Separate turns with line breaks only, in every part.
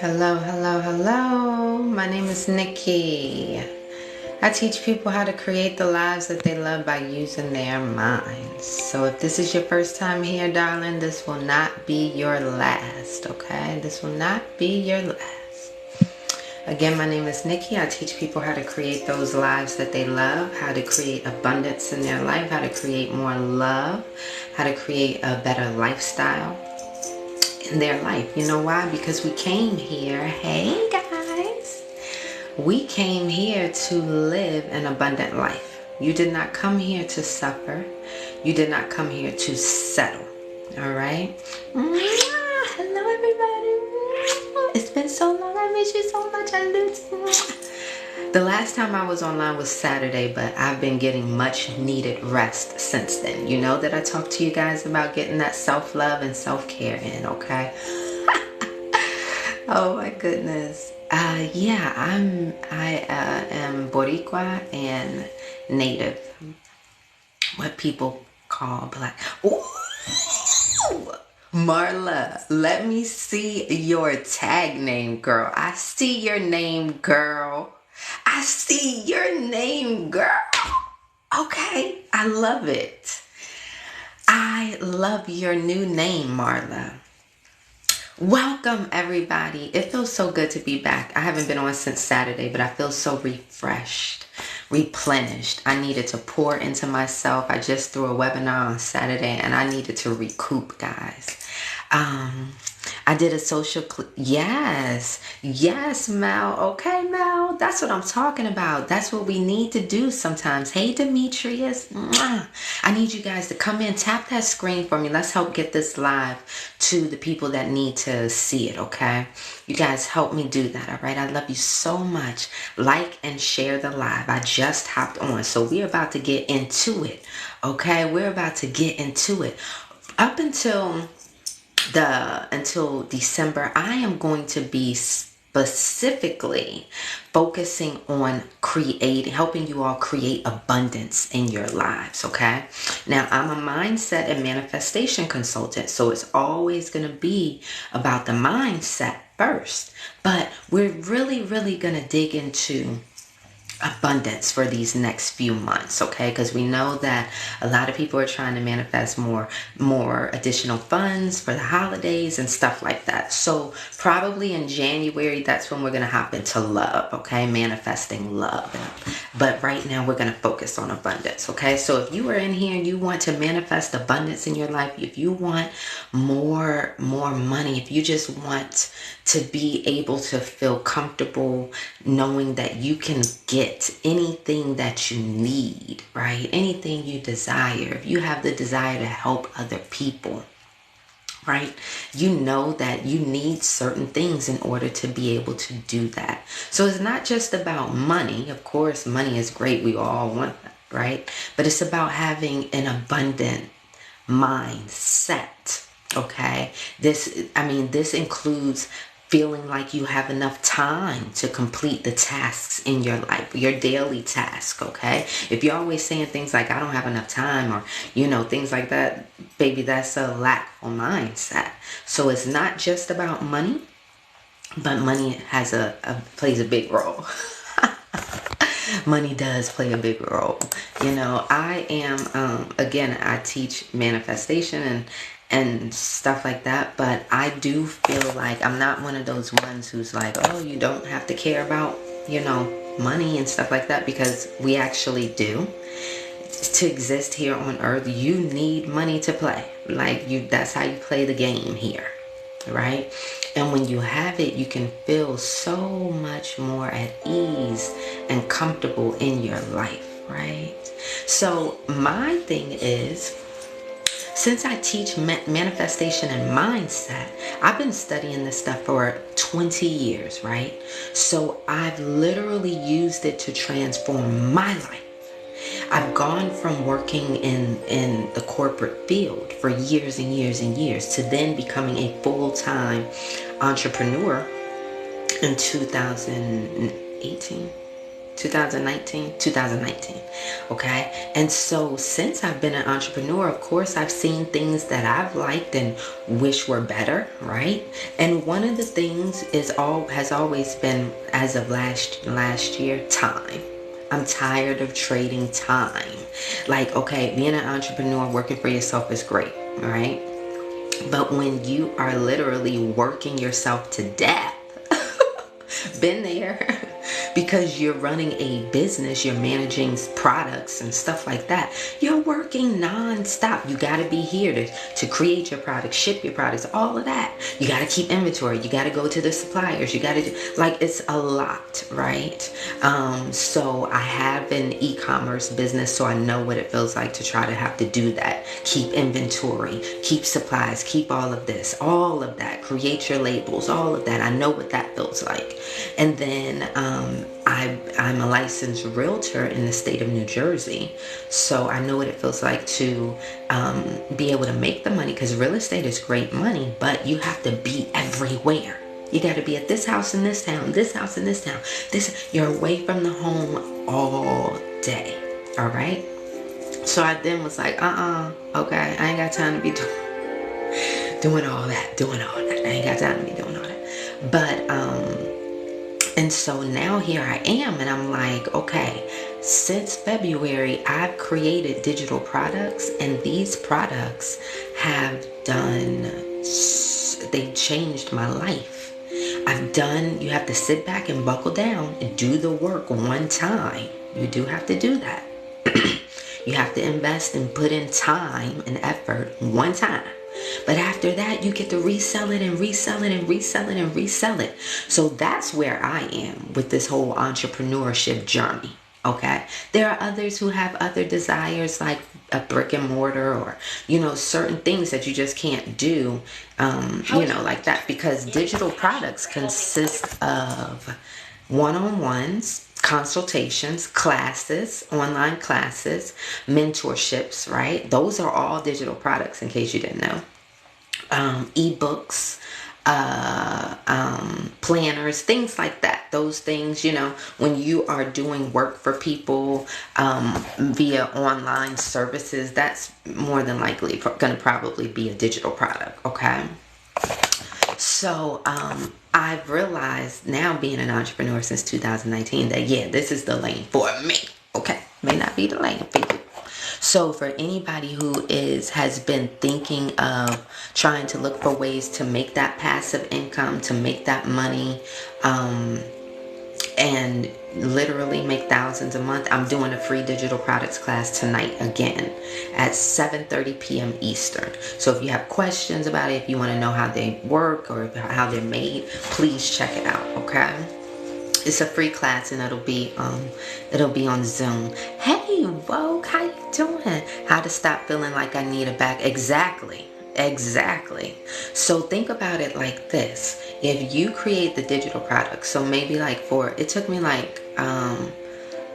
Hello, hello, hello. My name is Nikki. I teach people how to create the lives that they love by using their minds. So if this is your first time here, darling, this will not be your last, okay? This will not be your last. Again, my name is Nikki. I teach people how to create those lives that they love, how to create abundance in their life, how to create more love, how to create a better lifestyle in their life. You know why? Because we came here, hey guys, we came here to live an abundant life. You did not come here to suffer. You did not come here to settle. All right? Hello, everybody. It's been so long. I miss you so much. I lose. The last time I was online was Saturday, but I've been getting much needed rest since then. You know that I talked to you guys about getting that self-love and self-care in, okay? Oh my goodness. I am Boricua and Native, what people call Black. Ooh, Marla, let me see your tag name, girl. I see your name, girl. I see your name, girl. Okay, I love it. I love your new name, Marla. Welcome, everybody. It feels so good to be back. I haven't been on since Saturday, but I feel so refreshed, replenished. I needed to pour into myself. I just threw a webinar on Saturday, and I needed to recoup, guys. I did a social yes, Mel. Okay, Mel, that's what I'm talking about. That's what we need to do sometimes. Hey, Demetrius, I need you guys to come in, tap that screen for me. Let's help get this live to the people that need to see it, okay? You guys help me do that, all right? I love you so much. Like and share the live. I just hopped on, so we're about to get into it, okay? We're about to get into it. Up until December, I am going to be specifically focusing on helping you all create abundance in your lives, okay? Now, I'm a mindset and manifestation consultant, so it's always going to be about the mindset first, but we're really going to dig into abundance for these next few months, okay? Because we know that a lot of people are trying to manifest more additional funds for the holidays and stuff like that. So probably in January, that's when we're going to hop into love, okay? Manifesting love. But right now we're going to focus on abundance, okay? So if you are in here and you want to manifest abundance in your life, if you want more money, if you just want to be able to feel comfortable knowing that you can get anything that you need, right? Anything you desire. If you have the desire to help other people, right? You know that you need certain things in order to be able to do that. So it's not just about money. Of course, money is great. We all want that, right? But it's about having an abundant mindset, okay? This includes feeling like you have enough time to complete the tasks in your life, your daily task, okay? If you're always saying things like, I don't have enough time, or, things like that, baby, that's a lackful mindset. So it's not just about money, but money plays a big role. Money does play a big role. I am, again, I teach manifestation and stuff like that, but I do feel like I'm not one of those ones who's like, oh, you don't have to care about, money and stuff like that, because we actually do. To exist here on earth, you need money to play. That's how you play the game here, right? And when you have it, you can feel so much more at ease and comfortable in your life, right? So my thing is, since I teach manifestation and mindset, I've been studying this stuff for 20 years, right? So I've literally used it to transform my life. I've gone from working in the corporate field for years and years and years to then becoming a full-time entrepreneur in 2018. 2019. Okay. And so since I've been an entrepreneur, of course, I've seen things that I've liked and wish were better. Right. And one of the things has always been, as of last year, time. I'm tired of trading time. Like, okay, being an entrepreneur, working for yourself is great. Right. But when you are literally working yourself to death, been there, because you're running a business, you're managing products and stuff like that. You're working non-stop. You got to be here to create your products, ship your products, all of that. You got to keep inventory. You got to go to the suppliers. You got to like, it's a lot, right? So I have an e-commerce business, so I know what it feels like to try to have to do that. Keep inventory, keep supplies, keep all of this, all of that, create your labels, all of that. I know what that feels like. And then I'm a licensed realtor in the state of New Jersey, so I know what it feels like to be able to make the money, because real estate is great money, but you have to be everywhere. You got to be at this house in this town, this house in this town. You're away from the home all day. All right. So I then was like, okay, I ain't got time to be doing all that. I ain't got time to be doing all that. But and so now here I am, and I'm like, okay, since February, I've created digital products, and these products they've changed my life. You have to sit back and buckle down and do the work one time. You do have to do that. You have to invest and put in time and effort one time. But after that, you get to resell it and resell it and resell it and resell it. So that's where I am with this whole entrepreneurship journey. Okay. There are others who have other desires, like a brick and mortar, or, certain things that you just can't do, like that, because digital products consist of one-on-ones, consultations, classes, online classes, mentorships, right? Those are all digital products, in case you didn't know. Ebooks, planners, things like that. Those things, when you are doing work for people via online services, that's more than likely going to probably be a digital product. Okay. So I've realized now, being an entrepreneur since 2019, that this is the lane for me. Okay. May not be the lane for you. So for anybody who has been thinking of trying to look for ways to make that passive income, to make that money, and literally make thousands a month, I'm doing a free digital products class tonight again at 7:30 p.m. Eastern. So if you have questions about it, if you want to know how they work or how they're made, please check it out. Okay. It's a free class, and it'll be on Zoom. Hey, Vogue, how you doing? How to stop feeling like I need a back. Exactly. So think about it like this. If you create the digital product, so maybe it took me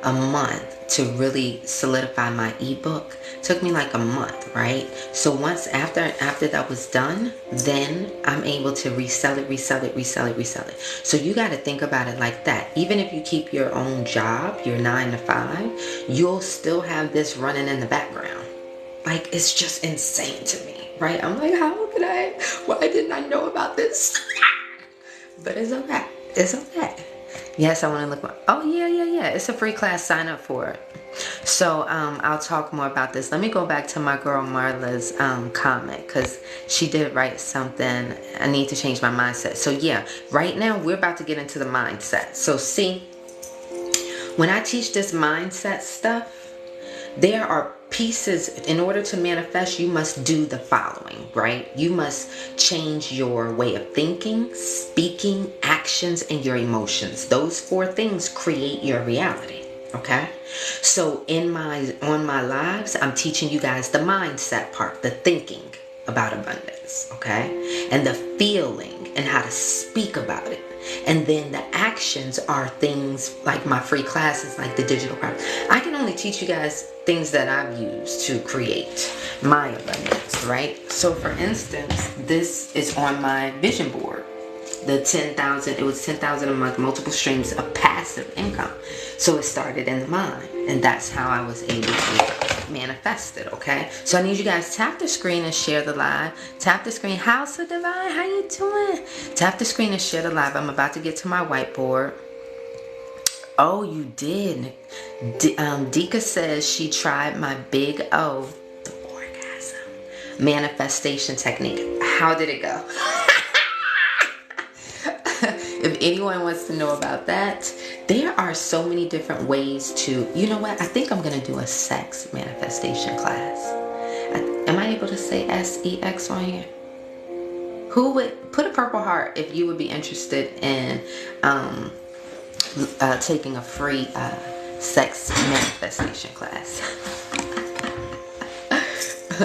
a month to really solidify my ebook. It took me a month, right? So once after that was done, then I'm able to resell it. So you got to think about it like that. Even if you keep your own job, your 9 to 5, you'll still have this running in the background. It's just insane to me, right? I'm like, why didn't I know about this? But it's okay. Yes, I want to look more. Oh, yeah. It's a free class. Sign up for it. So I'll talk more about this. Let me go back to my girl Marla's comment, because she did write something. I need to change my mindset. So right now we're about to get into the mindset. So see, when I teach this mindset stuff, there are pieces. In order to manifest, you must do the following, right? You must change your way of thinking, speaking, actions, and your emotions. Those 4 things create your reality. Okay. So on my lives, I'm teaching you guys the mindset part, the thinking about abundance. Okay. And the feeling and how to speak about it. And then the actions are things like my free classes, like the digital product. I can only teach you guys things that I've used to create my abundance, right? So for instance, this is on my vision board. the 10,000, it was 10,000 a month, multiple streams of passive income. So it started in the mind, and that's how I was able to manifest it, okay? So I need you guys tap the screen and share the live. Tap the screen. House of Divine, how you doing? Tap the screen and share the live. I'm about to get to my whiteboard. Oh, you did. Dika says she tried my big O, the orgasm manifestation technique. How did it go? If anyone wants to know about that, there are so many different ways to, you know what? I think I'm going to do a sex manifestation class. Am I able to say SEX on here? Who would put a purple heart if you would be interested in taking a free sex manifestation class?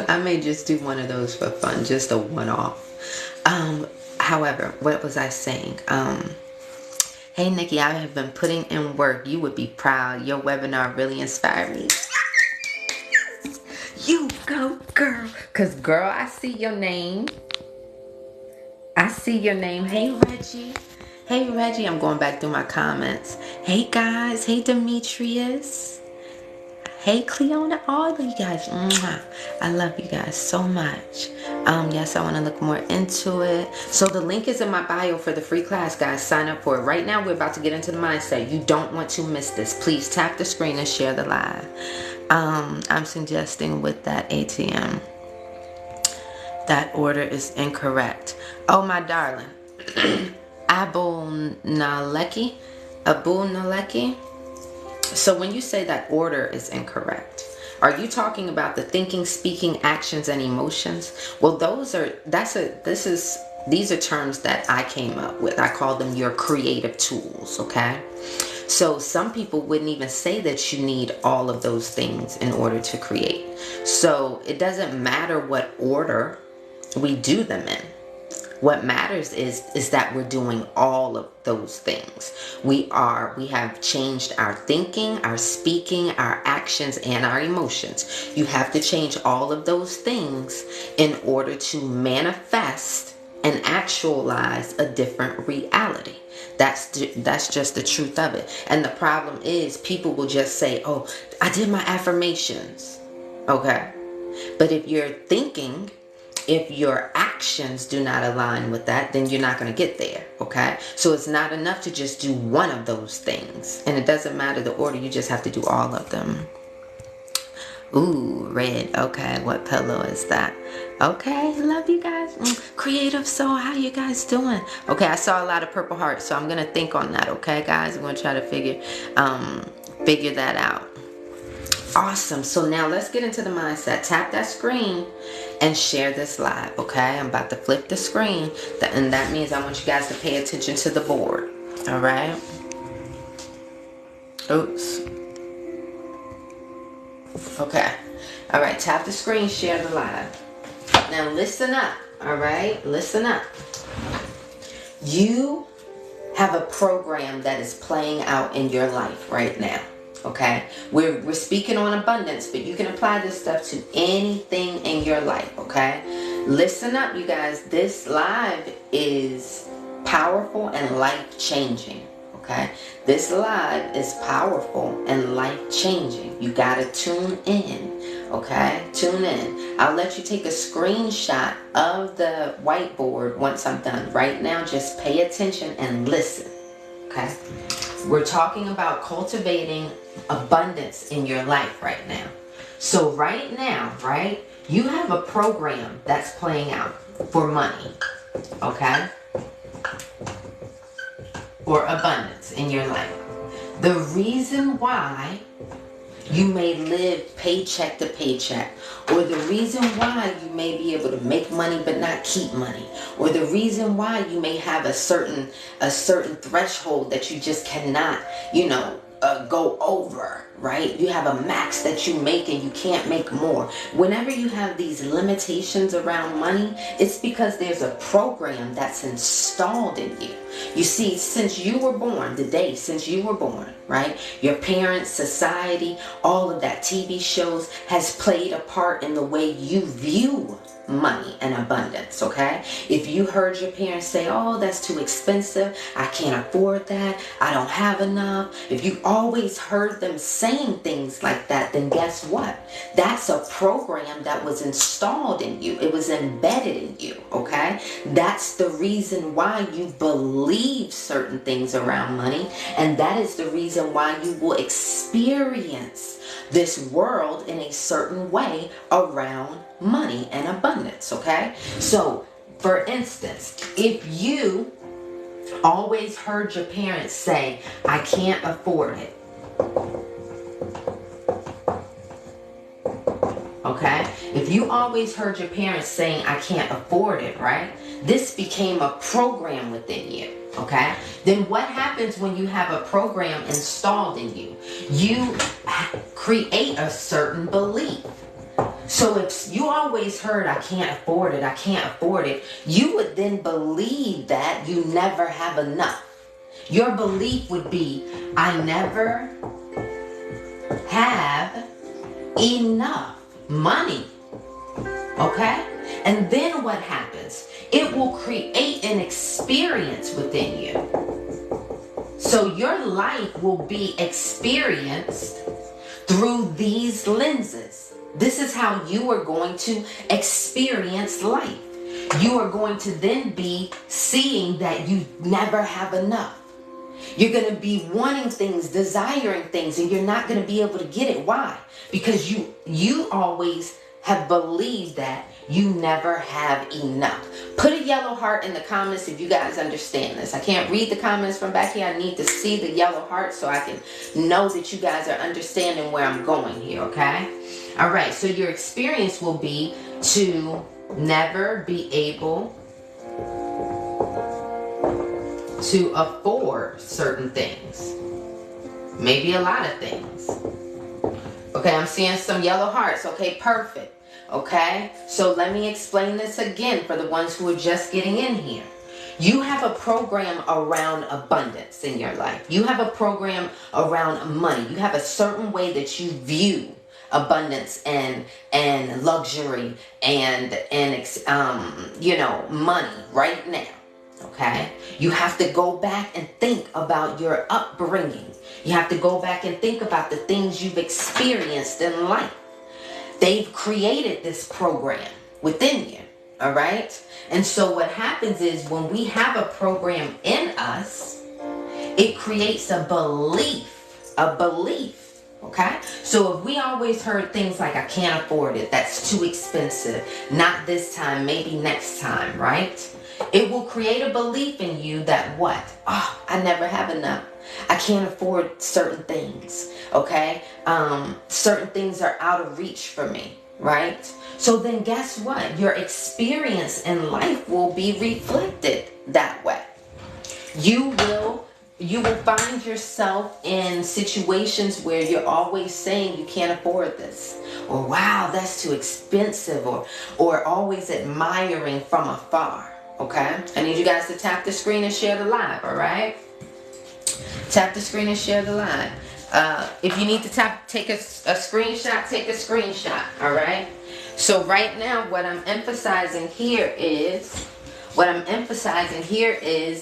I may just do one of those for fun, just a one-off. However, what was I saying? Hey Nikki, I have been putting in work. You would be proud. Your webinar really inspired me. You go, girl. Because, girl, I see your name. I see your name. Hey, Reggie. Hey, Reggie. I'm going back through my comments. Hey, guys. Hey, Demetrius. Hey, Cleona. All of you guys. Mwah. I love you guys so much. Yes, I want to look more into it. So the link is in my bio for the free class, guys. Sign up for it. Right now, we're about to get into the mindset. You don't want to miss this. Please tap the screen and share the live. I'm suggesting with that ATM, that order is incorrect. Oh, my darling. Abundantleki. So when you say that order is incorrect, are you talking about the thinking, speaking, actions, and emotions? Well, these are terms that I came up with. I call them your creative tools, okay? So some people wouldn't even say that you need all of those things in order to create. So it doesn't matter what order we do them in. What matters is that we're doing all of those things. We have changed our thinking, our speaking, our actions, and our emotions. You have to change all of those things in order to manifest and actualize a different reality. That's just the truth of it. And the problem is people will just say, oh, I did my affirmations. Okay. But if you're thinking, if your actions do not align with that, then you're not going to get there, okay? So it's not enough to just do one of those things. And it doesn't matter the order, you just have to do all of them. Ooh, red. Okay, what pillow is that? Okay, love you guys. Creative soul, how you guys doing? Okay, I saw a lot of purple hearts, so I'm going to think on that, okay, guys? I'm going to try to figure that out. Awesome. So now let's get into the mindset. Tap that screen and share this live, okay? I'm about to flip the screen, and that means I want you guys to pay attention to the board, all right? Oops. Okay. All right, tap the screen, share the live. Now listen up, all right? Listen up. You have a program that is playing out in your life right now. Okay, we're speaking on abundance, but you can apply this stuff to anything in your life. Okay, listen up, you guys. This live is powerful and life-changing. Okay, this live is powerful and life-changing. You gotta tune in. Okay, tune in. I'll let you take a screenshot of the whiteboard once I'm done. Right now, just pay attention and listen. Okay, we're talking about cultivating abundance in your life right now. So right now, right, you have a program that's playing out for money, okay, or abundance in your life. The reason why you may live paycheck to paycheck, or the reason why you may be able to make money but not keep money, or the reason why you may have a certain threshold that you just cannot, go over, right? You have a max that you make and you can't make more. Whenever you have these limitations around money, it's because there's a program that's installed in you. You see, since you were born, the day since you were born, right? Your parents, society, all of that, TV shows has played a part in the way you view money and abundance, okay? If you heard your parents say, oh, that's too expensive, I can't afford that, I don't have enough. If you always heard them saying things like that, then guess what? That's a program that was installed in you. It was embedded in you, okay? That's the reason why you believe certain things around money, and that is the reason why you will experience this world in a certain way around money and abundance, okay? So, for instance, if you always heard your parents say, I can't afford it, okay? If you always heard your parents saying, I can't afford it, right? This became a program within you, okay? Then what happens when you have a program installed in you? You create a certain belief. So if you always heard, I can't afford it, I can't afford it, you would then believe that you never have enough. Your belief would be, I never have enough money. Okay? And then what happens? It will create an experience within you. So your life will be experienced through these lenses. This is how you are going to experience life. You are going to then be seeing that you never have enough. You're going to be wanting things, desiring things, and you're not going to be able to get it. Why? Because you always have believed that you never have enough. Put a yellow heart in the comments if you guys understand this. I can't read the comments from back here. I need to see the yellow heart so I can know that you guys are understanding where I'm going here, okay? All right, so your experience will be to never be able to afford certain things. Maybe a lot of things. Okay, I'm seeing some yellow hearts. Okay, perfect. Okay, so let me explain this again for the ones who are just getting in here. You have a program around abundance in your life. You have a program around money. You have a certain way that you view abundance and luxury and money right now. Okay, you have to go back and think about your upbringing. You have to go back and think about the things you've experienced in life. They've created this program within you, all right? And so what happens is when we have a program in us, it creates a belief, okay? So if we always heard things like, I can't afford it, that's too expensive, not this time, maybe next time, right? It will create a belief in you that what? Oh, I never have enough. I can't afford certain things, okay? Certain things are out of reach for me, right? So then guess what? Your experience in life will be reflected that way. You will find yourself in situations where you're always saying you can't afford this, or wow, that's too expensive, or always admiring from afar, okay? I need you guys to tap the screen and share the live, all right? Tap the screen and share the live. If you need to take a screenshot, take a screenshot, all right? So right now, what I'm emphasizing here is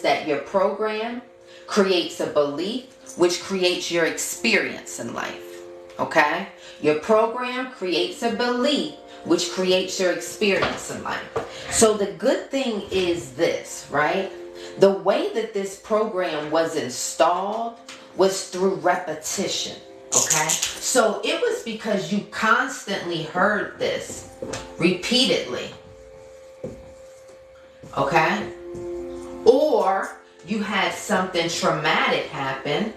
that your program creates a belief, which creates your experience in life, okay? Your program creates a belief, which creates your experience in life. So the good thing is this, right? The way that this program was installed was through repetition, okay? So it was because you constantly heard this repeatedly, okay? Or you had something traumatic happen,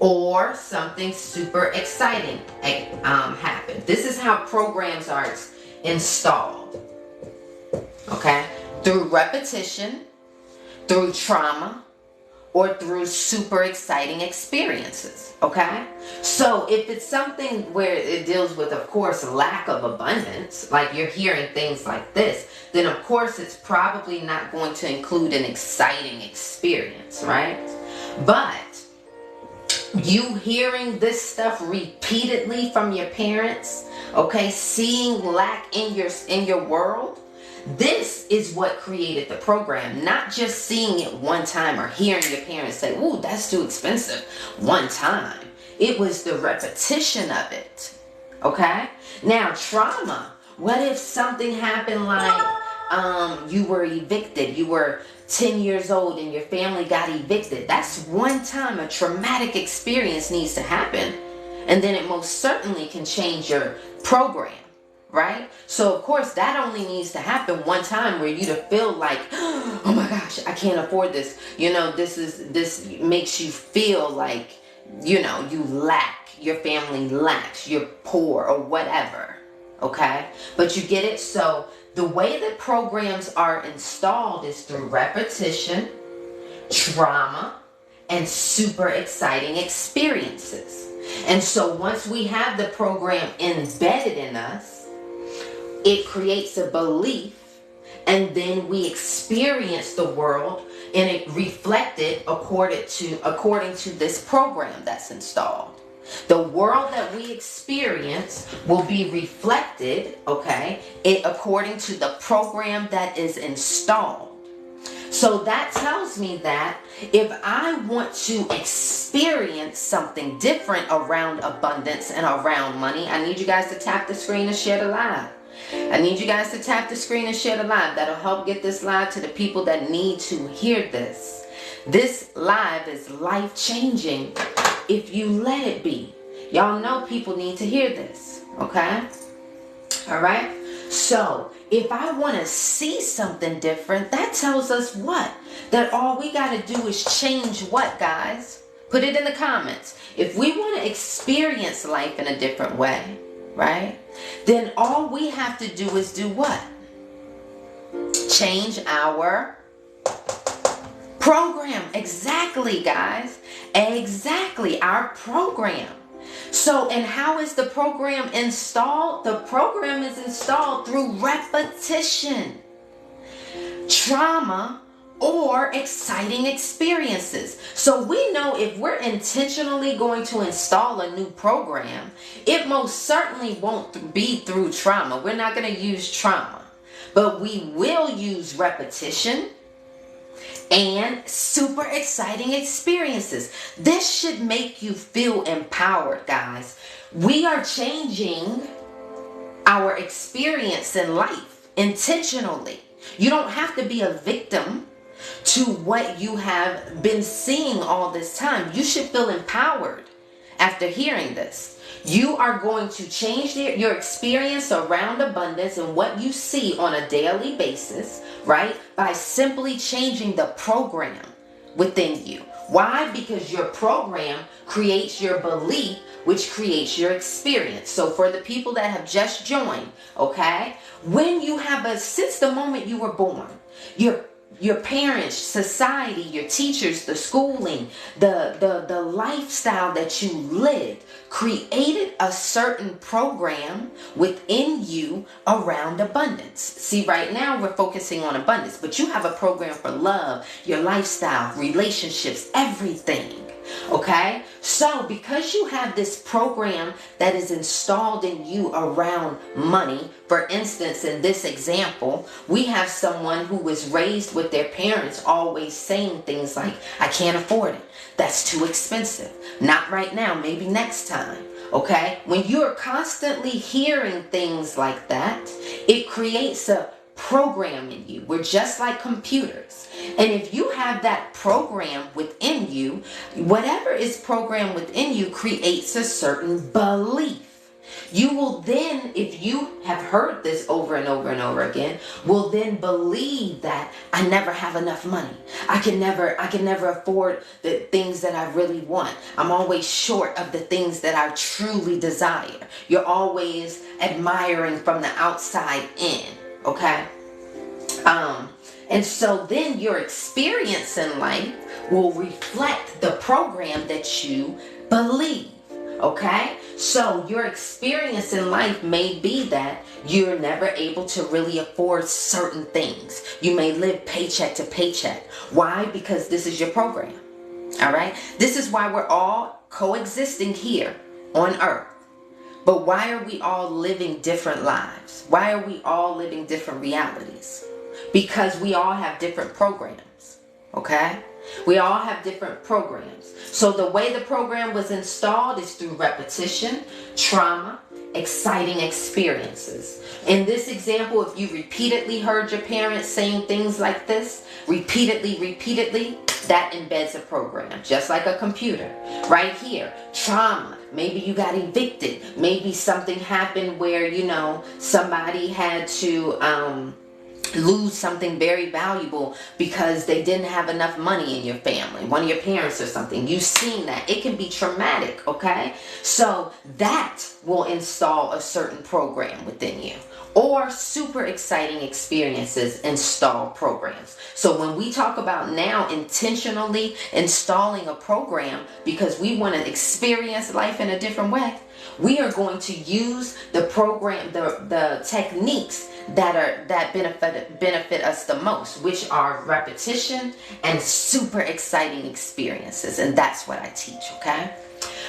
or something super exciting happen. This is how programs are installed, okay? Through repetition, through trauma, or through super exciting experiences, okay? So if it's something where it deals with, of course, lack of abundance, like you're hearing things like this, then of course it's probably not going to include an exciting experience, right? But you hearing this stuff repeatedly from your parents, okay, seeing lack in your world, this is what created the program. Not just seeing it one time or hearing your parents say, "Ooh, that's too expensive," one time. It was the repetition of it. Okay? Now, trauma. What if something happened like you were evicted, you were 10 years old and your family got evicted? That's one time a traumatic experience needs to happen. And then it most certainly can change your program. Right? So of course that only needs to happen one time where you to feel like, oh my gosh, I can't afford this. You know, this makes you feel like, you know, you lack, your family lacks, you're poor or whatever. Okay? But you get it? So the way that programs are installed is through repetition, trauma, and super exciting experiences. And so once we have the program embedded in us, it creates a belief, and then we experience the world and it reflected according to this program that's installed. The world that we experience will be reflected, okay, according to the program that is installed. So that tells me that if I want to experience something different around abundance and around money, I need you guys to tap the screen and share the live. I need you guys to tap the screen and share the live. That'll help get this live to the people that need to hear this. This live is life-changing if you let it be. Y'all know people need to hear this, okay? All right? So, if I want to see something different, that tells us what? That all we got to do is change what, guys? Put it in the comments. If we want to experience life in a different way, right? Then all we have to do is do what? Change our program. Exactly, guys. Exactly, our program. So, and how is the program installed? The program is installed through repetition, trauma, or exciting experiences. So we know if we're intentionally going to install a new program, it most certainly won't be through trauma. We're not going to use trauma, but we will use repetition and super exciting experiences. This should make you feel empowered, guys. We are changing our experience in life intentionally. You don't have to be a victim to what you have been seeing all this time. You should feel empowered after hearing this. You are going to change your experience around abundance and what you see on a daily basis, right? By simply changing the program within you. Why? Because your program creates your belief, which creates your experience. So for the people that have just joined, okay, when you have since the moment you were born, your parents, society, your teachers, the schooling, the lifestyle that you lived created a certain program within you around abundance. See, right now we're focusing on abundance, but you have a program for love, your lifestyle, relationships, everything. Okay? So because you have this program that is installed in you around money, for instance, in this example, we have someone who was raised with their parents always saying things like, I can't afford it. That's too expensive. Not right now, maybe next time. Okay? When you're constantly hearing things like that, it creates a program in you. We're just like computers. And if you have that program within you, whatever is programmed within you creates a certain belief. You will then, if you have heard this over and over and over again, will then believe that I never have enough money. I can never afford the things that I really want. I'm always short of the things that I truly desire. You're always admiring from the outside in. Okay? And so then your experience in life will reflect the program that you believe. Okay? So your experience in life may be that you're never able to really afford certain things. You may live paycheck to paycheck. Why? Because this is your program. All right? This is why we're all coexisting here on earth. But why are we all living different lives? Why are we all living different realities? Because we all have different programs. Okay? We all have different programs. So the way the program was installed is through repetition, trauma, exciting experiences. In this example, if you repeatedly heard your parents saying things like this, repeatedly, that embeds a program, just like a computer. Right here, trauma. Maybe you got evicted. Maybe something happened where, somebody had to lose something very valuable because they didn't have enough money in your family, one of your parents or something. You've seen that. It can be traumatic, okay? So that will install a certain program within you. Or super exciting experiences install programs. So when we talk about now intentionally installing a program because we want to experience life in a different way, we are going to use the program, the techniques that benefit us the most, which are repetition and super exciting experiences. And that's what I teach, okay?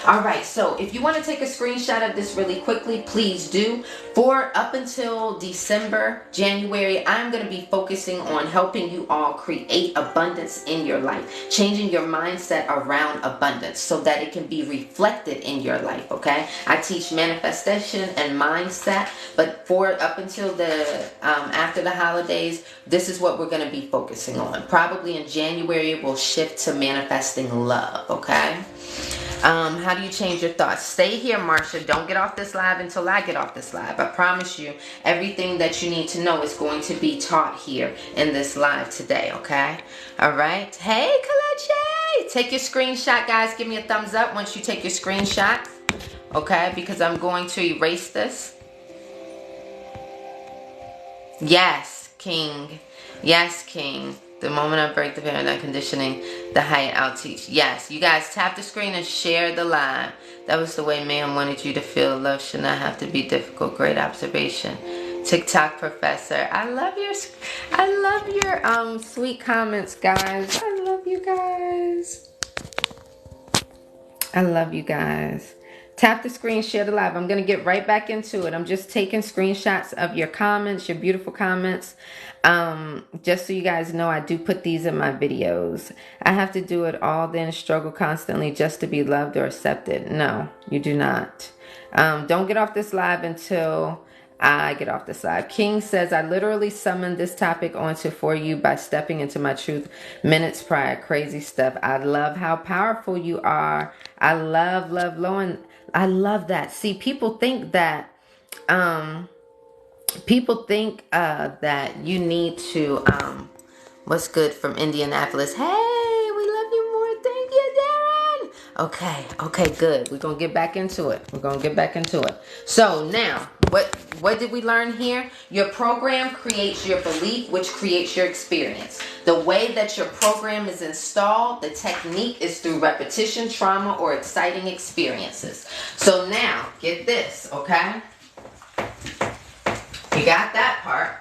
All right, so if you want to take a screenshot of this really quickly, please do. For up until December, January, I'm going to be focusing on helping you all create abundance in your life, changing your mindset around abundance so that it can be reflected in your life, okay? I teach manifestation and mindset, but for up until the after the holidays, this is what we're going to be focusing on. Probably in January, we'll shift to manifesting love, okay? How do you change your thoughts? Stay here, Marsha. Don't get off this live until I get off this live. I promise you, everything that you need to know is going to be taught here in this live today, okay? All right. Hey, Kalechi! Take your screenshot, guys. Give me a thumbs up once you take your screenshot, okay? Because I'm going to erase this. Yes, King. Yes, King. The moment I break the paradigm conditioning, the height I'll teach. Yes, you guys tap the screen and share the live. That was the way man wanted you to feel. Love should not have to be difficult. Great observation. TikTok professor. I love your sweet comments, guys. I love you guys. I love you guys. Tap the screen, share the live. I'm going to get right back into it. I'm just taking screenshots of your comments, your beautiful comments. Just so you guys know, I do put these in my videos. I have to do it all then struggle constantly just to be loved or accepted. No, you do not. Don't get off this live until I get off this live. King says, I literally summoned this topic onto for you by stepping into my truth minutes prior. Crazy stuff. I love how powerful you are. I love I love that. See, people think that that you need to what's good from Indianapolis. Hey, we love you more. Thank you, Darren. Okay, good. We're gonna get back into it. So now, what did we learn here? Your program creates your belief, which creates your experience. The way that your program is installed, the technique is through repetition, trauma, or exciting experiences. So now, get this, okay? You got that part.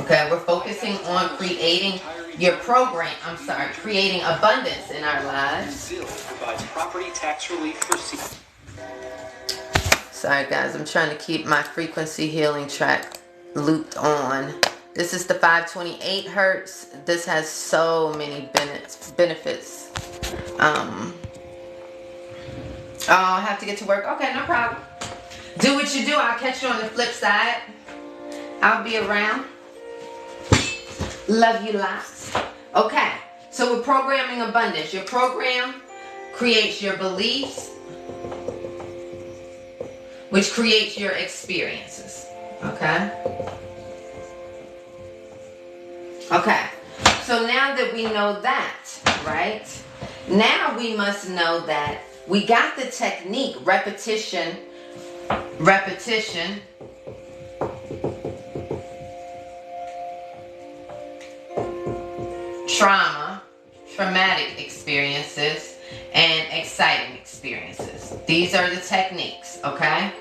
Okay, we're focusing on creating your program. Creating abundance in our lives. Provides property tax relief for Sorry, guys, I'm trying to keep my frequency healing track looped on. This is the 528 hertz. This has so many benefits. Oh, I have to get to work. Okay, no problem. Do what you do. I'll catch you on the flip side. I'll be around. Love you lots. Okay, so we're programming abundance. Your program creates your beliefs, which creates your experiences. Okay? Okay, so now that we know that, right? Now we must know that we got the technique, repetition, traumatic experiences, and exciting experiences. These are the techniques, okay?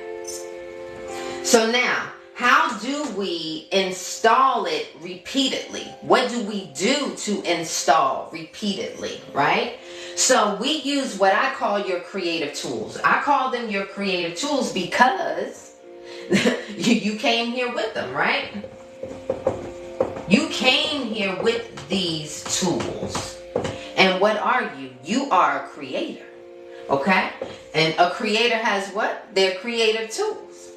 So now, how do we install it repeatedly? What do we do to install repeatedly, right? So we use what I call your creative tools. I call them your creative tools because you came here with them, right? You came here with these tools. And what are you? You are a creator, okay? And a creator has what? Their creative tools.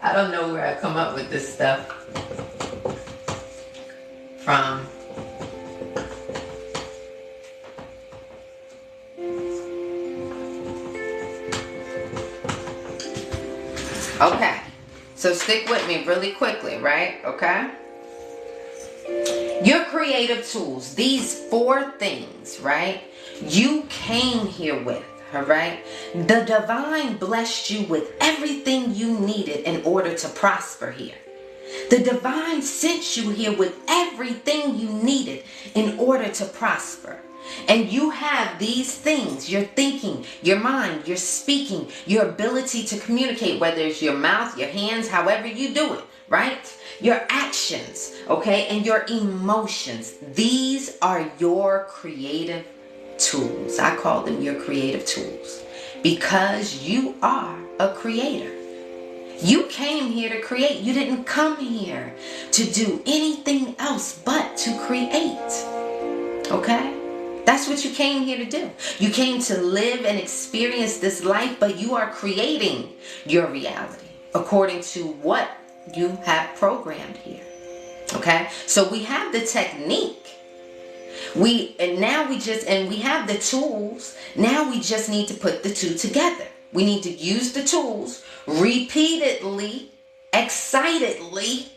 I don't know where I come up with this stuff from. Okay, so stick with me really quickly, right? Okay? Your creative tools, these 4 things, right? You came here with. All right. The divine blessed you with everything you needed in order to prosper here. The divine sent you here with everything you needed in order to prosper. And you have these things, your thinking, your mind, your speaking, your ability to communicate, whether it's your mouth, your hands, however you do it, right? Your actions, okay, and your emotions. These are your creative tools. I call them your creative tools because you are a creator. You came here to create. You didn't come here to do anything else but to create. Okay? That's what you came here to do. You came to live and experience this life, but you are creating your reality according to what you have programmed here. Okay? So we have the technique. We have the tools. Now we just need to put the 2 together. We need to use the tools repeatedly, excitedly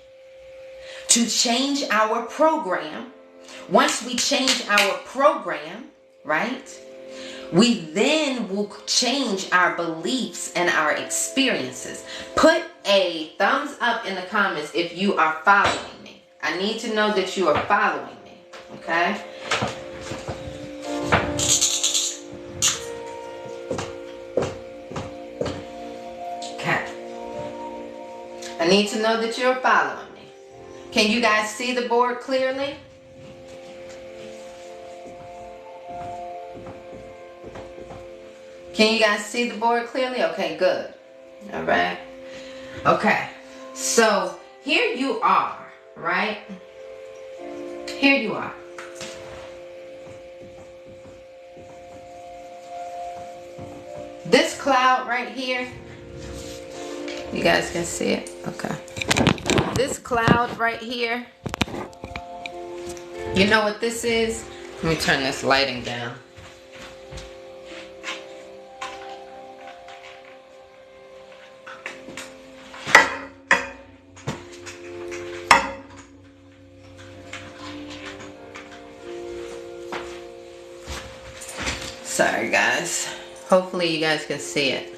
to change our program. Once we change our program, right? We then will change our beliefs and our experiences. Put a thumbs up in the comments if you are following me. I need to know that you are following me. Okay? Okay. I need to know that you're following me. Can you guys see the board clearly? Can you guys see the board clearly? Okay, good. All right. Okay. So here you are, right? Here you are. This cloud right here, you guys can see it? Okay. This cloud right here, you know what this is? Let me turn this lighting down. Sorry guys. Hopefully you guys can see it.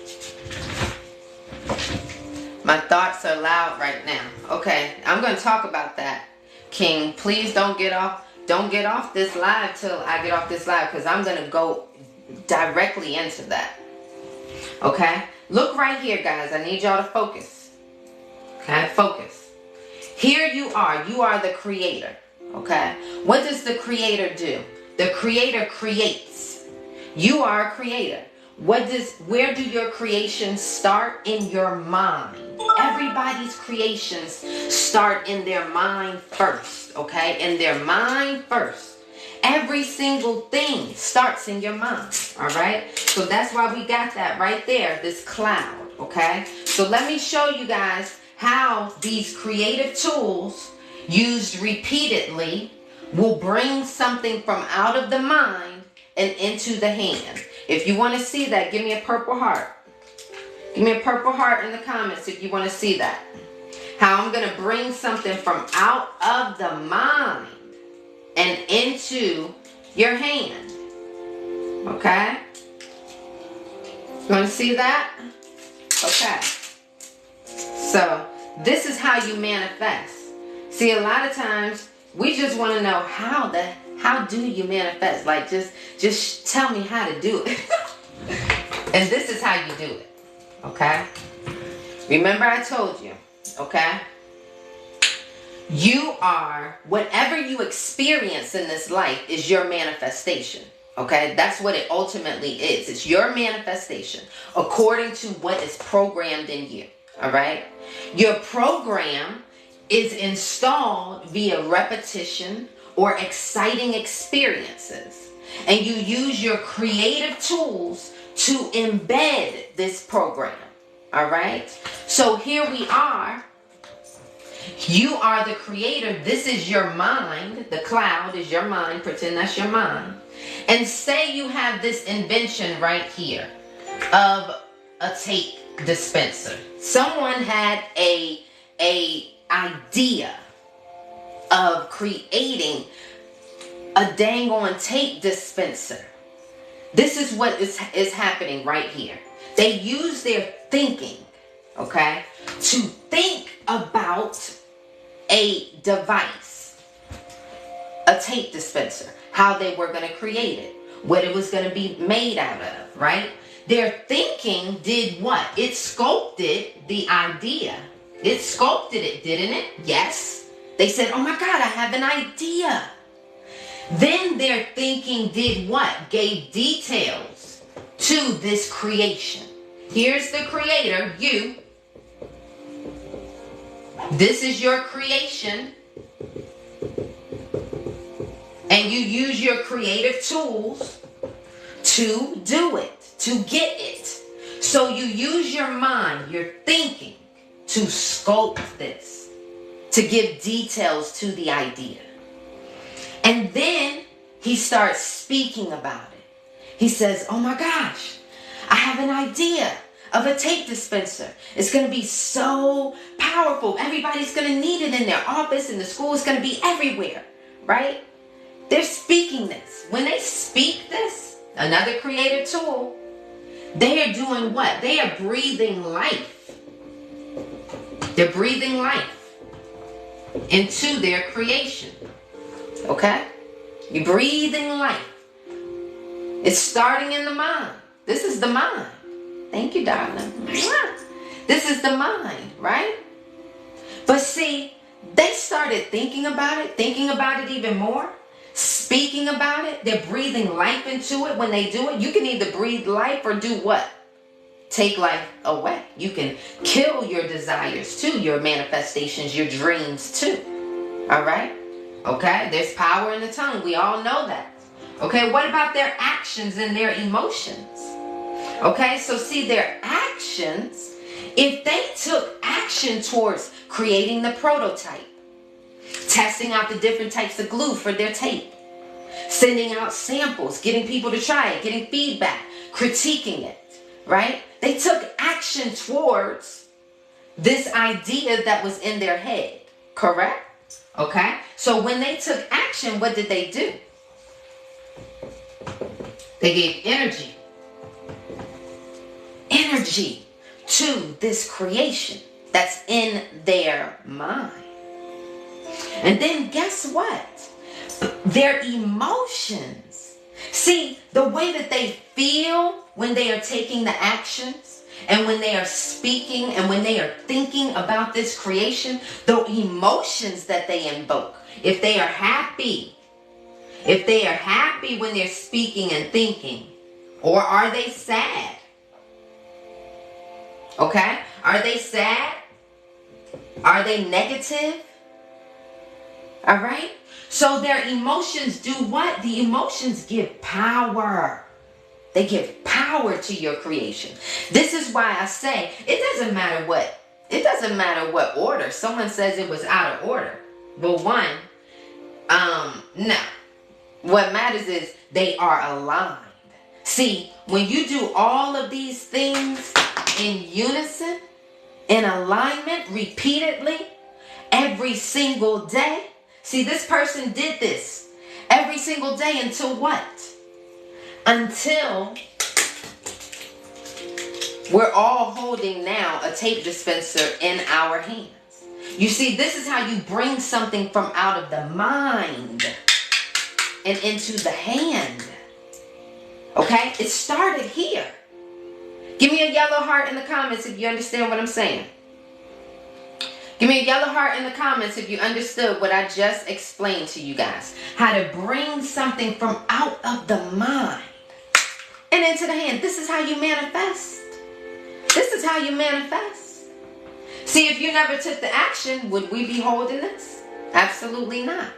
My thoughts are loud right now. Okay, I'm going to talk about that. King, please don't get off this live till I get off this live, because I'm going to go directly into that. Okay? Look right here, guys. I need y'all to focus. Okay? Focus. Here you are. You are the creator. Okay? What does the creator do? The creator creates. You are a creator. Where do your creations start? In your mind. Everybody's creations start in their mind first, okay? In their mind first. Every single thing starts in your mind, all right? So that's why we got that right there, this cloud, okay? So let me show you guys how these creative tools used repeatedly will bring something from out of the mind and into the hand. If you want to see that, give me a purple heart. Give me a purple heart in the comments if you want to see that. How I'm going to bring something from out of the mind and into your hand. Okay? You want to see that? Okay. So, this is how you manifest. See, a lot of times we just want to know how do you manifest? Like, just tell me how to do it. And this is how you do it. Okay? Remember I told you, okay? You are, whatever you experience in this life is your manifestation. Okay? That's what it ultimately is. It's your manifestation according to what is programmed in you. All right? Your program is installed via repetition or exciting experiences. And you use your creative tools to embed this program. All right? So here we are. You are the creator. This is your mind. The cloud is your mind. Pretend that's your mind. And say you have this invention right here of a tape dispenser. Someone had a idea of creating a dang on tape dispenser. This is what is happening right here. They use their thinking, okay, to think about a device, a tape dispenser, how they were going to create it, what it was going to be made out of, right? Their thinking did what? It sculpted the idea. It sculpted it, didn't it? Yes. They said, oh my God, I have an idea. Then their thinking did what? Gave details to this creation. Here's the creator, you. This is your creation. And you use your creative tools to do it, to get it. So you use your mind, your thinking, to sculpt this, to give details to the idea. And then he starts speaking about it. He says, oh my gosh, I have an idea of a tape dispenser. It's going to be so powerful. Everybody's going to need it in their office, in the school. It's going to be everywhere, right? They're speaking this. When they speak this, another creative tool, they are doing what? They are breathing life. They're breathing life into their creation. Okay? You're breathing life. It's starting in the mind. This is the mind. Thank you, darling. This is the mind, right? But see, they started thinking about it even more, speaking about it. They're breathing life into it when they do it. You can either breathe life or do what? Take life away. You can kill your desires too, your manifestations, your dreams too. All right? Okay? There's power in the tongue. We all know that. Okay? What about their actions and their emotions? Okay? So see, their actions, if they took action towards creating the prototype, testing out the different types of glue for their tape, sending out samples, getting people to try it, getting feedback, critiquing it, right? They took action towards this idea that was in their head, correct? Okay? So when they took action, what did they do? They gave energy to this creation that's in their mind. And then guess what? Their emotions. See, the way that they feel when they are taking the actions and when they are speaking and when they are thinking about this creation, the emotions that they invoke. If they are happy when they're speaking and thinking, or are they sad? Okay? Are they sad? Are they negative? All right? So their emotions do what? The emotions give power. They give power to your creation. This is why I say it doesn't matter what order. Someone says it was out of order. Well, no. What matters is they are aligned. See, when you do all of these things in unison, in alignment, repeatedly, every single day. See, this person did this every single day until what? Until we're all holding now a tape dispenser in our hands. You see, this is how you bring something from out of the mind and into the hand. Okay? It started here. Give me a yellow heart in the comments if you understand what I'm saying. Give me a yellow heart in the comments if you understood what I just explained to you guys. How to bring something from out of the mind and into the hand. This is how you manifest. This is how you manifest. See, if you never took the action, would we be holding this? Absolutely not.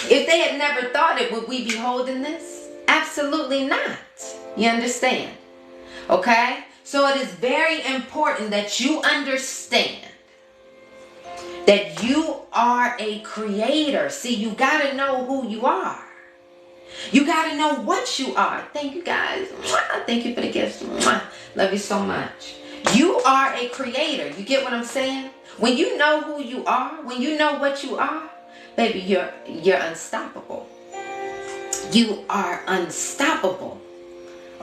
If they had never thought it, would we be holding this? Absolutely not. You understand? Okay? So it is very important that you understand that you are a creator. See, you got to know who you are. You got to know what you are. Thank you, guys. Thank you for the gifts. Love you so much. You are a creator. You get what I'm saying? When you know who you are, when you know what you are, baby, you're unstoppable. You are unstoppable.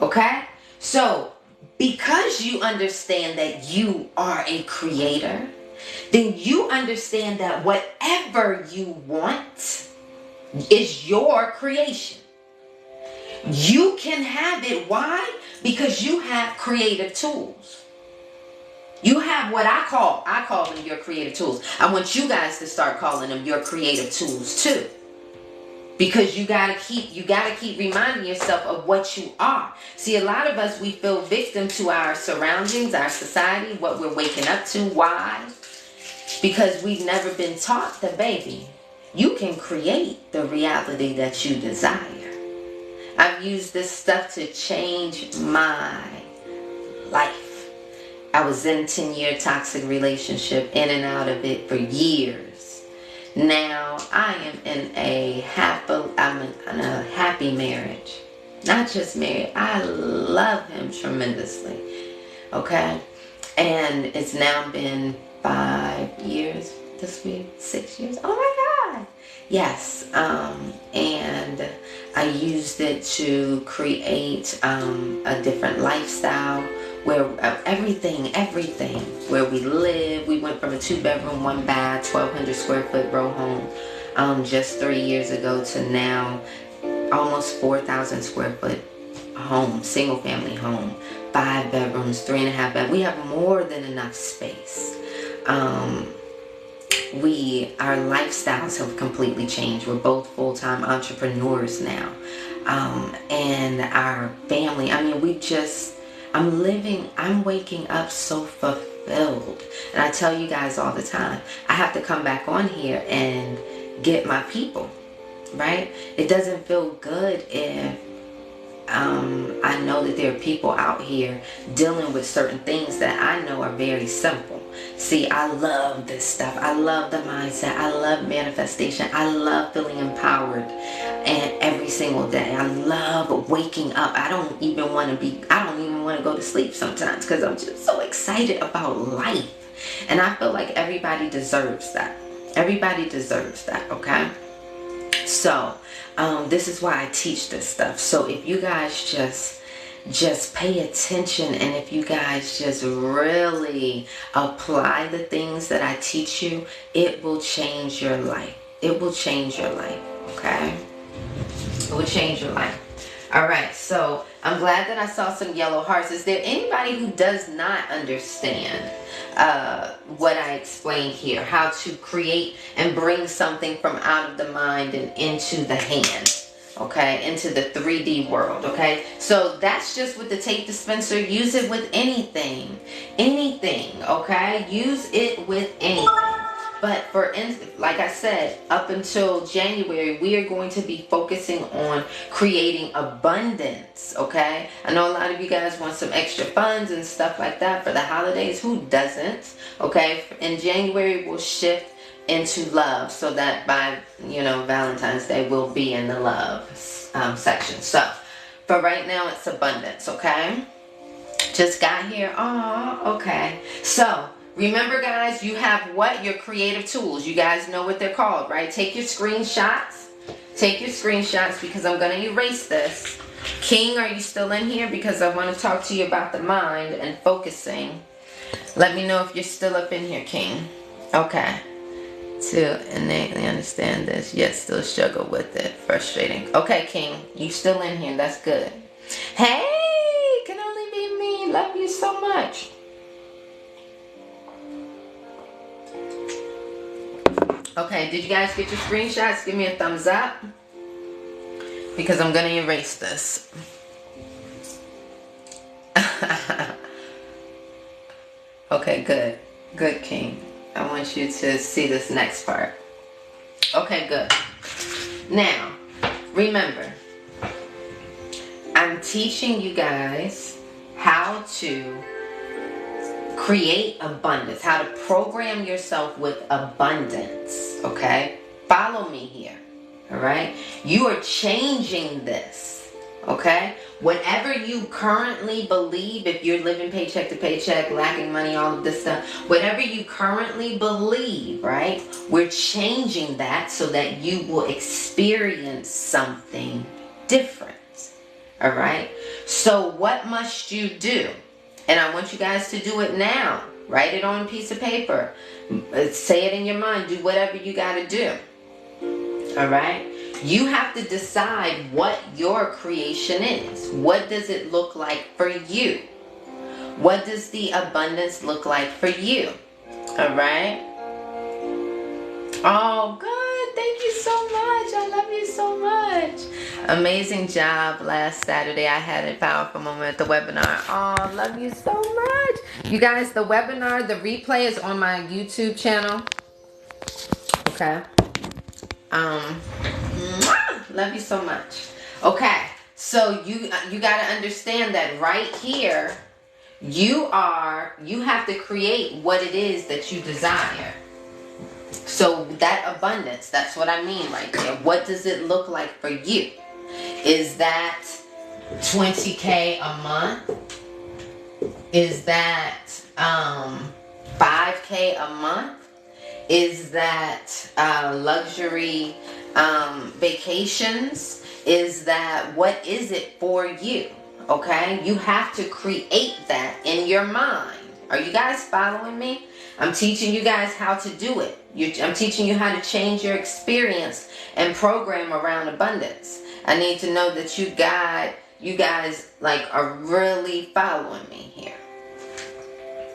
Okay? So, because you understand that you are a creator, then you understand that whatever you want is your creation. You can have it. Why? Because you have creative tools. You have what I call them your creative tools. I want you guys to start calling them your creative tools too. Because you gotta keep reminding yourself of what you are. See, a lot of us, we feel victim to our surroundings, our society, what we're waking up to. Why? Because we've never been taught that, baby, you can create the reality that you desire. I've used this stuff to change my life. I was in a 10-year toxic relationship, in and out of it for years. Now I am in a happy marriage. Not just married. I love him tremendously. Okay? And it's now been 5 years this week, 6 years. Oh my God. Yes. And I used it to create a different lifestyle where everything, where we live. We went from a 2-bedroom, 1-bath, 1,200 square foot row home just 3 years ago to now almost 4,000 square foot home, single family home, 5 bedrooms, 3.5 beds. We have more than enough space. Our lifestyles have completely changed. We're both full-time entrepreneurs now. And our family, I mean, I'm waking up so fulfilled. And I tell you guys all the time, I have to come back on here and get my people, right? It doesn't feel good if I know that there are people out here dealing with certain things that I know are very simple. See, I love this stuff. I love the mindset. I love manifestation. I love feeling empowered and every single day. I love waking up. I don't even want to go to sleep sometimes because I'm just so excited about life. And I feel like everybody deserves that. Everybody deserves that, okay? So, this is why I teach this stuff. So if you guys just pay attention, and if you guys just really apply the things that I teach you, it will change your life. It will change your life, okay? It will change your life. All right, so I'm glad that I saw some yellow hearts. Is there anybody who does not understand what I explained here? How to create and bring something from out of the mind and into the hand. Okay, into the 3D world. Okay, so that's just with the tape dispenser. Use it with anything. Okay, use it with anything. But for instance, like I said, up until January, we are going to be focusing on creating abundance, okay? I know a lot of you guys want some extra funds and stuff like that for the holidays. Who doesn't, okay? In January, we'll shift into love so that by, Valentine's Day, we'll be in the love section. So, for right now, it's abundance, okay? Just got here. Oh, okay. So, remember, guys, you have what? Your creative tools. You guys know what they're called, right? Take your screenshots. Take your screenshots because I'm going to erase this. King, are you still in here? Because I want to talk to you about the mind and focusing. Let me know if you're still up in here, King. Okay. to innately understand this, yet still struggle with it. Frustrating. Okay, King, you still in here. That's good. Hey, can only be me. Love you so much. Okay, did you guys get your screenshots? Give me a thumbs up, because I'm going to erase this. Okay, good. Good, King. I want you to see this next part. Okay, good. Now, remember, I'm teaching you guys how to create abundance, how to program yourself with abundance, okay? Follow me here, all right? You are changing this, okay? Whatever you currently believe, if you're living paycheck to paycheck, lacking money, all of this stuff, whatever you currently believe, right? We're changing that so that you will experience something different, all right? So what must you do? And I want you guys to do it now. Write it on a piece of paper. Say it in your mind. Do whatever you got to do. All right? You have to decide what your creation is. What does it look like for you? What does the abundance look like for you? All right? Oh, good. Thank you so much. I love you so much. Amazing job last Saturday. I had a powerful moment at the webinar. Oh, love you so much. You guys, the webinar, the replay is on my YouTube channel. Okay. Love you so much. Okay. So you got to understand that right here, you have to create what it is that you desire. So that abundance, that's what I mean right there. What does it look like for you? Is that $20K a month? Is that $5K a month? Is that luxury vacations? Is that, what is it for you? Okay? You have to create that in your mind. Are you guys following me? I'm teaching you guys how to do it. I'm teaching you how to change your experience and program around abundance. I need to know that you guys like are really following me here.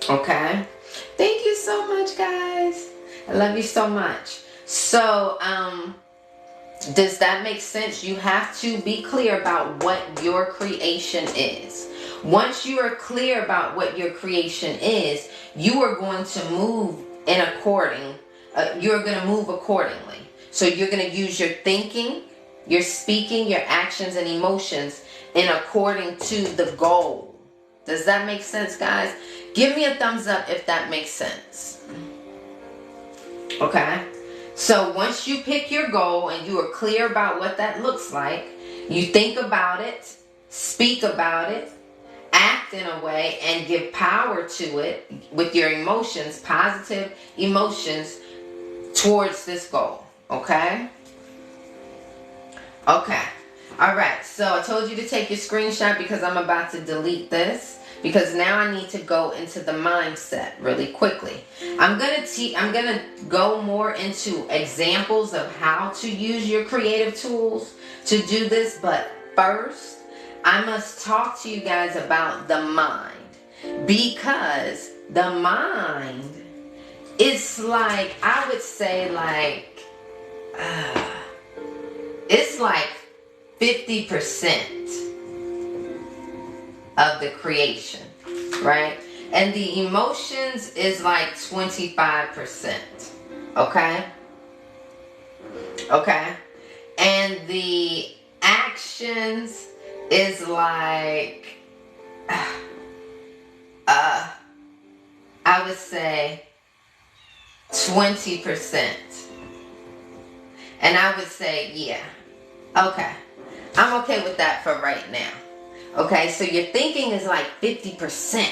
Okay? Thank you so much, guys. I love you so much. So, does that make sense? You have to be clear about what your creation is. Once you are clear about what your creation is, you are going to move you're going to move accordingly. So you're going to use your thinking, your speaking, your actions, and emotions in according to the goal. Does that make sense, guys? Give me a thumbs up if that makes sense. Okay? So once you pick your goal and you are clear about what that looks like, you think about it, speak about it, act in a way, and give power to it with your emotions, positive emotions towards this goal. Okay? Okay. All right. So I told you to take your screenshot because I'm about to delete this, because now I need to go into the mindset really quickly. I'm gonna go more into examples of how to use your creative tools to do this, but first I must talk to you guys about the mind, because the mind is like, I would say like, it's like 50% of the creation, right? And the emotions is like 25%, okay? Okay? And the actions is like, I would say 20%. And I would say, yeah, okay. I'm okay with that for right now. Okay, so your thinking is like 50%.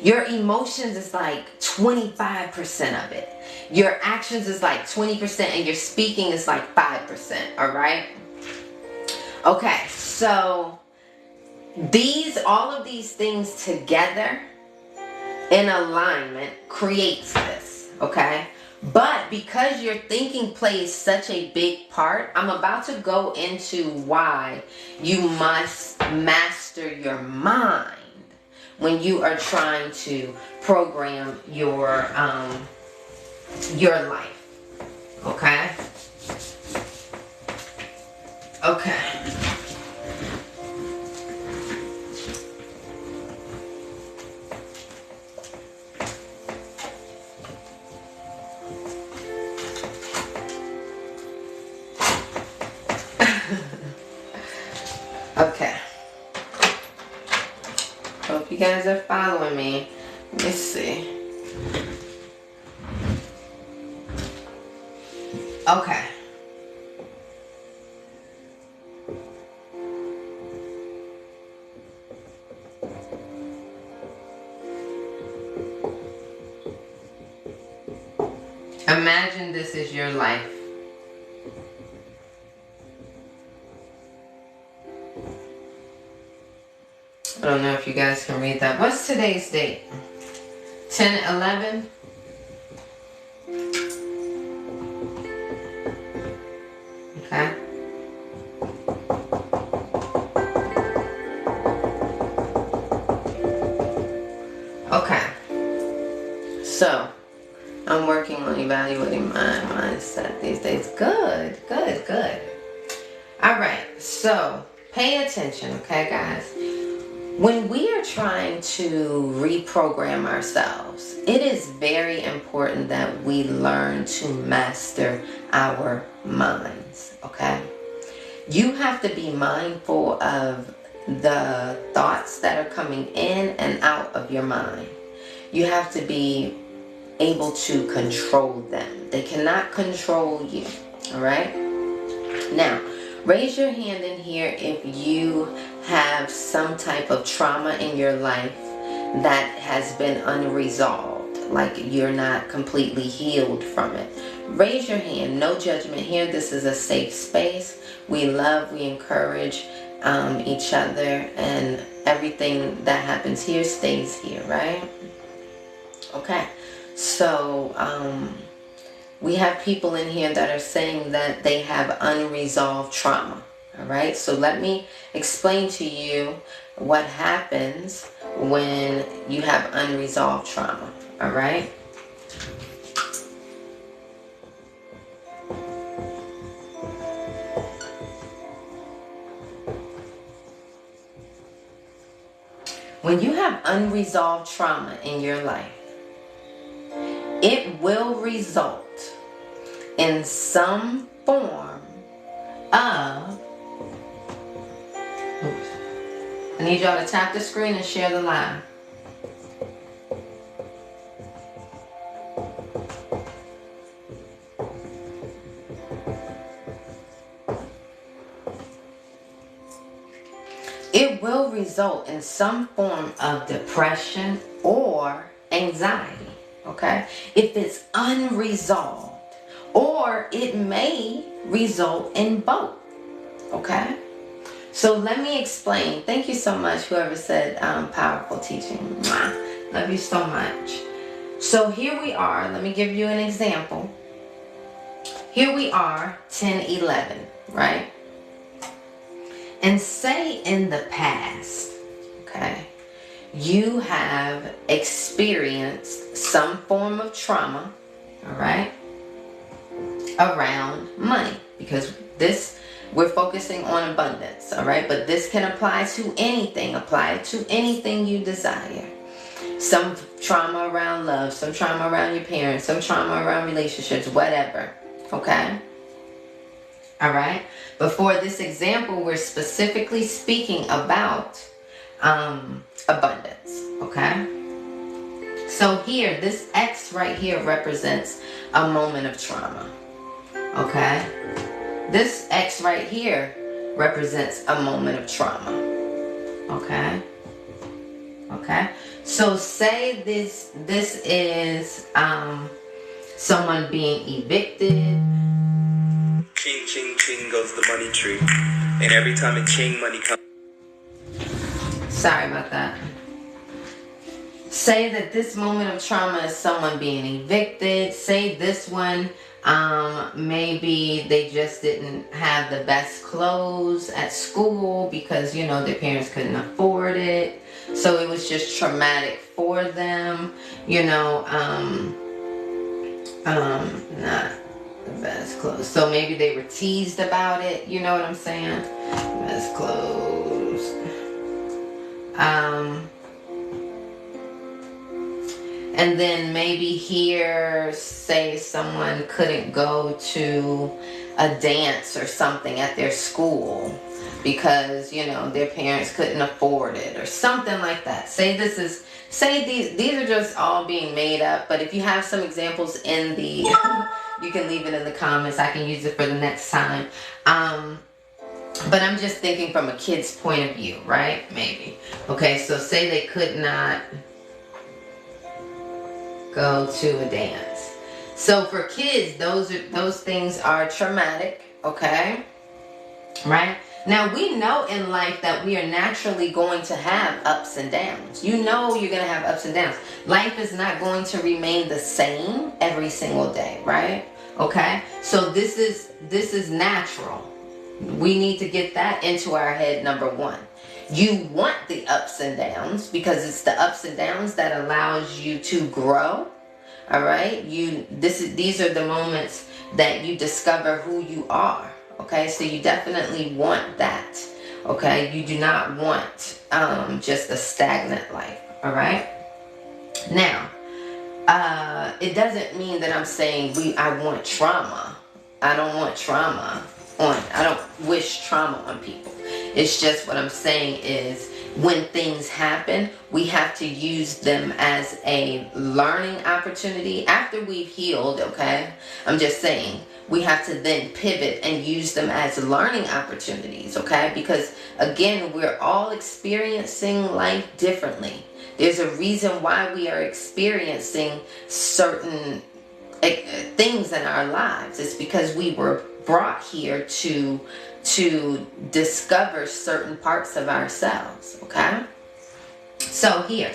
Your emotions is like 25% of it. Your actions is like 20%, and your speaking is like 5%, all right? Okay, so all of these things together in alignment creates this, okay? But because your thinking plays such a big part, I'm about to go into why you must master your mind when you are trying to program your life. Okay? Okay. Okay. Hope you guys are following me. Let me see. Okay. Imagine this is your life. I don't know if you guys can read that. What's today's date? 10/11? Okay. Okay. So, I'm working on evaluating my mindset these days. Good, good, good. All right. So, pay attention, okay, guys? When we are trying to reprogram ourselves, it is very important that we learn to master our minds, okay? You have to be mindful of the thoughts that are coming in and out of your mind. You have to be able to control them. They cannot control you, all right? Now, raise your hand in here if you have some type of trauma in your life that has been unresolved, like you're not completely healed from it. Raise your hand. No judgment here. This is a safe space. We love, we encourage each other, and everything that happens here stays here, right? Okay. So, we have people in here that are saying that they have unresolved trauma. All right. So let me explain to you what happens when you have unresolved trauma. All right. When you have unresolved trauma in your life, it will result in some form of, I need y'all to tap the screen and share the live. It will result in some form of depression or anxiety, okay? If it's unresolved, or it may result in both, okay? So let me explain. Thank you so much, whoever said powerful teaching. Mwah. Love you so much. So here we are. Let me give you an example. Here we are, 10/11, right? And say in the past, okay, you have experienced some form of trauma, all right, around money, because this, we're focusing on abundance, all right, but this can apply to anything. Apply it to anything you desire. Some trauma around love, some trauma around your parents, some trauma around relationships, whatever, okay? All right. But for this example, we're specifically speaking about abundance. Okay. So here, this X right here represents a moment of trauma. Okay. This X right here represents a moment of trauma. Okay. Okay. So say this is someone being evicted.
Ching, ching, ching goes the money tree. And every time a ching money comes.
Sorry about that. Say that this moment of trauma is someone being evicted. Say this one, maybe they just didn't have the best clothes at school because, you know, their parents couldn't afford it. So it was just traumatic for them, you know, not the best clothes. So maybe they were teased about it, you know what I'm saying? Best clothes. And then maybe here, say someone couldn't go to a dance or something at their school because, you know, their parents couldn't afford it or something like that. Say these are just all being made up, but if you have some examples in the, you can leave it in the comments. I can use it for the next time. But I'm just thinking from a kid's point of view, right? Maybe. Okay, so say they could not go to a dance. So for kids, those things are traumatic, okay? Right? Now we know in life that we are naturally going to have ups and downs. You know you're going to have ups and downs. Life is not going to remain the same every single day, right? Okay? So this is natural. We need to get that into our head, number one. You want the ups and downs because it's the ups and downs that allows you to grow. All right? These are the moments that you discover who you are. Okay? So you definitely want that. Okay? You do not want just a stagnant life. All right? Now, it doesn't mean that I'm saying I want trauma. I don't want trauma I don't wish trauma on people. It's just what I'm saying is when things happen, we have to use them as a learning opportunity after we've healed, okay? I'm just saying we have to then pivot and use them as learning opportunities, okay? Because again, we're all experiencing life differently. There's a reason why we are experiencing certain things in our lives. It's because we were brought here to discover certain parts of ourselves, okay? So here,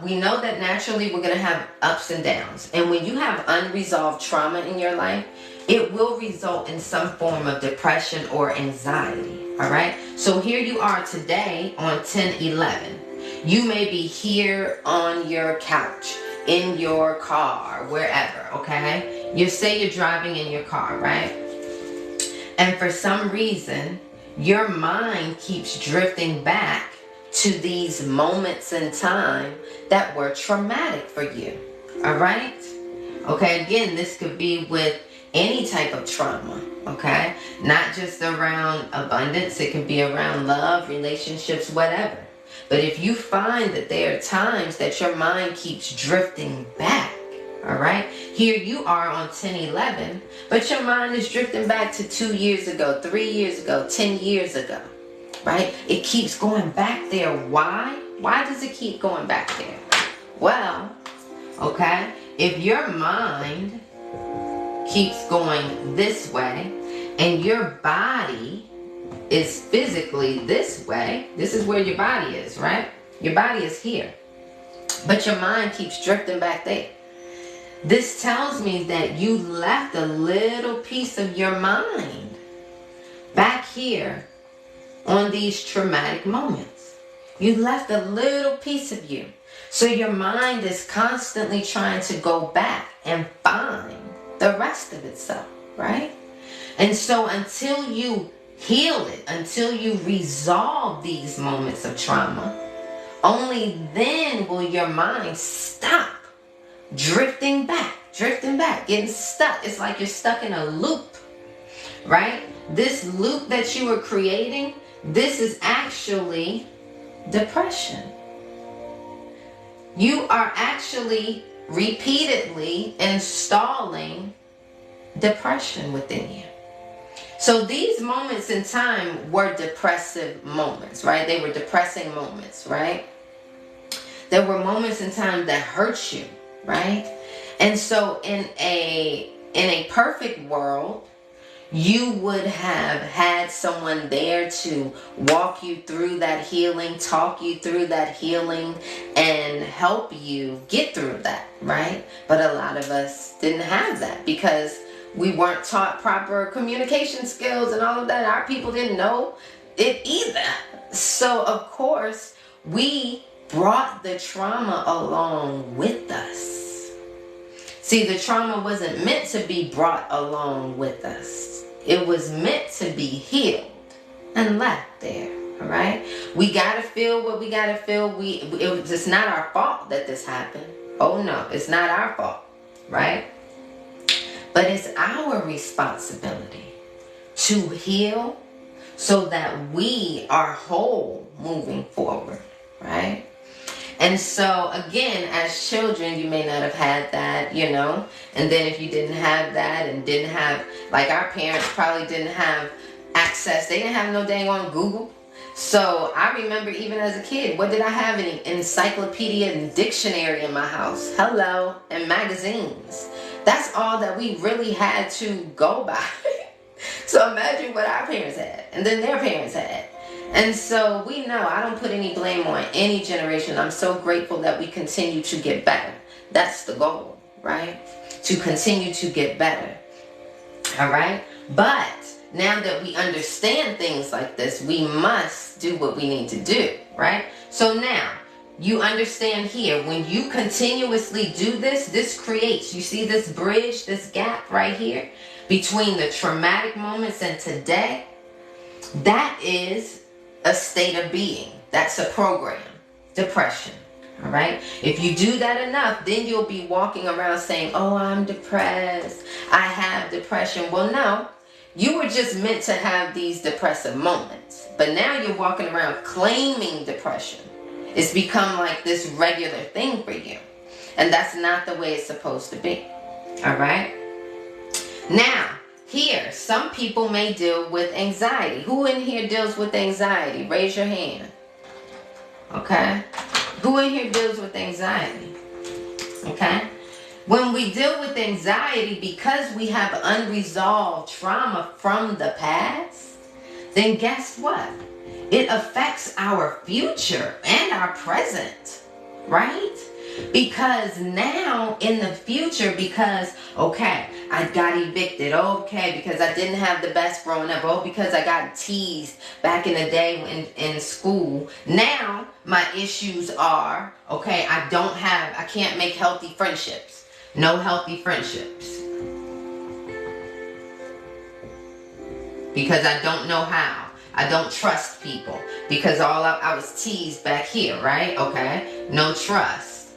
we know that naturally we're going to have ups and downs. And when you have unresolved trauma in your life, it will result in some form of depression or anxiety, all right? So here you are today on 10/11. You may be here on your couch, in your car, wherever, okay? You say you're driving in your car, right? And for some reason, your mind keeps drifting back to these moments in time that were traumatic for you, all right? Okay, again, this could be with any type of trauma, okay? Not just around abundance, it could be around love, relationships, whatever. But if you find that there are times that your mind keeps drifting back, all right? Here you are on 10/11, but your mind is drifting back to 2 years ago, 3 years ago, 10 years ago, right? It keeps going back there. Why? Why does it keep going back there? Well, okay, if your mind keeps going this way and your body is physically this way, this is where your body is, right? Your body is here, but your mind keeps drifting back there. This tells me that you left a little piece of your mind back here on these traumatic moments. You left a little piece of you. So your mind is constantly trying to go back and find the rest of itself, right? And so until you heal it, until you resolve these moments of trauma, only then will your mind stop drifting back, getting stuck. It's like you're stuck in a loop, right? This loop that you were creating, this is actually depression. You are actually repeatedly installing depression within you. So these moments in time were depressive moments, right? They were depressing moments, right? There were moments in time that hurt you, right? And so in a perfect world, you would have had someone there to walk you through that healing, talk you through that healing, and help you get through that, right? But a lot of us didn't have that because we weren't taught proper communication skills and all of that. Our people didn't know it either. So, of course, we brought the trauma along with us. See, the trauma wasn't meant to be brought along with us. It was meant to be healed and left there, all right? We got to feel what we got to feel. It's not our fault that this happened. Oh, no, it's not our fault, right? But it's our responsibility to heal so that we are whole moving forward, right? And so, again, as children, you may not have had that, you know. And then if you didn't have that and didn't have, like our parents probably didn't have access. They didn't have no dang on Google. So I remember even as a kid, what did I have? An encyclopedia and dictionary in my house. Hello. And magazines. That's all that we really had to go by. So imagine what our parents had. And then their parents had. And so we know, I don't put any blame on any generation. I'm so grateful that we continue to get better. That's the goal, right? To continue to get better. All right? But now that we understand things like this, we must do what we need to do, right? So now, you understand here, when you continuously do this, this creates, you see this bridge, this gap right here between the traumatic moments and today? That is a state of being. That's a program. Depression. All right? If you do that enough, then you'll be walking around saying, oh, I'm depressed. I have depression. Well, no. You were just meant to have these depressive moments. But now you're walking around claiming depression. It's become like this regular thing for you. And that's not the way it's supposed to be. All right? Now, here, some people may deal with anxiety. Who in here deals with anxiety? Raise your hand. Okay? Who in here deals with anxiety? Okay? When we deal with anxiety, because we have unresolved trauma from the past, then guess what? It affects our future and our present, right? Because now in the future, because, okay, I got evicted, okay, because I didn't have the best growing up, oh, because I got teased back in the day in school. Now my issues are, okay, I can't make healthy friendships. No healthy friendships. Because I don't know how. I don't trust people. Because I was teased back here, right? Okay, no trust.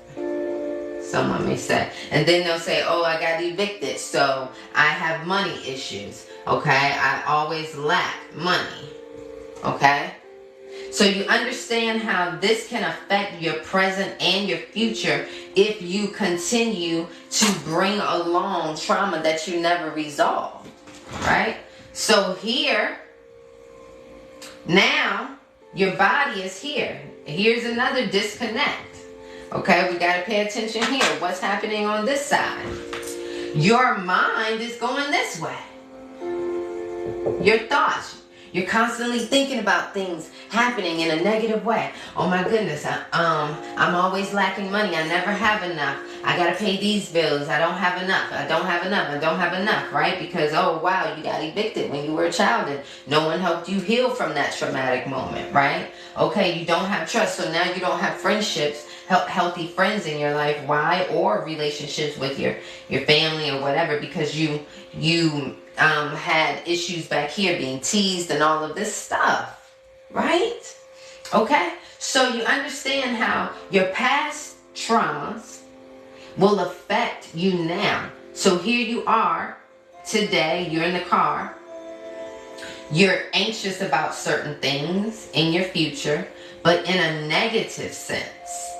Someone may say. And then they'll say, oh, I got evicted, so I have money issues. Okay? I always lack money. Okay? So you understand how this can affect your present and your future if you continue to bring along trauma that you never resolved. Right? So here, now, your body is here. Here's another disconnect. Okay, we got to pay attention here. What's happening on this side? Your mind is going this way. Your thoughts. You're constantly thinking about things happening in a negative way. Oh my goodness, I'm always lacking money. I never have enough. I got to pay these bills. I don't have enough. I don't have enough. I don't have enough, right? Because, oh wow, you got evicted when you were a child and no one helped you heal from that traumatic moment, right? Okay, you don't have trust, so now you don't have friendships, healthy friends in your life. Why? Or relationships with your family or whatever, because you had issues back here, being teased and all of this stuff, right? Okay, so you understand how your past traumas will affect you now. So here you are today, you're in the car, you're anxious about certain things in your future, but in a negative sense,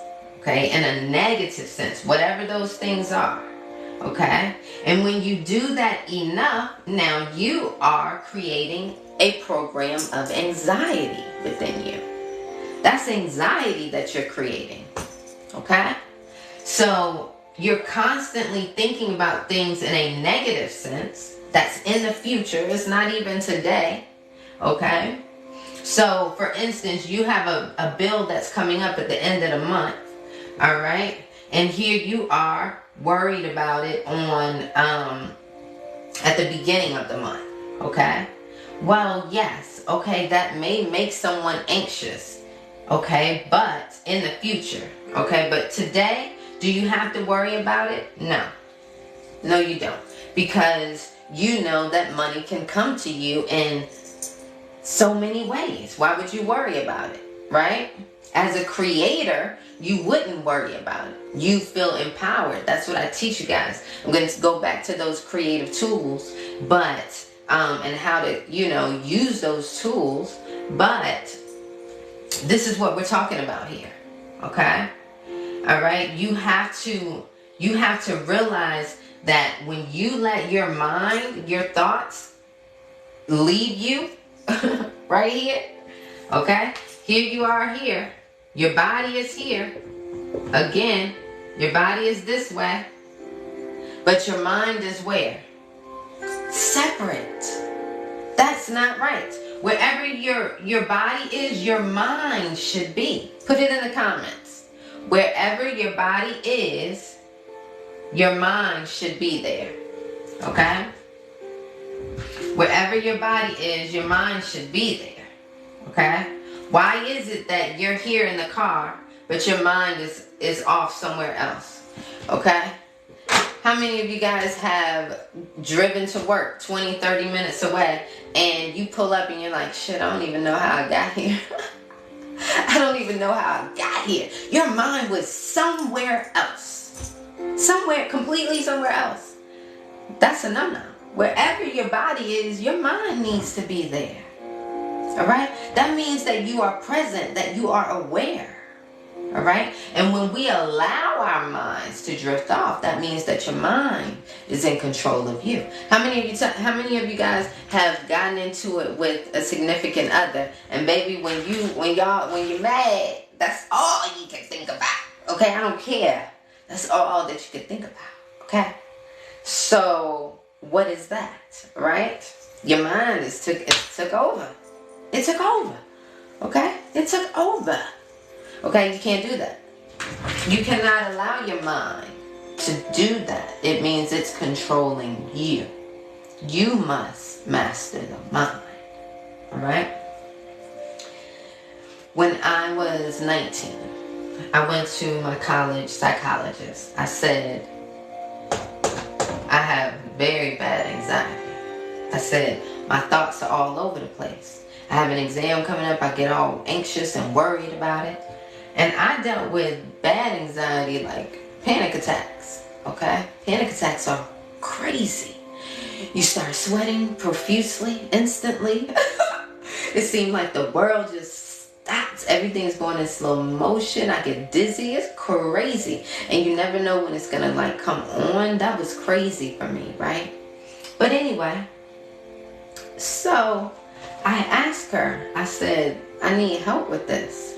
okay, in a negative sense, whatever those things are. Okay? And when you do that enough, now you are creating a program of anxiety within you. That's anxiety that you're creating. Okay? So you're constantly thinking about things in a negative sense, that's in the future. It's not even today. Okay? So, for instance, you have a bill that's coming up at the end of the month. All right? And here you are worried about it on at the beginning of the month. Okay? Well, yes. Okay, that may make someone anxious. Okay? But in the future. Okay? But today, do you have to worry about it? No. No, you don't. Because you know that money can come to you in so many ways. Why would you worry about it? Right? As a creator, you wouldn't worry about it. You feel empowered. That's what I teach you guys. I'm going to go back to those creative tools, but and how to, use those tools. But this is what we're talking about here. Okay? All right? You have to realize that when you let your mind, your thoughts leave you right here, okay? Here you are here. Your body is here. Again, your body is this way. But your mind is where? Separate. That's not right. Wherever your body is, your mind should be. Put it in the comments. Wherever your body is, your mind should be there. Okay? Wherever your body is, your mind should be there. Okay? Why is it that you're here in the car, but your mind is off somewhere else? Okay? How many of you guys have driven to work 20, 30 minutes away, and you pull up and you're like, shit, I don't even know how I got here. I don't even know how I got here. Your mind was somewhere else. Completely somewhere else. That's a no-no. Wherever your body is, your mind needs to be there. All right? That means that you are present, that you are aware. All right? And when we allow our minds to drift off, that means that your mind is in control of you. How many of you guys have gotten into it with a significant other, and baby, when you're mad, that's all you can think about. Okay? I don't care. That's all that you can think about. Okay? So, what is that? Right? Your mind took over. It took over. Okay? It took over. Okay? You can't do that. You cannot allow your mind to do that. It means it's controlling you. You must master the mind. Alright? When I was 19, I went to my college psychologist. I said, I have very bad anxiety. I said, my thoughts are all over the place. I have an exam coming up. I get all anxious and worried about it. And I dealt with bad anxiety like panic attacks. Okay? Panic attacks are crazy. You start sweating profusely, instantly. It seemed like the world just stops. Everything's going in slow motion. I get dizzy. It's crazy. And you never know when it's going to come on. That was crazy for me, right? But anyway, so I asked her, I said, I need help with this.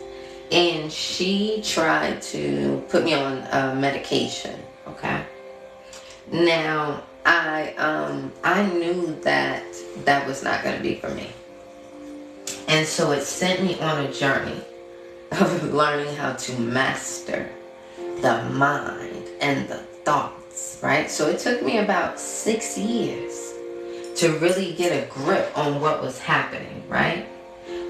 And she tried to put me on medication, okay? Now, I knew that was not going to be for me. And so it sent me on a journey of learning how to master the mind and the thoughts, right? So it took me about 6 years to really get a grip on what was happening, right?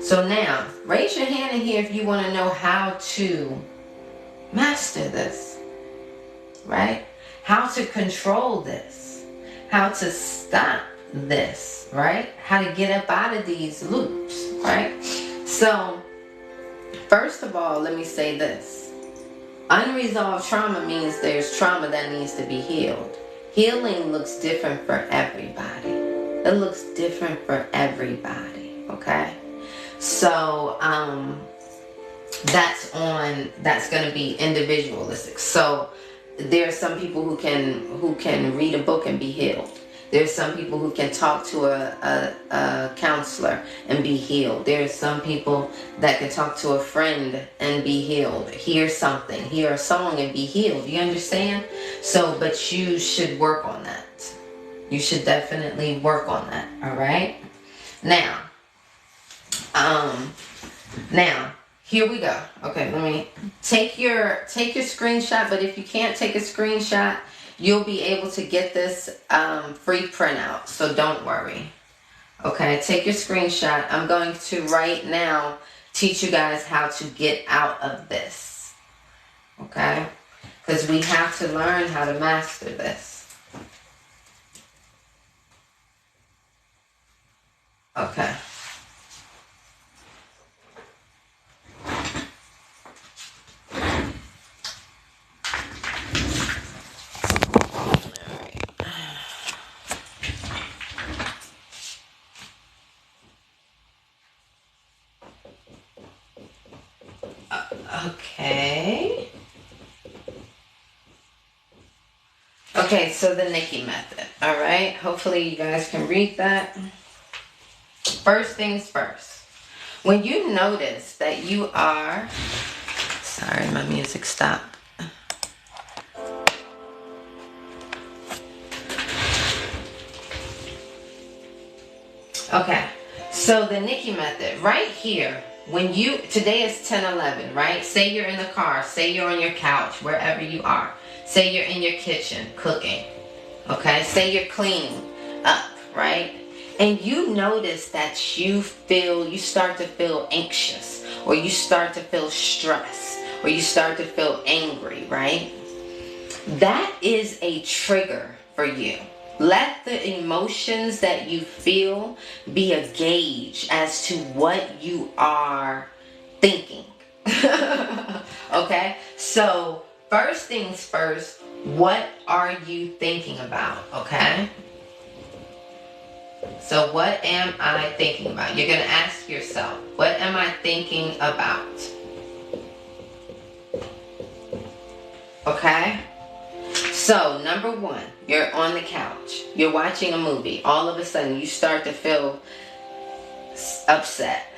So now, raise your hand in here if you want to know how to master this, right? How to control this, how to stop this, right? How to get up out of these loops, right? So, first of all, let me say this. Unresolved trauma means there's trauma that needs to be healed. Healing looks different for everybody. It looks different for everybody, okay? So, that's going to be individualistic. So, there are some people who can read a book and be healed. There's some people who can talk to a counselor and be healed. There's some people that can talk to a friend and be healed. Hear something, hear a song and be healed. You understand? So, but you should work on that. You should definitely work on that. All right. Now, here we go. Okay, let me take your screenshot. But if you can't take a screenshot, you'll be able to get this free printout. So don't worry. Okay, take your screenshot. I'm going to right now teach you guys how to get out of this. Okay, because we have to learn how to master this. Okay. Okay. Okay, so the Nikki method. All right. Hopefully you guys can read that. First things first. When you notice that you are... Sorry, my music stopped. Okay. So the Nikki method right here. When you... Today is 10/11, right? Say you're in the car. Say you're on your couch, wherever you are. Say you're in your kitchen cooking. Okay? Say you're cleaning up, right? And you notice that you start to feel anxious, or you start to feel stressed, or you start to feel angry, right? That is a trigger for you. Let the emotions that you feel be a gauge as to what you are thinking. Okay? So, first things first, what are you thinking about? Okay? So what am I thinking about? You're going to ask yourself, what am I thinking about? Okay? So, number one, you're on the couch. You're watching a movie. All of a sudden, you start to feel upset.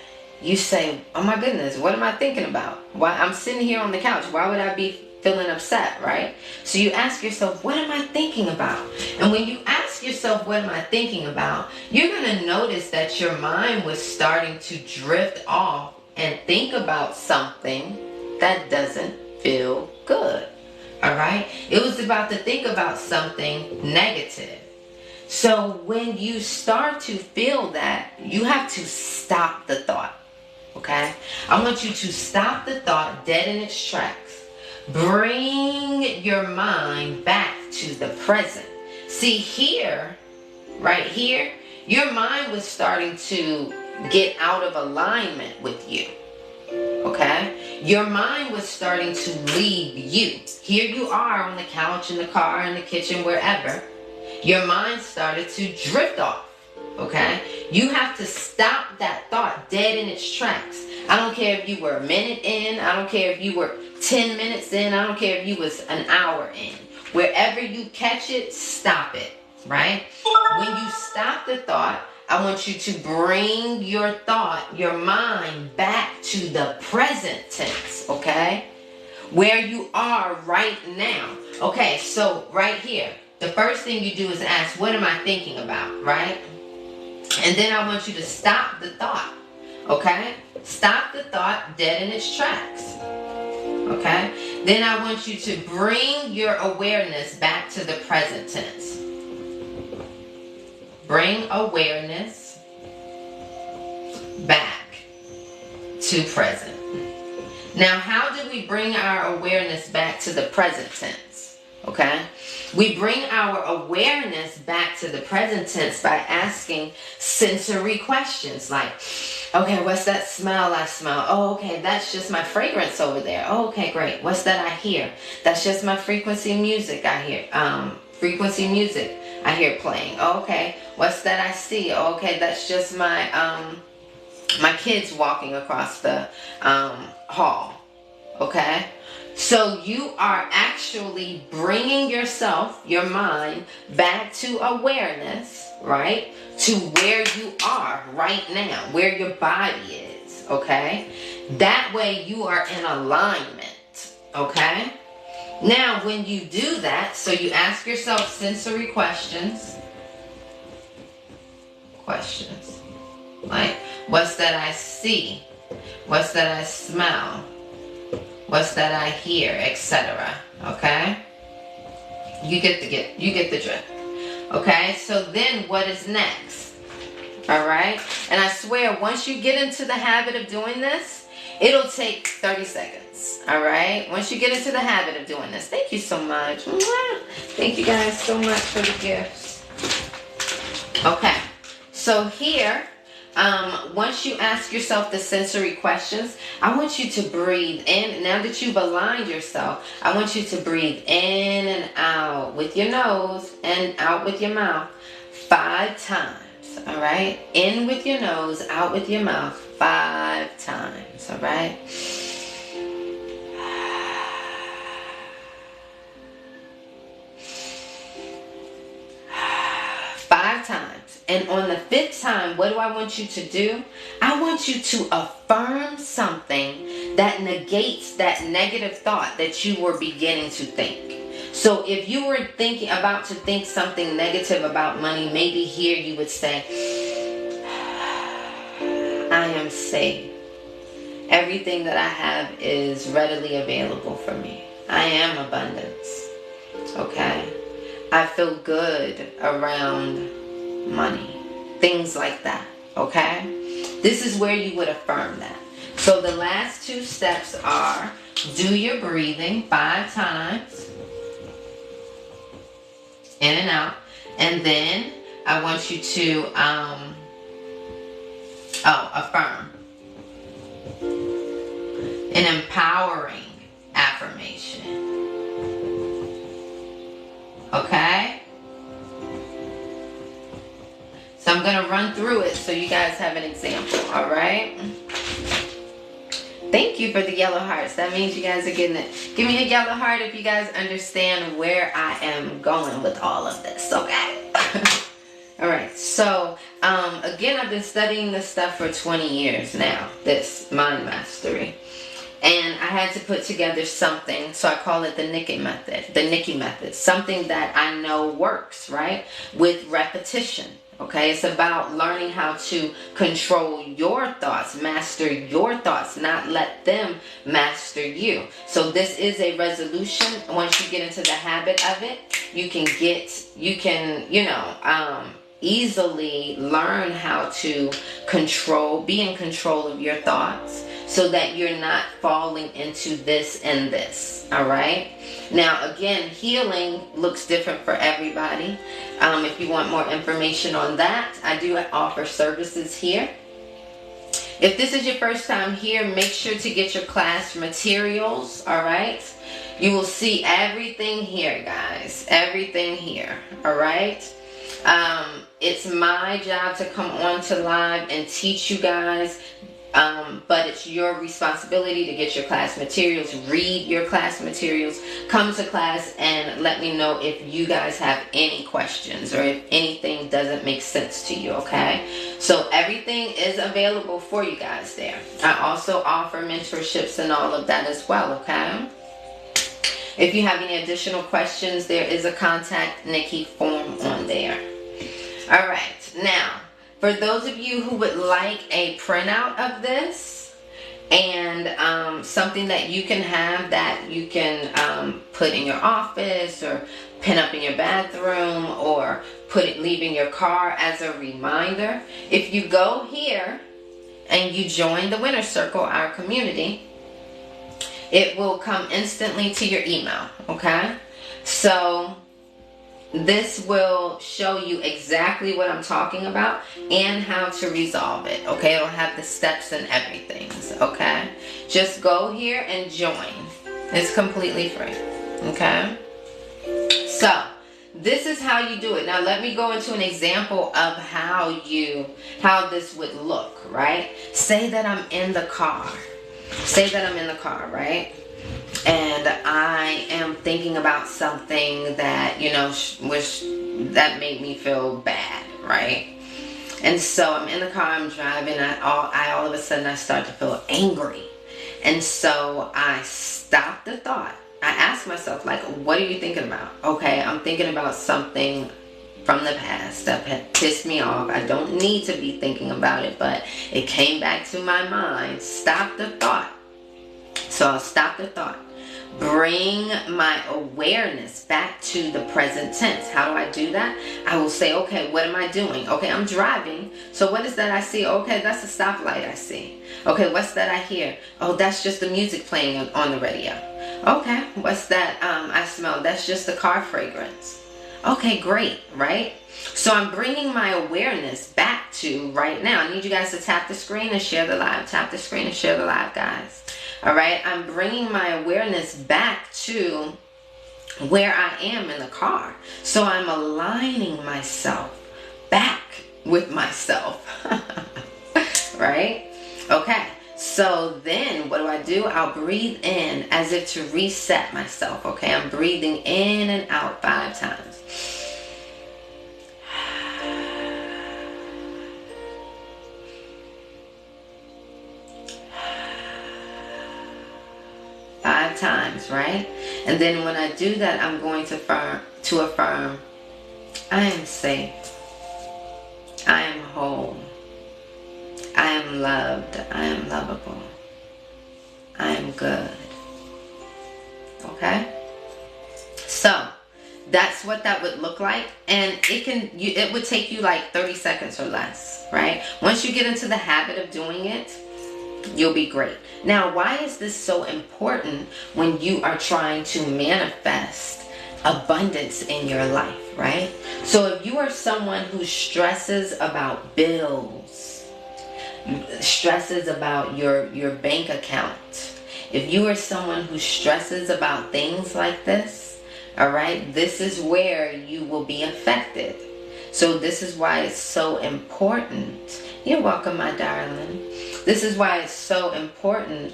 You say, oh my goodness, what am I thinking about? Why I'm sitting here on the couch. Why would I be feeling upset, right? So you ask yourself, what am I thinking about? And when you ask yourself, what am I thinking about? You're going to notice that your mind was starting to drift off and think about something that doesn't feel good. All right? It was about to think about something negative. So when you start to feel that, you have to stop the thought. Okay? I want you to stop the thought dead in its tracks. Bring your mind back to the present. See here, right here, your mind was starting to get out of alignment with you. Okay? Your mind was starting to leave you. Here you are on the couch, in the car, in the kitchen, wherever. Your mind started to drift off. Okay? You have to stop that thought dead in its tracks. I don't care if you were a minute in. I don't care if you were 10 minutes in. I don't care if you was an hour in. Wherever you catch it, stop it. Right? When you stop the thought, I want you to bring your thought, your mind back to the present tense. Okay? Where you are right now. Okay, so right here. The first thing you do is ask, what am I thinking about? Right? And then I want you to stop the thought. Okay? Stop the thought dead in its tracks. Okay? Then I want you to bring your awareness back to the present tense. Bring awareness back to present. Now, how do we bring our awareness back to the present tense? Okay? We bring our awareness back to the present tense by asking sensory questions like, okay, what's that smell I smell? Oh, okay, that's just my fragrance over there. Oh, okay, great. What's that I hear? That's just my frequency music I hear. Frequency music I hear playing. Oh, okay. What's that I see? Oh, okay, that's just my my kids walking across the hall. Okay? So you are actually bringing yourself, your mind, back to awareness, right? To where you are right now, where your body is, okay? That way you are in alignment, okay? Now, when you do that, so you ask yourself sensory questions, questions. Like, what's that I see? What's that I smell? What's that I hear, etc. Okay? You get the drift. Okay? So then what is next? All right? And I swear, once you get into the habit of doing this, it'll take 30 seconds. All right? Once you get into the habit of doing this. Thank you so much. Thank you guys so much for the gifts. Okay. So here, once you ask yourself the sensory questions, I want you to breathe in. Now that you've aligned yourself, I want you to breathe in and out with your nose and out with your mouth 5 times. All right? In with your nose, out with your mouth 5 times. All right? Times. And on the 5th time, what do I want you to do? I want you to affirm something that negates that negative thought that you were beginning to think. So if you were about to think something negative about money, maybe here you would say, I am safe. Everything that I have is readily available for me. I am abundance. Okay? I feel good around money, things like that. Okay, this is where you would affirm that. So the last 2 steps are do your breathing 5 times in and out, and then I want you to affirm an empowering affirmation. Okay, so I'm going to run through it so you guys have an example, all right? Thank you for the yellow hearts. That means you guys are getting it. Give me a yellow heart if you guys understand where I am going with all of this, okay? All right, so again, I've been studying this stuff for 20 years now, this mind mastery. And I had to put together something, so I call it the Nikki method, something that I know works, right? With repetition, okay? It's about learning how to control your thoughts, master your thoughts, not let them master you. So this is a resolution. Once you get into the habit of it, you can easily learn how to be in control of your thoughts, so that you're not falling into this and this. All right. Now, again, healing looks different for everybody. If you want more information on that, I do offer services here. If this is your first time here, make sure to get your class materials. All right. You will see everything here, guys. Everything here. All right. It's my job to come on to live and teach you guys. But it's your responsibility to get your class materials, read your class materials, come to class, and let me know if you guys have any questions or if anything doesn't make sense to you, okay? So everything is available for you guys there. I also offer mentorships and all of that as well, okay? If you have any additional questions, there is a contact Nikki form on there. All right, now, for those of you who would like a printout of this and something that you can have that you can put in your office or pin up in your bathroom or leave in your car as a reminder, if you go here and you join the Winner Circle, our community, it will come instantly to your email, okay? So this will show you exactly what I'm talking about and how to resolve it, okay? It'll have the steps and everything, okay? Just go here and join. It's completely free, okay? So, this is how you do it. Now, let me go into an example of how this would look, right? Say that I'm in the car. Say that I'm in the car, right? And I am thinking about something that, that made me feel bad, right? And so I'm in the car, I'm driving, all of a sudden I start to feel angry. And so I stop the thought. I ask myself, like, what are you thinking about? Okay, I'm thinking about something from the past that pissed me off. I don't need to be thinking about it, but it came back to my mind. Stop the thought. So I'll stop the thought. Bring my awareness back to the present tense. How do I do that? I will say, okay, what am I doing? Okay, I'm driving. So what is that I see? Okay, that's a stoplight I see. Okay, what's that I hear? Oh, that's just the music playing on the radio. Okay, what's that I smell? That's just the car fragrance. Okay, great, right? So I'm bringing my awareness back to right now. I need you guys to tap the screen and share the live. Tap the screen and share the live, guys. All right, I'm bringing my awareness back to where I am in the car. So I'm aligning myself back with myself. Right? Okay, so then what do? I'll breathe in as if to reset myself. Okay, I'm breathing in and out 5 times. 5 times, right? And then when I do that, I'm going to affirm, I am safe. I am whole. I am loved. I am lovable. I am good. Okay? So, that's what that would look like. And it would take you like 30 seconds or less, right? Once you get into the habit of doing it, you'll be great. Now, why is this so important when you are trying to manifest abundance in your life, right? So if you are someone who stresses about bills, stresses about your bank account, if you are someone who stresses about things like this, all right, this is where you will be affected. So this is why it's so important. You're welcome, my darling. This is why it's so important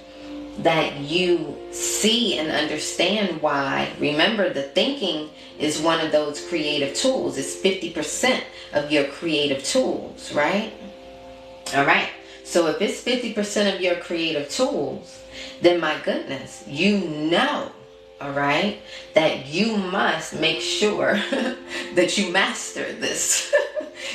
that you see and understand why. Remember, the thinking is one of those creative tools. It's 50% of your creative tools, right? All right. So if it's 50% of your creative tools, then my goodness, you know, all right, that you must make sure that you master this.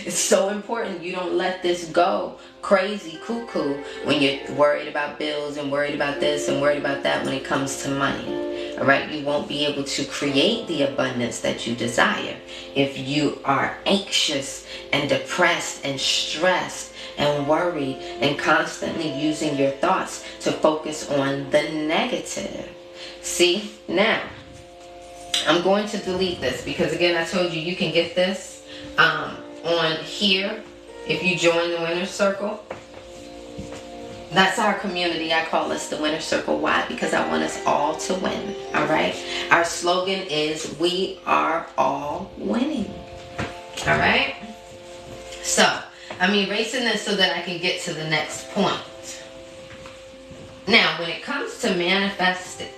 It's so important you don't let this go crazy cuckoo when you're worried about bills and worried about this and worried about that when it comes to money. All right, you won't be able to create the abundance that you desire if you are anxious and depressed and stressed and worried and constantly using your thoughts to focus on the negative. See, now I'm going to delete this because again, I told you you can get this on here if you join the Winner's Circle. That's our community. I call us the Winner's Circle. Why? Because I want us all to win. All right. Our slogan is we are all winning. All right. So I'm erasing this so that I can get to the next point. Now, when it comes to manifesting,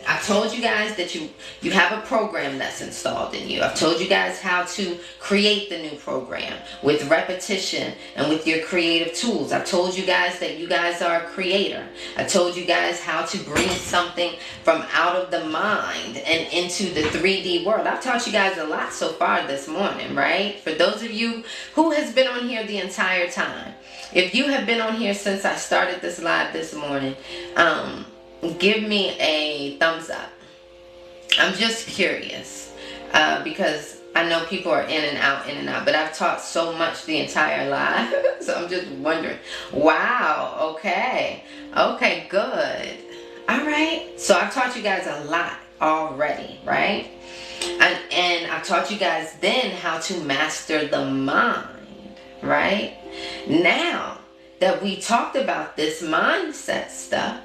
I told you guys that you have a program that's installed in you. I've told you guys how to create the new program with repetition and with your creative tools. I've told you guys that you guys are a creator. I told you guys how to bring something from out of the mind and into the 3D world. I've taught you guys a lot so far this morning, right? For those of you who has been on here the entire time, if you have been on here since I started this live this morning, give me a thumbs up. I'm just curious because I know people are in and out, but I've taught so much the entire live, so I'm just wondering. Wow, okay, good. All right, so I've taught you guys a lot already, right? And I've taught you guys then how to master the mind, right? Now that we talked about this mindset stuff,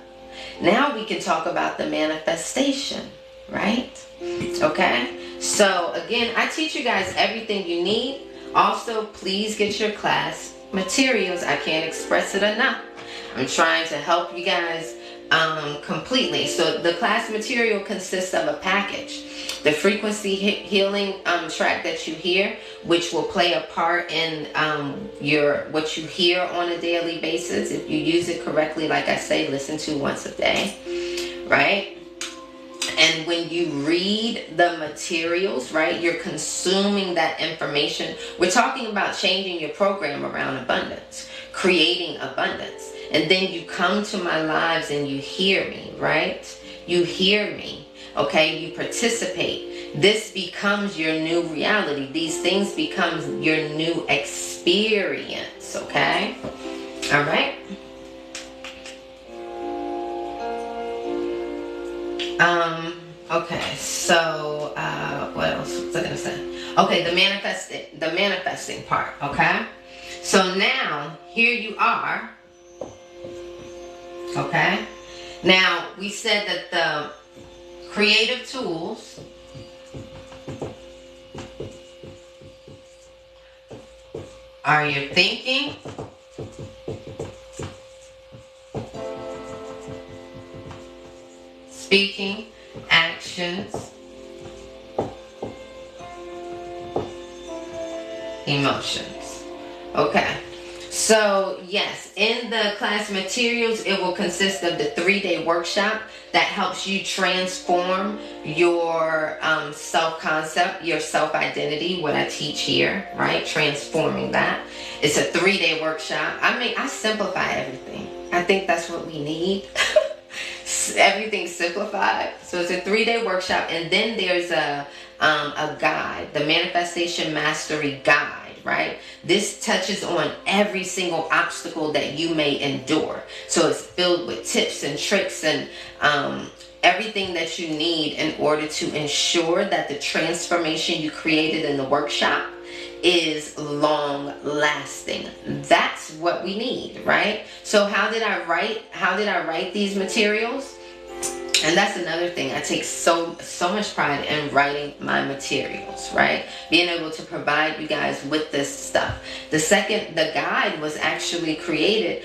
now we can talk about the manifestation, right? Okay, so again, I teach you guys everything you need. Also, please get your class materials. I can't express it enough. I'm trying to help you guys completely. So the class material consists of a package. The frequency healing track that you hear, which will play a part in what you hear on a daily basis. If you use it correctly, like I say, listen to once a day, right? And when you read the materials, right, you're consuming that information. We're talking about changing your program around abundance, creating abundance. And then you come to my lives and you hear me, right? You hear me, okay? You participate. This becomes your new reality. These things become your new experience, okay? All right? Okay, so what else was I gonna say? Okay, the manifesting part, okay? So now here you are. Okay? Now we said that the creative tools are your thinking, speaking, actions, emotions. Okay. So yes, in the class materials, it will consist of the 3-day workshop that helps you transform your self-concept, your self-identity, what I teach here, right? Transforming that. It's a 3-day workshop. I simplify everything. I think that's what we need. Everything simplified. So it's a 3-day workshop, and then there's a guide, the Manifestation Mastery Guide. Right? This touches on every single obstacle that you may endure. So it's filled with tips and tricks and everything that you need in order to ensure that the transformation you created in the workshop is long lasting. That's what we need, right? So how did I write these materials? And that's another thing. I take so much pride in writing my materials, right? Being able to provide you guys with this stuff. The guide was actually created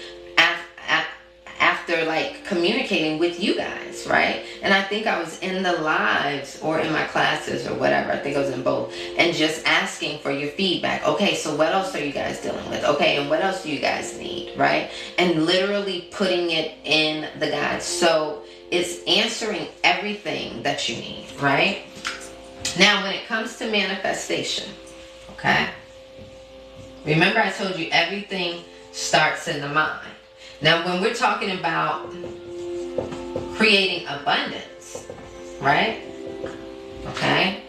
after like communicating with you guys, right? And I think I was in the lives or in my classes or whatever. I think I was in both. And just asking for your feedback. Okay, so what else are you guys dealing with? Okay, and what else do you guys need, right? And literally putting it in the guide. So it's answering everything that you need, right? Now, when it comes to manifestation, okay? Remember I told you everything starts in the mind. Now, when we're talking about creating abundance, right? Okay?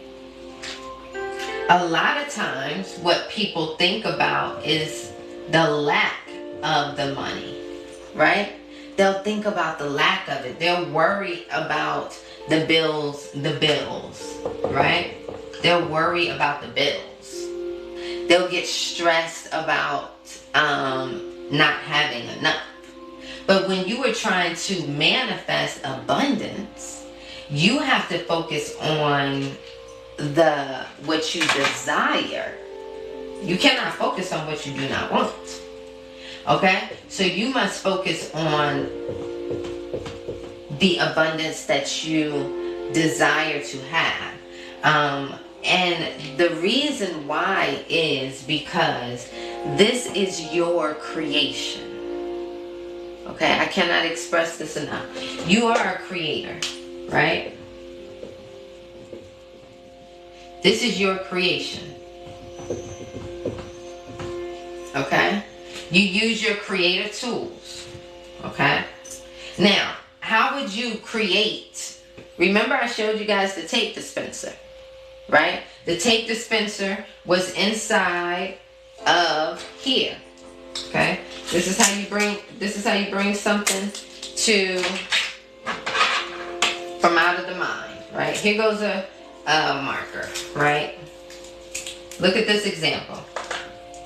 A lot of times what people think about is the lack of the money, right? They'll think about the lack of it. They'll worry about the bills, right? They'll worry about the bills. They'll get stressed about not having enough. But when you are trying to manifest abundance, you have to focus on what you desire. You cannot focus on what you do not want. Okay? So you must focus on the abundance that you desire to have. And the reason why is because this is your creation. Okay? I cannot express this enough. You are a creator, right? This is your creation. Okay? You use your creative tools. Okay? Now, how would you create? Remember I showed you guys the tape dispenser, right? The tape dispenser was inside of here. Okay? This is how you bring something from out of the mind, right? Here goes a marker, right? Look at this example.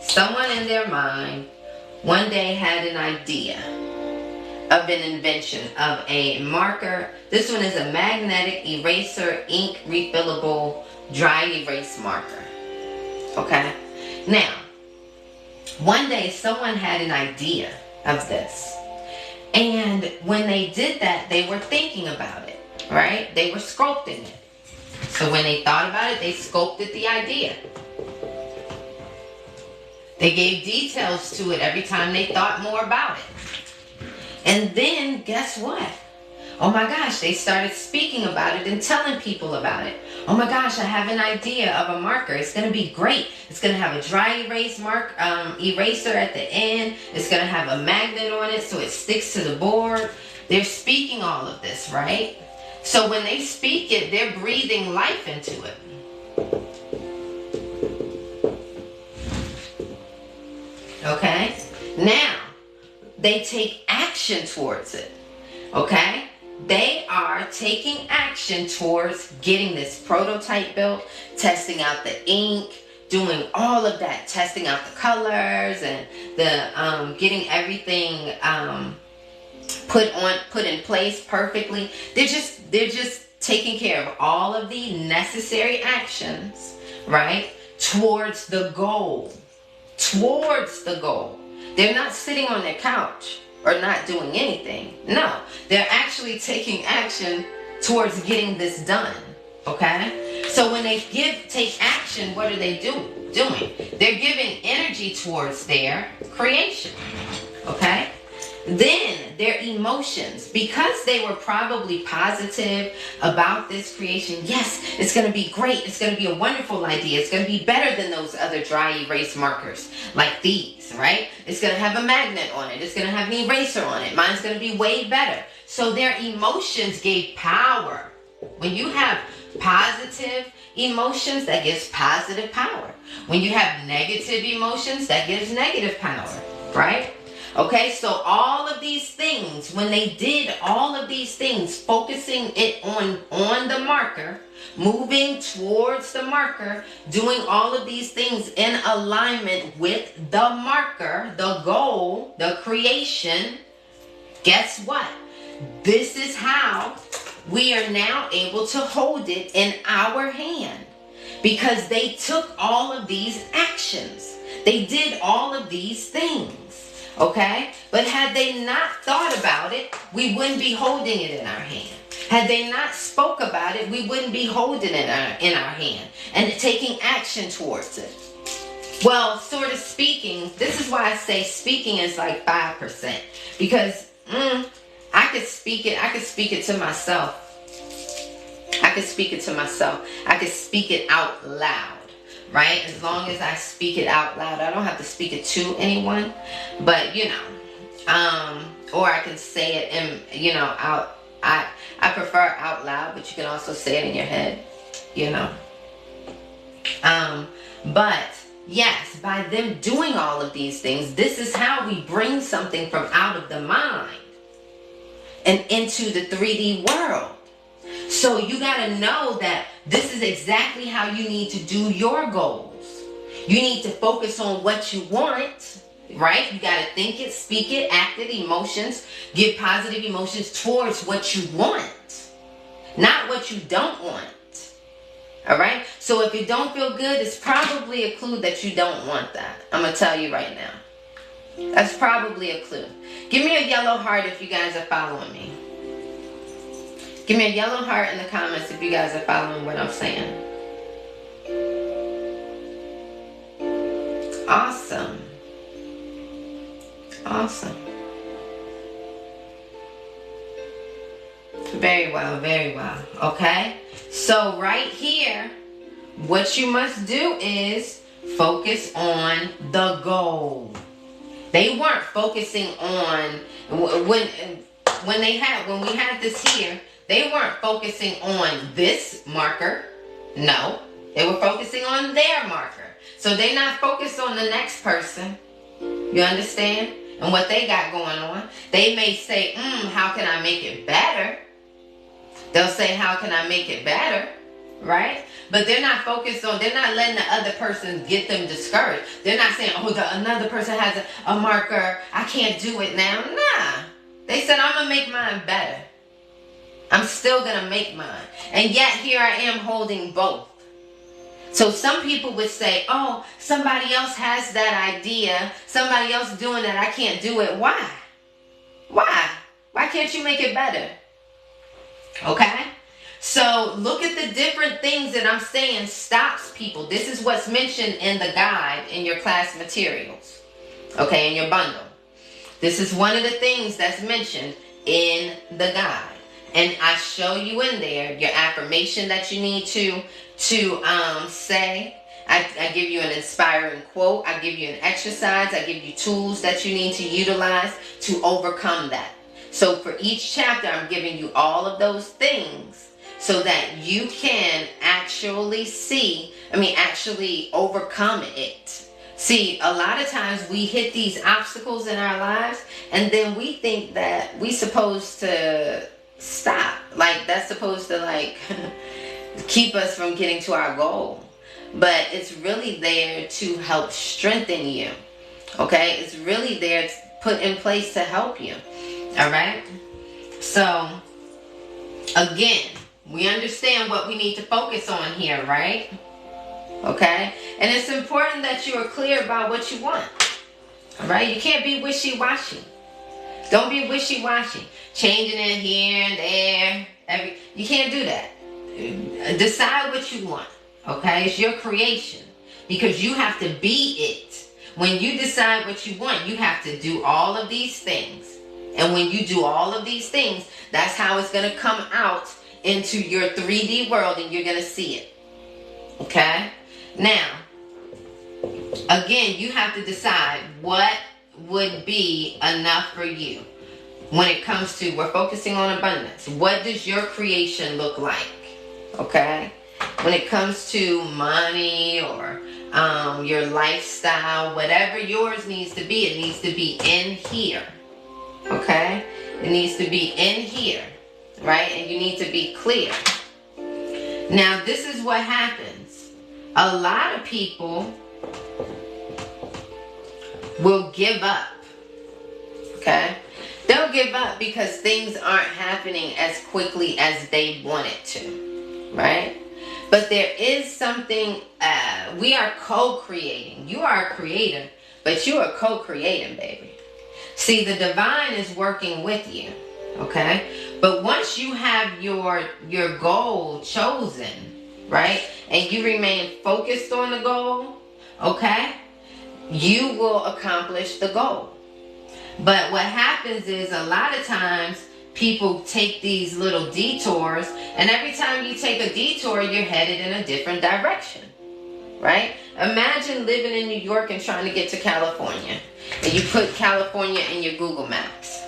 Someone in their mind one day had an idea of an invention of a marker. This one is a magnetic eraser ink refillable dry erase marker. Okay? Now, one day someone had an idea of this. And when they did that, they were thinking about it, right? They were sculpting it. So when they thought about it, they sculpted the idea. They gave details to it every time they thought more about it. And then, guess what? Oh my gosh, they started speaking about it and telling people about it. Oh my gosh, I have an idea of a marker. It's going to be great. It's going to have a dry erase eraser at the end. It's going to have a magnet on it so it sticks to the board. They're speaking all of this, right? So when they speak it, they're breathing life into it. Okay? Now, they take action towards it. Okay? They are taking action towards getting this prototype built, testing out the ink, doing all of that, testing out the colors and the getting everything put in place perfectly. They're just taking care of all of the necessary actions, right? Towards the goal. Towards the goal. They're not sitting on their couch or not doing anything. No, they're actually taking action towards getting this done. Okay? So when they take action, what are they doing? They're giving energy towards their creation. Okay? Then their emotions, because they were probably positive about this creation. Yes, it's going to be great. It's going to be a wonderful idea. It's going to be better than those other dry erase markers like these, right? It's going to have a magnet on it. It's going to have an eraser on it. Mine's going to be way better. So their emotions gave power. When you have positive emotions, that gives positive power. When you have negative emotions, that gives negative power, right? Okay, so all of these things, when they did all of these things, focusing it on the marker, moving towards the marker, doing all of these things in alignment with the marker, the goal, the creation, guess what? This is how we are now able to hold it in our hand, because they took all of these actions. They did all of these things. Okay? But had they not thought about it, we wouldn't be holding it in our hand. Had they not spoke about it, we wouldn't be holding it in our hand and taking action towards it. Well, sort of speaking, this is why I say speaking is like 5%. Because I could speak it to myself. I could speak it to myself. I could speak it out loud. Right? As long as I speak it out loud. I don't have to speak it to anyone. But, you know. Or I can say it in, you know, out. I prefer out loud, but you can also say it in your head. You know. But, yes, by them doing all of these things, this is how we bring something from out of the mind and into the 3D world. So you got to know that this is exactly how you need to do your goals. You need to focus on what you want, right? You got to think it, speak it, act it, emotions, give positive emotions towards what you want, not what you don't want. All right? So if you don't feel good, it's probably a clue that you don't want that. I'm going to tell you right now. That's probably a clue. Give me a yellow heart if you guys are following me. Give me a yellow heart in the comments if you guys are following what I'm saying. Awesome. Awesome. Very well, very well. Okay? So right here, what you must do is focus on the goal. They weren't focusing on when we had this here. They weren't focusing on this marker. No, they were focusing on their marker. So they're not focused on the next person. You understand? And what they got going on. They may say, how can I make it better? They'll say, how can I make it better? Right? But they're not focused on, they're not letting the other person get them discouraged. They're not saying, another person has a marker. I can't do it now. Nah. They said, I'm going to make mine better. I'm still going to make mine. And yet here I am holding both. So some people would say, oh, somebody else has that idea. Somebody else doing that. I can't do it. Why? Why? Why can't you make it better? Okay? So look at the different things that I'm saying stops people. This is what's mentioned in the guide in your class materials. Okay, in your bundle. This is one of the things that's mentioned in the guide. and I show you in there your affirmation that you need to say. I give you an inspiring quote. I give you an exercise. I give you tools that you need to utilize to overcome that. So for each chapter, I'm giving you all of those things so that you can actually actually overcome it. See, a lot of times we hit these obstacles in our lives, and then we think that we supposed to stop. Like, that's supposed to, like, keep us from getting to our goal. But it's really there to help strengthen you. Okay? It's really there to put in place to help you. All right? So, again, we understand what we need to focus on here, right? Okay? And it's important that you are clear about what you want. All right? You can't be wishy-washy. Don't be wishy-washy. Changing it here and there. You can't do that. Decide what you want. Okay? It's your creation. Because you have to be it. When you decide what you want, you have to do all of these things. And when you do all of these things, that's how it's going to come out into your 3D world, and you're going to see it. Okay? Now, again, you have to decide what would be enough for you. When it comes to, we're focusing on abundance. What does your creation look like? Okay? When it comes to money or your lifestyle, whatever yours needs to be, it needs to be in here. Okay? It needs to be in here. Right? And you need to be clear. Now, this is what happens. A lot of people will give up. Okay? They'll give up because things aren't happening as quickly as they want it to. Right? But there is something, we are co-creating. You are a creator, but you are co-creating, baby. See, the divine is working with you. Okay? But once you have your goal chosen, right? And you remain focused on the goal, okay? You will accomplish the goal. But what happens is a lot of times people take these little detours, and every time you take a detour, you're headed in a different direction, right? Imagine living in New York and trying to get to California, and you put California in your Google Maps.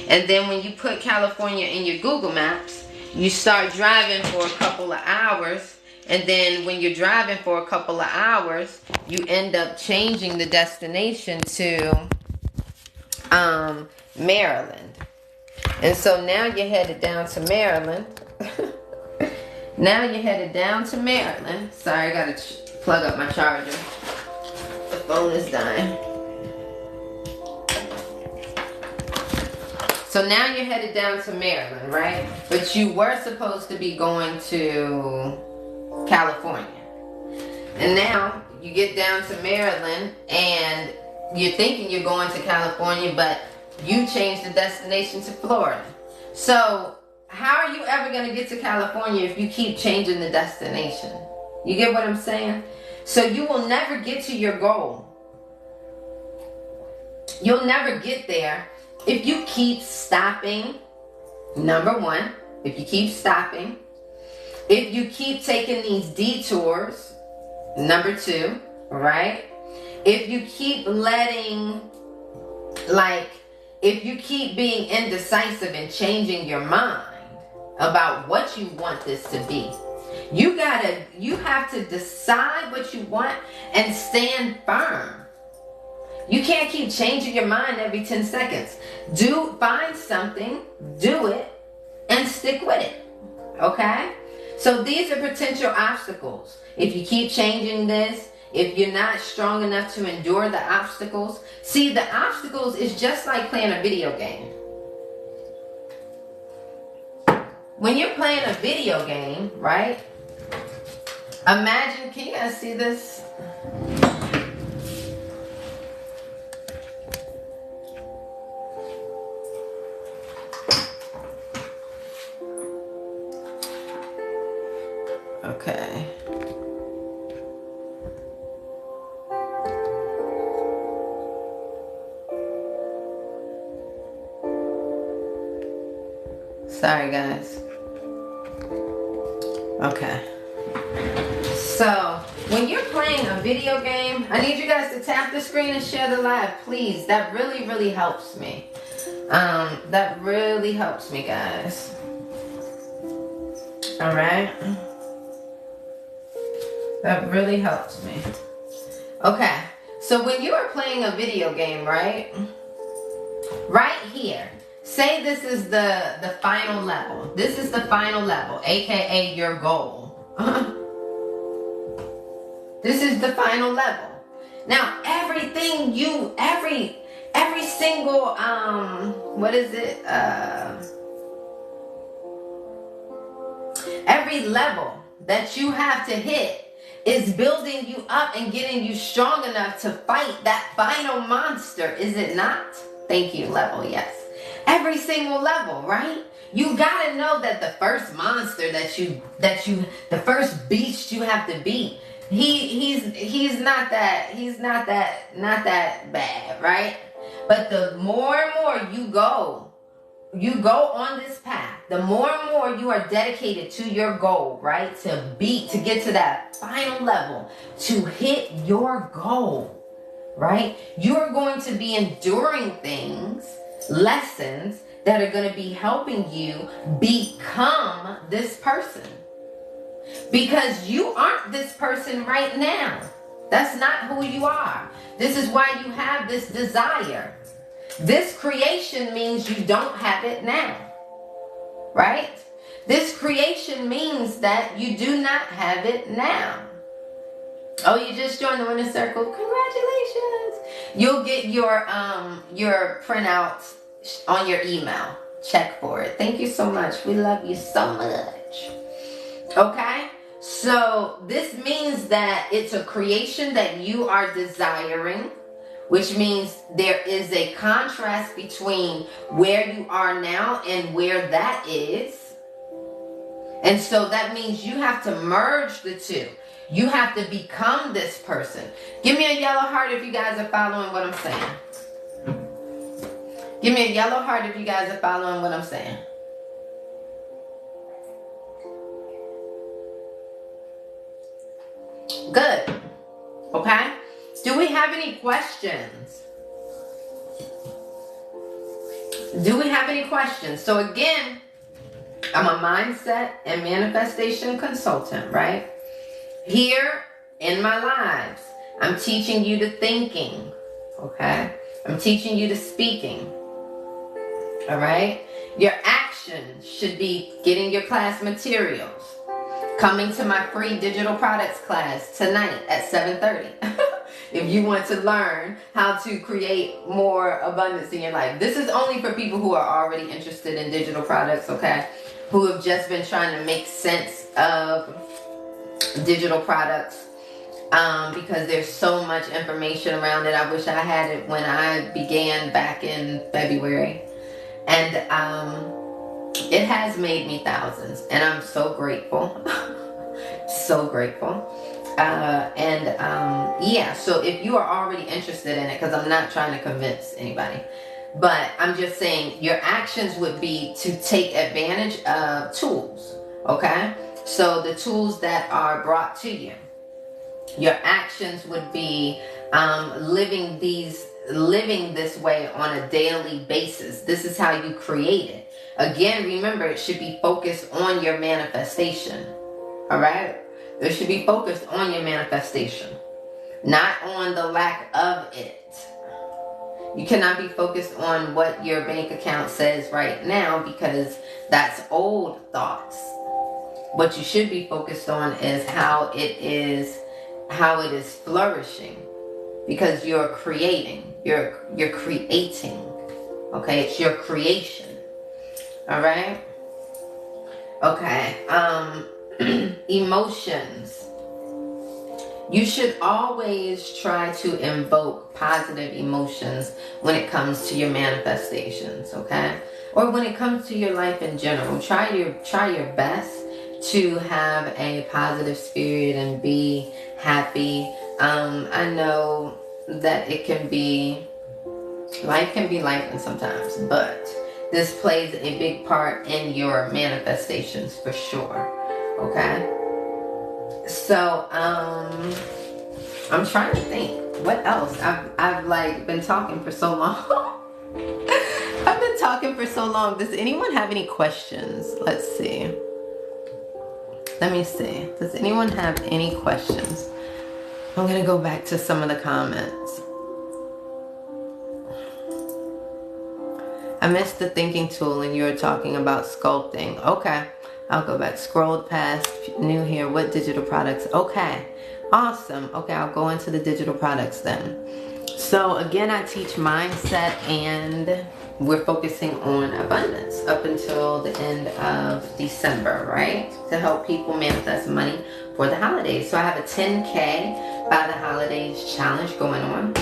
And then when you put California in your Google Maps, you start driving for a couple of hours, and then when you're driving for a couple of hours, you end up changing the destination to Maryland. And so now you're headed down to Maryland. Now you're headed down to Maryland. Sorry, I gotta plug up my charger. The phone is dying. So now you're headed down to Maryland, right? But you were supposed to be going to California. And now you get down to Maryland and you're thinking you're going to California, but you changed the destination to Florida. So how are you ever going to get to California if you keep changing the destination? You get what I'm saying? So you will never get to your goal. You'll never get there if you keep stopping. Number one, if you keep stopping. If you keep taking these detours. Number two, right? If you keep if you keep being indecisive and changing your mind about what you want this to be, you have to decide what you want and stand firm. You can't keep changing your mind every 10 seconds. Find something, do it, and stick with it. Okay? So these are potential obstacles. If you keep changing this, if you're not strong enough to endure the obstacles. See, the obstacles is just like playing a video game. When you're playing a video game, right? Imagine, can you guys see this? Okay. Sorry, guys. Okay. So, when you're playing a video game, I need you guys to tap the screen and share the live, please. That really, really helps me. That really helps me, guys. All right? That really helps me. Okay. So, when you are playing a video game, right? Right here. Say this is the final level. This is the final level, aka your goal. This is the final level. Now, everything every single what is it? Every level that you have to hit is building you up and getting you strong enough to fight that final monster, is it not? Thank you, level, yes. Every single level, right? You gotta know that the first monster the first beast you have to beat, he's not that bad, right? But the more and more you go on this path, the more and more you are dedicated to your goal, right? To get to that final level, to hit your goal, right? You're going to be enduring things, lessons that are going to be helping you become this person. Because you aren't this person right now. That's not who you are. This is why you have this desire. This creation means you don't have it now. Right? This creation means that you do not have it now. Oh, you just joined the winner circle. Congratulations. You'll get your printouts on your email. Check for it. Thank you so much. We love you so much. Okay? So this means that it's a creation that you are desiring, which means there is a contrast between where you are now and where that is. And so that means you have to merge the two. You have to become this person. Give me a yellow heart if you guys are following what I'm saying. Give me a yellow heart if you guys are following what I'm saying. Good. Okay? Do we have any questions? Do we have any questions? So again, I'm a mindset and manifestation consultant, right? Here in my lives, I'm teaching you to thinking, okay? I'm teaching you to speaking, all right? Your actions should be getting your class materials, coming to my free digital products class tonight at 7:30. If you want to learn how to create more abundance in your life. This is only for people who are already interested in digital products, okay? Who have just been trying to make sense of digital products, because there's so much information around it. I wish I had it when I began back in February. And it has made me thousands, and I'm so grateful. So grateful. Yeah, so if you are already interested in it, because I'm not trying to convince anybody, but I'm just saying your actions would be to take advantage of tools, okay? So the tools that are brought to you. Your actions would be living this way on a daily basis. This is how you create it. Again, remember, it should be focused on your manifestation. All right? It should be focused on your manifestation, not on the lack of it. You cannot be focused on what your bank account says right now, because that's old thoughts. What you should be focused on is how it is flourishing, because you're creating. You're creating. Okay, it's your creation. All right? Okay. Emotions. You should always try to invoke positive emotions when it comes to your manifestations, okay? Or when it comes to your life in general. Try your best to have a positive spirit and be happy. I know that life can be life sometimes, but this plays a big part in your manifestations for sure. Okay. So, I'm trying to think what else. I've like been talking for so long. I've been talking for so long. Does anyone have any questions? Let's see. Let me see. Does anyone have any questions? I'm gonna go back to some of the comments. I missed the thinking tool and you were talking about sculpting. Okay, I'll go back. Scrolled past, new here. What digital products? Okay, awesome. Okay, I'll go into the digital products then. So again, I teach mindset and we're focusing on abundance up until the end of December, right? To help people manifest money for the holidays. So I have a 10K by the holidays challenge going on.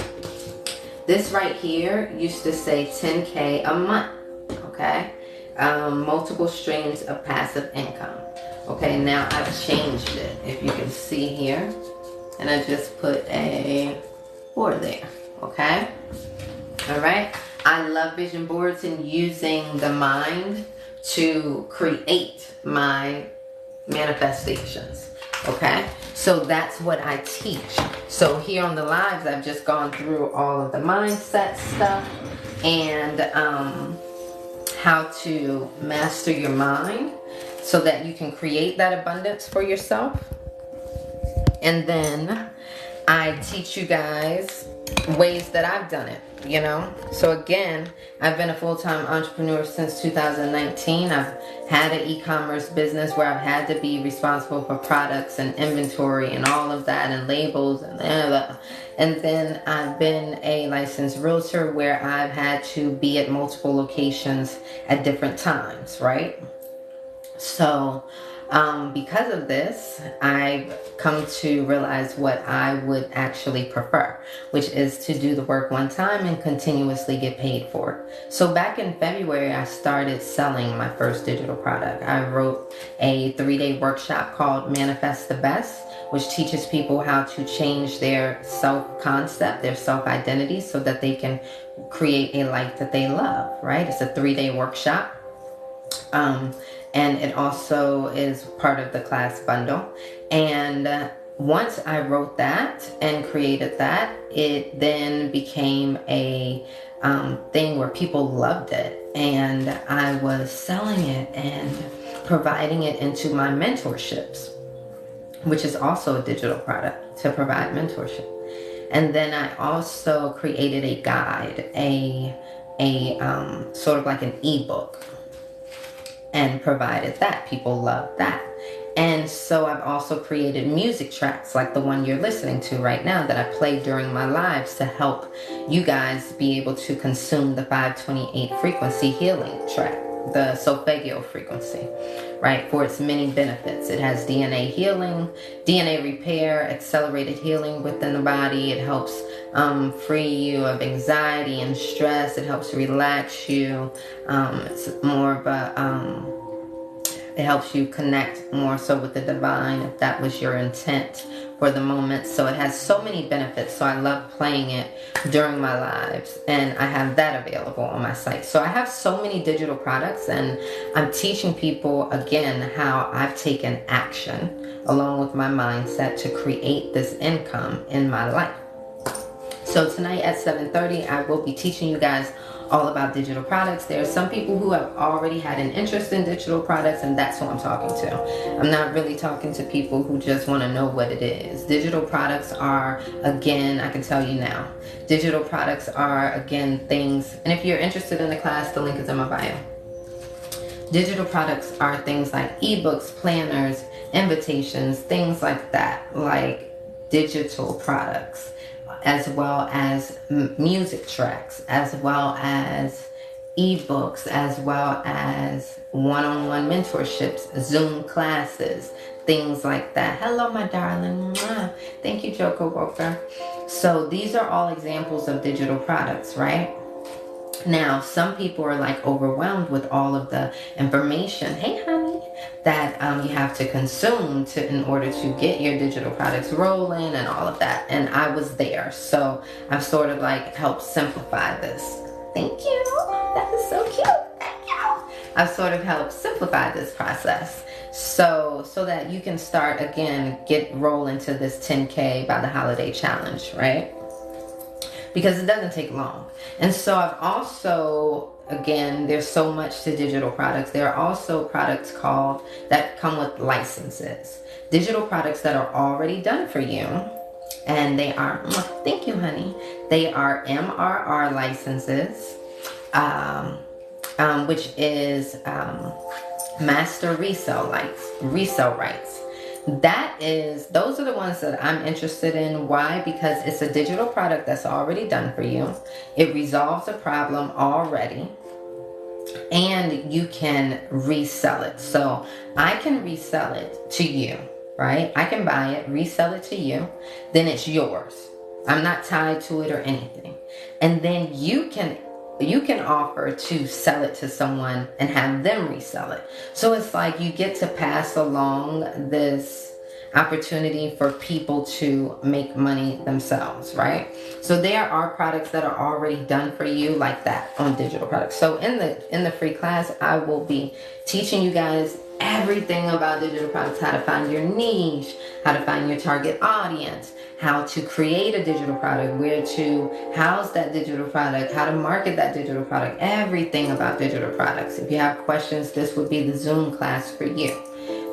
This right here used to say 10K a month, okay? Multiple streams of passive income. Okay, now I've changed it, if you can see here. And I just put a 4 there, okay? All right, I love vision boards and using the mind to create my manifestations, okay? So that's what I teach. So here on the lives, I've just gone through all of the mindset stuff and how to master your mind so that you can create that abundance for yourself. And then I teach you guys ways that I've done it, you know. So again, I've been a full-time entrepreneur since 2019. I've had an e-commerce business where I've had to be responsible for products and inventory and all of that and labels and that. And then I've been a licensed realtor where I've had to be at multiple locations at different times, right? So because of this, I've come to realize what I would actually prefer, which is to do the work one time and continuously get paid for it. So back in February, I started selling my first digital product. I wrote a 3-day workshop called Manifest the Best, which teaches people how to change their self-concept, their self-identity, so that they can create a life that they love, right? It's a 3-day workshop. And it also is part of the class bundle. And once I wrote that and created that, it then became a thing where people loved it. And I was selling it and providing it into my mentorships, which is also a digital product to provide mentorship. And then I also created a guide, a sort of like an ebook, and provided that. People love that. And so I've also created music tracks like the one you're listening to right now that I play during my lives to help you guys be able to consume the 528 frequency healing track, the solfeggio frequency, right? For its many benefits. It has DNA healing, DNA repair, accelerated healing within the body. It helps free you of anxiety and stress. It helps relax you. It's more of a, it helps you connect more so with the divine if that was your intent for the moment. So it has so many benefits. So I love playing it during my lives, and I have that available on my site. So I have so many digital products, and I'm teaching people again how I've taken action along with my mindset to create this income in my life. So tonight at 7:30, I will be teaching you guys all about digital products. There are some people who have already had an interest in digital products, and that's who I'm talking to. I'm not really talking to people who just want to know what it is. Digital products are, again, I can tell you now, digital products are, again, things, and if you're interested in the class, the link is in my bio. Digital products are things like ebooks, planners, invitations, things like that, like digital products, as well as music tracks, as well as ebooks, as well as one-on-one mentorships, Zoom classes, things like that. Hello, my darling. Thank you, Joko Walker. So these are all examples of digital products, right? Now, some people are like overwhelmed with all of the information, hey honey, that you have to consume in order to get your digital products rolling and all of that. And I was there. So I've sort of like helped simplify this. Thank you. That is so cute. Thank I've sort of helped simplify this process. So that you can start again, roll into this 10K by the holiday challenge, right? Because it doesn't take long. And so I've also, again, there's so much to digital products. There are also products that come with licenses. Digital products that are already done for you. And they are, thank you, honey. They are MRR licenses, which is master resale rights. Those are the ones that I'm interested in. Why? Because it's a digital product that's already done for you. It resolves a problem already, and you can resell it. So I can resell it to you, right? I can buy it, resell it to you, then it's yours. I'm not tied to it or anything. And then you can offer to sell it to someone and have them resell it. So it's like you get to pass along this opportunity for people to make money themselves, right? So there are products that are already done for you like that on digital products. So in the free class, I will be teaching you guys everything about digital products, how to find your niche, how to find your target audience, how to create a digital product, where to house that digital product, how to market that digital product, everything about digital products. If you have questions, this would be the Zoom class for you,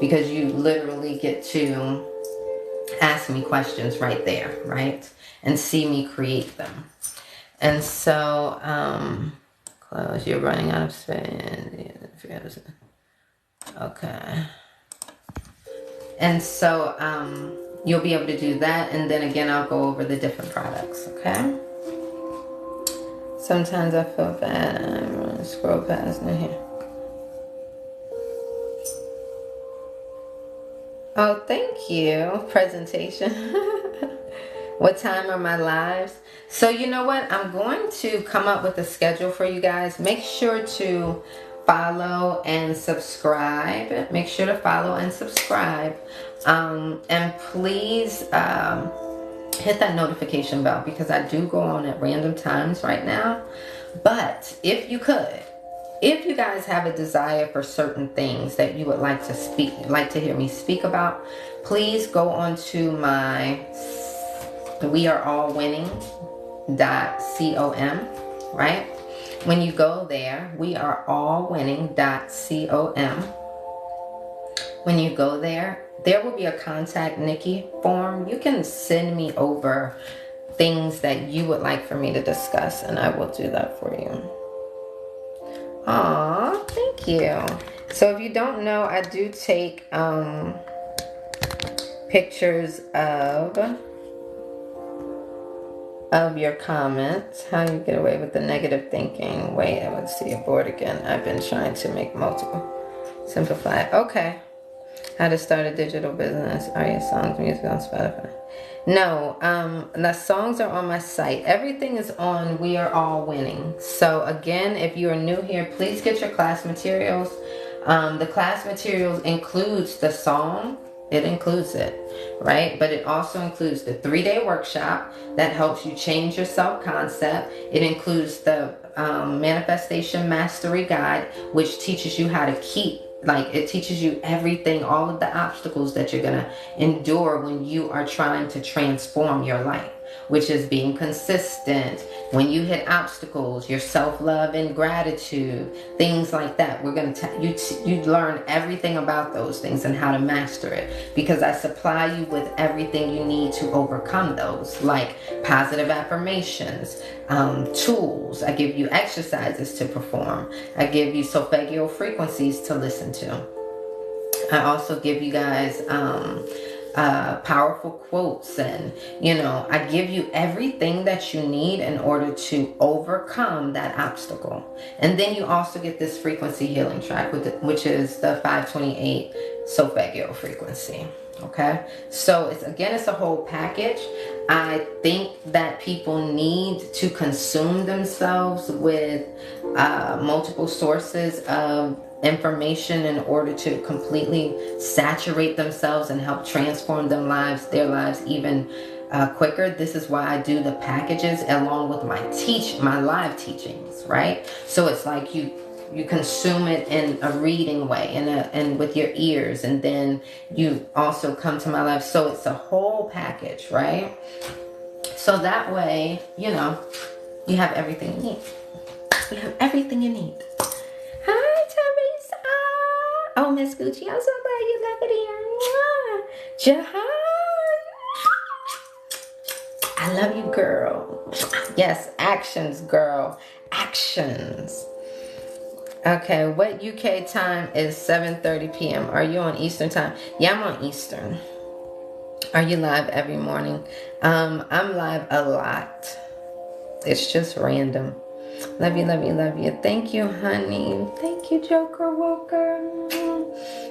because you literally get to ask me questions right there, right? And see me create them. And so, close, you're running out of space. Okay. And so, you'll be able to do that. And then again, I'll go over the different products, okay? Sometimes I feel bad. I'm going to scroll past now here. Oh, thank you. Presentation. What time are my lives? So you know what? I'm going to come up with a schedule for you guys. Make sure to follow and subscribe. Make sure to follow and subscribe. And please hit that notification bell, because I do go on at random times right now. But if you guys have a desire for certain things that you would like to hear me speak about, please go on to my weareallwinning.com, right? When you go there, weareallwinning.com. When you go there, there will be a contact Nikki form. You can send me over things that you would like for me to discuss, and I will do that for you. Aw, thank you. So if you don't know, I do take pictures of your comments. How you get away with the negative thinking. Wait, I want to see your board again. I've been trying to make multiple. Simplify. Okay. How to start a digital business. Are your songs, music on Spotify? No, the songs are on my site. Everything is on We Are All Winning. So again, if you are new here, please get your class materials. The class materials includes the song. It includes it, right? But it also includes the 3-day workshop that helps you change your self-concept. It includes the Manifestation Mastery Guide, which teaches you how to it teaches you everything, all of the obstacles that you're going to endure when you are trying to transform your life, which is being consistent. When you hit obstacles, your self-love and gratitude, things like that. We're going to you learn everything about those things and how to master it, because I supply you with everything you need to overcome those, like positive affirmations, tools. I give you exercises to perform. I give you solfeggio frequencies to listen to. I also give you guys powerful quotes, and I give you everything that you need in order to overcome that obstacle. And then you also get this frequency healing track, which is the 528 solfeggio frequency. Okay, so it's a whole package. I think that people need to consume themselves with multiple sources of information in order to completely saturate themselves and help transform their lives even quicker. This is why I do the packages along with my live teachings, right? So it's like you you consume it in a reading way and with your ears, and then you also come to my life. So it's a whole package, right? So that way, you know, you have everything you need. You have everything you need. Hi, Teresa. Oh, Miss Gucci, I'm so glad you left it here. Jahan, I love you, girl. Yes, actions, girl. Actions. Okay, what UK time is 7:30 p.m.? Are you on Eastern time? Yeah, I'm on Eastern. Are you live every morning? I'm live a lot. It's just random. Love you, love you, love you. Thank you, honey. Thank you, Joker Walker.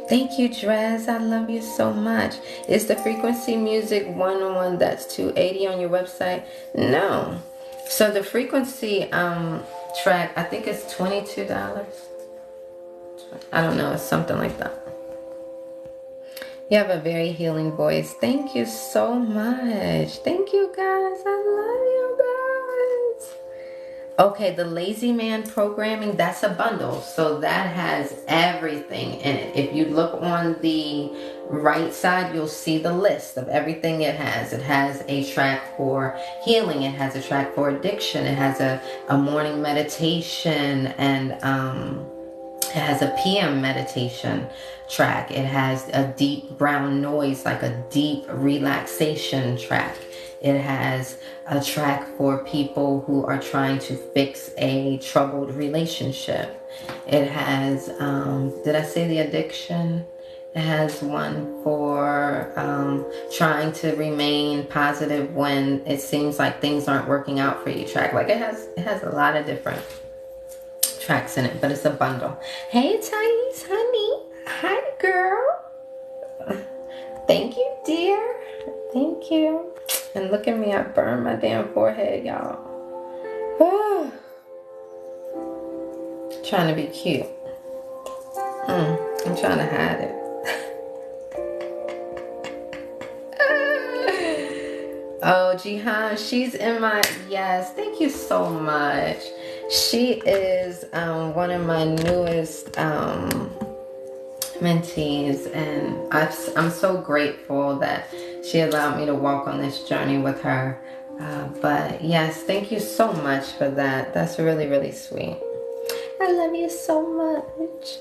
Thank you, Drez. I love you so much. Is the frequency music 101 that's 280 on your website? No. So the frequency track, I think it's $22. I don't know. It's something like that. You have a very healing voice. Thank you so much. Thank you, guys. I love you guys. Okay, the Lazy Man programming, that's a bundle. So that has everything in it. If you look on the right side, you'll see the list of everything it has. It has a track for healing. It has a track for addiction. It has a morning meditation, and it has a PM meditation track. It has a deep brown noise, like a deep relaxation track. It has a track for people who are trying to fix a troubled relationship. It has, did I say the addiction? It has one for trying to remain positive when it seems like things aren't working out for you track. Like it has a lot of different tracks in it, but it's a bundle. Hey, Thais, honey. Hi, girl. Thank you, dear. Thank you. And look at me, I burned my damn forehead, y'all. Trying to be cute. I'm trying to hide it. Oh, Jihan, she's in my, yes, thank you so much. She is one of my newest mentees, and I'm so grateful that she allowed me to walk on this journey with her. But yes, thank you so much for that. That's really, really sweet. I love you so much.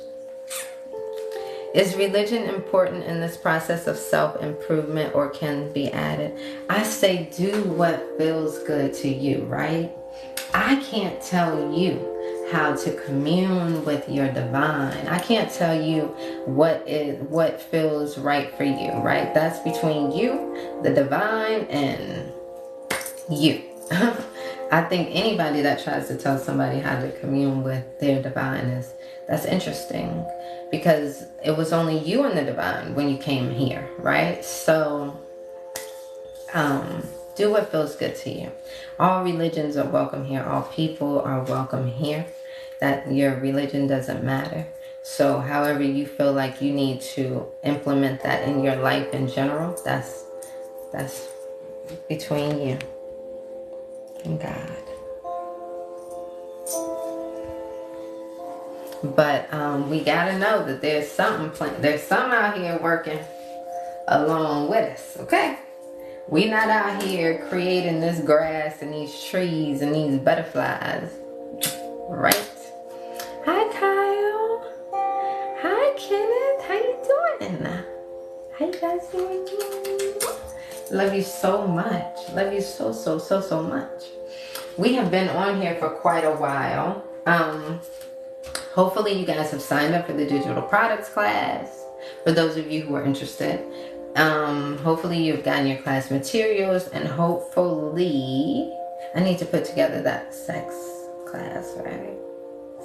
Is religion important in this process of self-improvement, or can be added? I say do what feels good to you, right? I can't tell you how to commune with your divine. I can't tell you what feels right for you, right? That's between you, the divine, and you. I think anybody that tries to tell somebody how to commune with their divine that's interesting, because it was only you and the divine when you came here, right? So do what feels good to you. All religions are welcome here. All people are welcome here. That your religion doesn't matter. So however you feel like you need to implement that in your life in general, that's between you and God. But we gotta know that there's some out here working along with us, okay? We not out here creating this grass and these trees and these butterflies, right? Hi, Kyle. Hi, Kenneth. How you doing? How you guys doing? Love you so much. Love you so much. We have been on here for quite a while. Hopefully you guys have signed up for the digital products class. For those of you who are interested. Hopefully you've gotten your class materials, and hopefully I need to put together that sex class, right?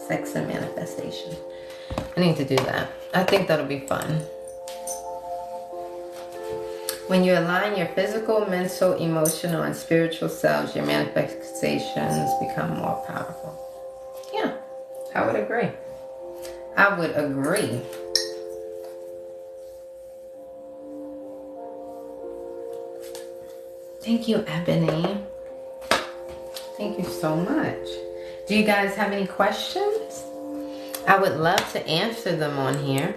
Sex and manifestation. I need to do that. I think that'll be fun. When you align your physical, mental, emotional, and spiritual selves, your manifestations become more powerful. Yeah, I would agree. I would agree. Thank you, Ebony. Thank you so much. Do you guys have any questions? I would love to answer them on here.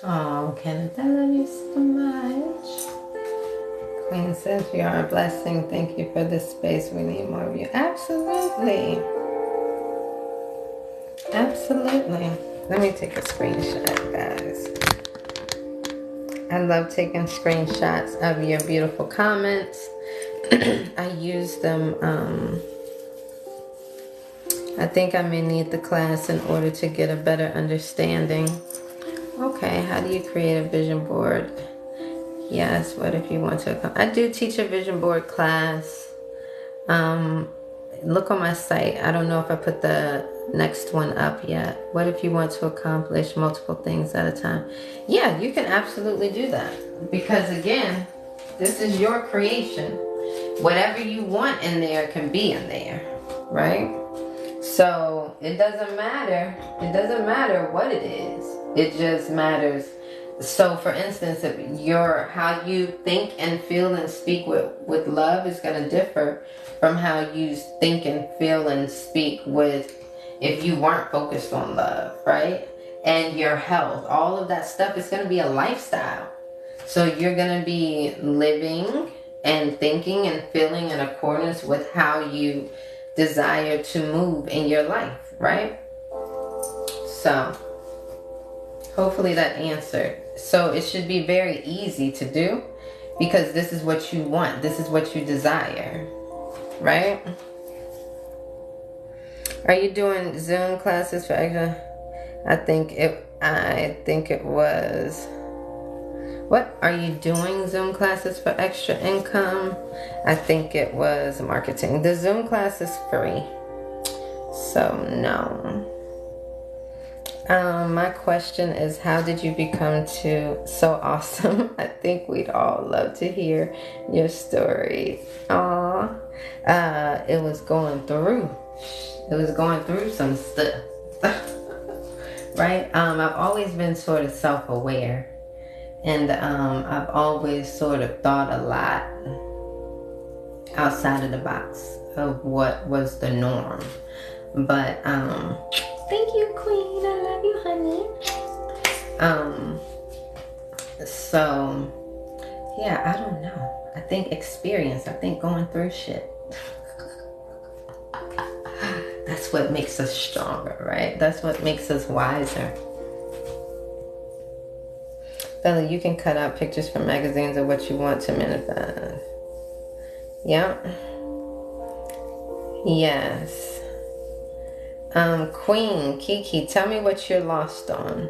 Oh, Kenneth, I love you so much. Queen says you are a blessing. Thank you for this space. We need more of you. Absolutely. Absolutely. Let me take a screenshot, guys. I love taking screenshots of your beautiful comments. I use them. I think I may need the class in order to get a better understanding. Okay, how do you create a vision board? Yes, what if you want to? I do teach a vision board class. Look on my site. I don't know if I put the next one up yet. What if you want to accomplish multiple things at a time? Yeah, you can absolutely do that. Because again, this is your creation. Whatever you want in there can be in there, right? So it doesn't matter. It doesn't matter what it is. It just matters. So for instance, if how you think and feel and speak with love is going to differ from how you think and feel and speak with if you weren't focused on love, right? And your health, all of that stuff is going to be a lifestyle. So you're going to be living and thinking and feeling in accordance with how you desire to move in your life, right? So hopefully that answered. So it should be very easy to do because this is what you want. This is what you desire, right? Are you doing Zoom classes for extra? I think it was. What are you doing Zoom classes for extra income? I think it was marketing. The Zoom class is free. So no. My question is, how did you become so awesome? I think we'd all love to hear your story. Aw. It was going through some stuff. Right? I've always been sort of self-aware. And I've always sort of thought a lot outside of the box of what was the norm. But thank you, Queen. I love you, honey. So yeah, I don't know. I think experience. I think going through shit. That's what makes us stronger, right? That's what makes us wiser. Bella, you can cut out pictures from magazines of what you want to manifest. Yeah. Yes. Queen, Kiki, tell me what you're lost on.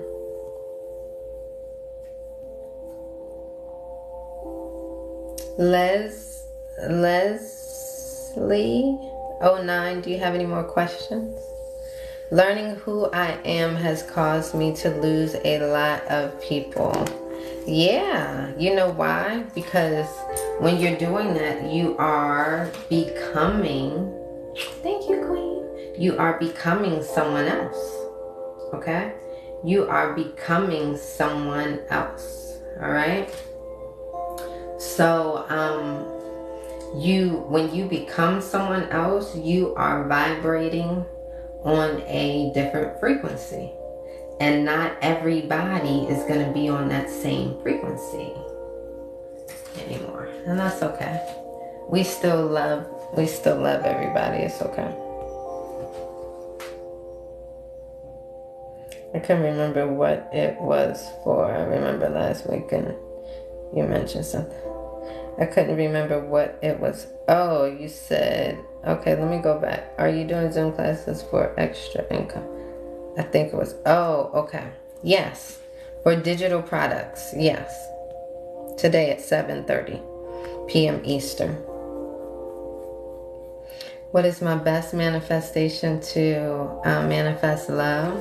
Leslie09, do you have any more questions? Learning who I am has caused me to lose a lot of people. Yeah, you know why? Because when you're doing that, you are becoming, thank you, Queen. You are becoming someone else. Okay? You are becoming someone else. All right? So, when you become someone else, you are vibrating on a different frequency. And not everybody is going to be on that same frequency anymore. And that's okay. We still love everybody. It's okay. I can't remember what it was for. I remember last week and you mentioned something. I couldn't remember what it was. Oh, you said, okay, let me go back. Are you doing Zoom classes for extra income? I think it was, oh, okay. Yes. For digital products, yes. Today at 7:30 p.m. Eastern. What is my best manifestation to manifest love?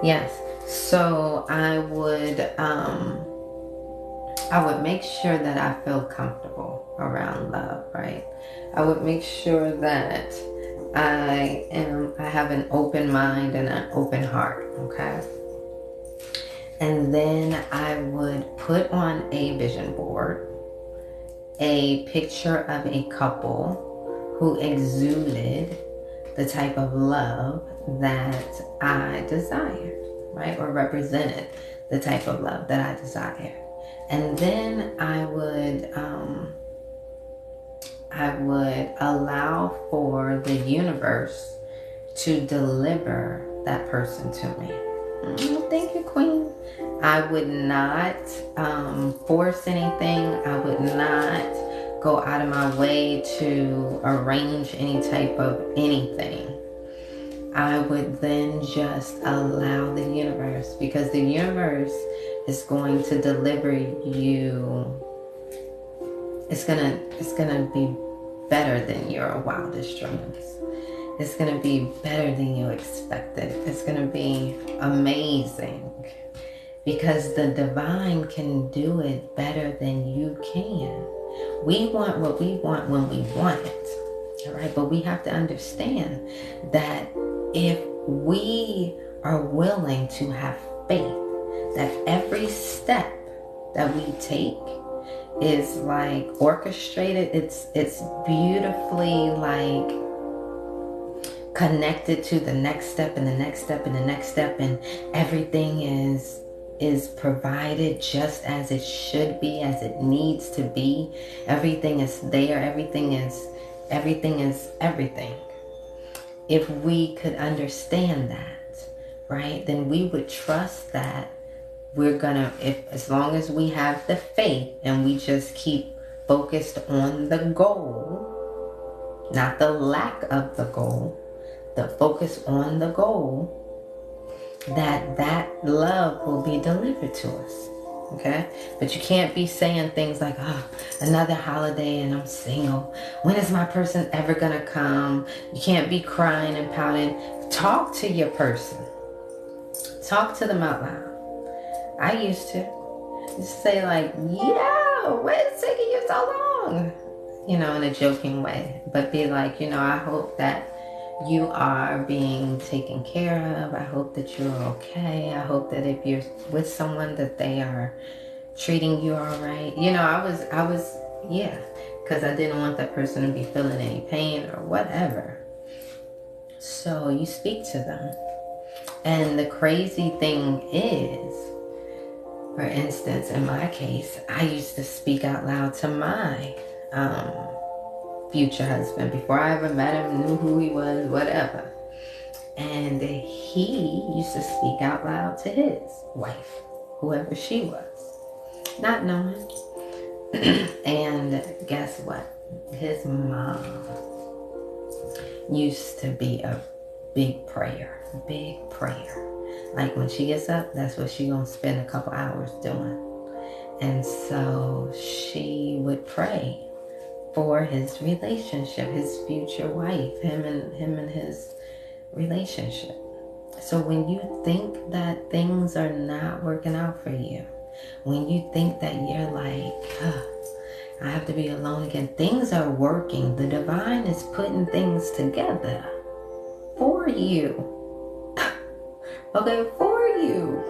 Yes. So I would make sure that I feel comfortable around love, right? I would make sure that I have an open mind and an open heart, okay? And then I would put on a vision board a picture of a couple who exuded the type of love that I desired, right? Or represented the type of love that I desired. And then I would allow for the universe to deliver that person to me. Thank you, Queen. I would not force anything. I would not go out of my way to arrange any type of anything. I would then just allow the universe, because the universe is going to deliver you. It's gonna be better than your wildest dreams. It's gonna be better than you expected. It's gonna be amazing, because the divine can do it better than you can. We want what we want when we want it, all right? But we have to understand that if we are willing to have faith that every step that we take is like orchestrated, it's beautifully like connected to the next step and the next step and the next step, and everything is provided just as it should be, as it needs to be. Everything is there. Everything is everything. If we could understand that, right, then we would trust that we're gonna, as long as we have the faith and we just keep focused on the goal, not the lack of the goal, the focus on the goal, that love will be delivered to us, okay? But you can't be saying things like, oh, another holiday and I'm single. When is my person ever gonna come? You can't be crying and pouting. Talk to your person. Talk to them out loud. I used to just say like, yeah, why is it taking you so long? You know, in a joking way, but be like, you know, I hope that you are being taken care of. I hope that you're okay. I hope that if you're with someone that they are treating you all right. You know, I was, yeah, because I didn't want that person to be feeling any pain or whatever. So you speak to them. And the crazy thing is, for instance, in my case, I used to speak out loud to my future husband before I ever met him, knew who he was, whatever. And he used to speak out loud to his wife, whoever she was, not knowing. And guess what? His mom used to be a big prayer. Like when she gets up, that's what she gonna spend a couple hours doing. And so she would pray for his relationship, his future wife, him and his relationship. So when you think that things are not working out for you, when you think that you're like, I have to be alone again, things are working. The divine is putting things together for you. Okay, for you.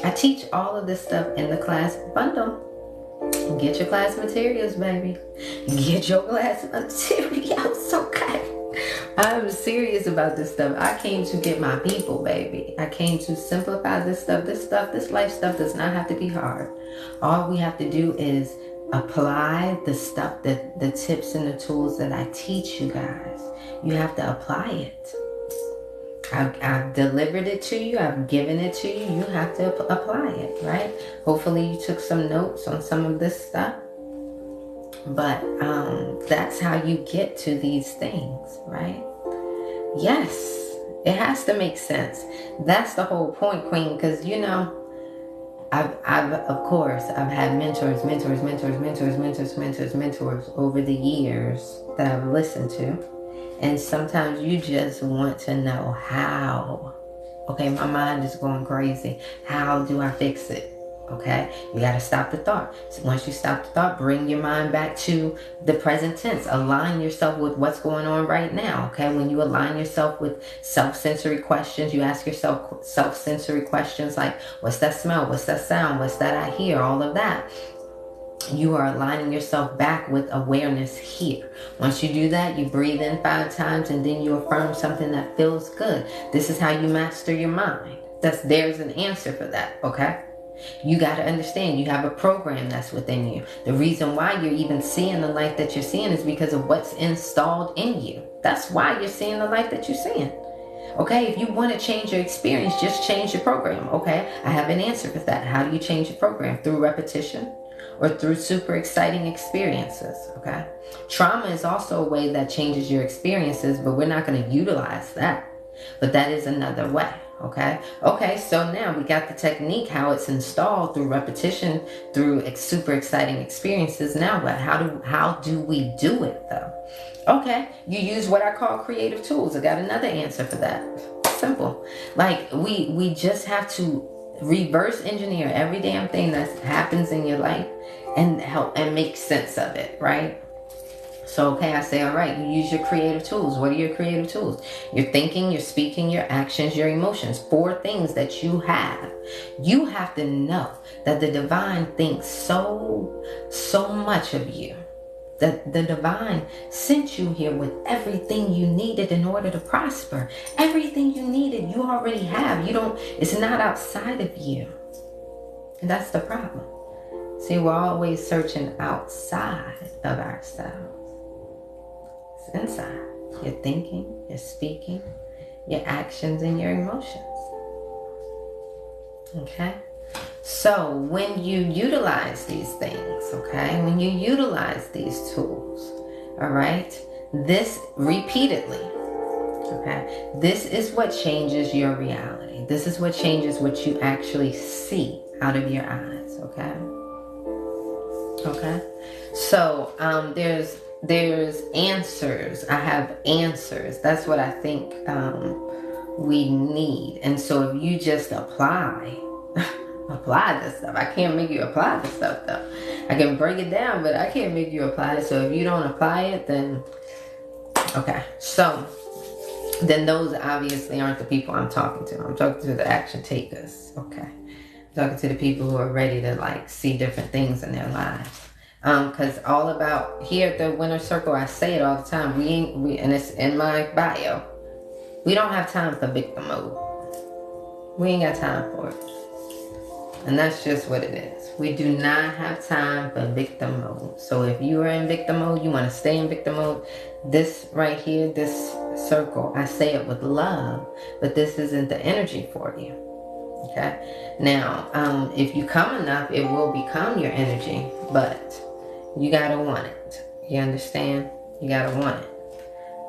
I teach all of this stuff in the class bundle. Get your class materials, baby. Get your class materials, okay? I'm serious about this stuff. I came to get my people, baby. I came to simplify this stuff. This life stuff does not have to be hard. All we have to do is apply the stuff, the tips and the tools that I teach you guys. You have to apply it. I've delivered it to you. I've given it to you. You have to apply it, right? Hopefully you took some notes on some of this stuff. But that's how you get to these things, right? Yes, it has to make sense. That's the whole point, Queen, because, you know, I've of course, I've had mentors over the years that I've listened to. And sometimes you just want to know how. Okay, my mind is going crazy. How do I fix it? Okay, you got to stop the thought. So once you stop the thought, bring your mind back to the present tense. Align yourself with what's going on right now. Okay, when you align yourself with self-sensory questions, you ask yourself self-sensory questions like, what's that smell? What's that sound? What's that I hear? All of that. You are aligning yourself back with awareness here. Once you do that, you breathe in 5 times and then you affirm something that feels good. This is how you master your mind. There's an answer for that, okay? You got to understand you have a program that's within you. The reason why you're even seeing the life that you're seeing is because of what's installed in you. That's why you're seeing the life that you're seeing. Okay, if you want to change your experience, just change your program. Okay, I have an answer for that. How do you change your program? Through repetition or through super exciting experiences. Okay, trauma is also a way that changes your experiences, but we're not going to utilize that. But that is another way. Okay, so now we got the technique, how it's installed through repetition, through super exciting experiences. Now what? How do we do it though? Okay, you use what I call creative tools. I got another answer for that. Simple. Like we just have to reverse engineer every damn thing that happens in your life and help and make sense of it, right? So, okay, I say, all right, you use your creative tools. What are your creative tools? Your thinking, your speaking, your actions, your emotions. 4 things that you have. You have to know that the divine thinks so much of you. That the divine sent you here with everything you needed in order to prosper. Everything you needed, you already have. It's not outside of you. And that's the problem. See, we're always searching outside of ourselves. It's inside. Your thinking, your speaking, your actions, and your emotions. Okay? So when you utilize these things, okay, when you utilize these tools, all right, this repeatedly, okay, this is what changes your reality. This is what changes what you actually see out of your eyes, okay? Okay? So there's answers. I have answers. That's what I think we need. And so if you just apply this stuff. I can't make you apply this stuff though. I can break it down, but I can't make you apply it. So if you don't apply it, then okay. So then those obviously aren't the people I'm talking to. I'm talking to the action takers. Okay. I'm talking to the people who are ready to like see different things in their lives. Cause all about here at the Winner Circle, I say it all the time. And it's in my bio. We don't have time for victim mode. We ain't got time for it. And that's just what it is. We do not have time for victim mode. So if you are in victim mode, you want to stay in victim mode, this right here, this circle, I say it with love, but this isn't the energy for you. Okay? Now, if you come enough, it will become your energy, but you got to want it. You understand? You got to want it.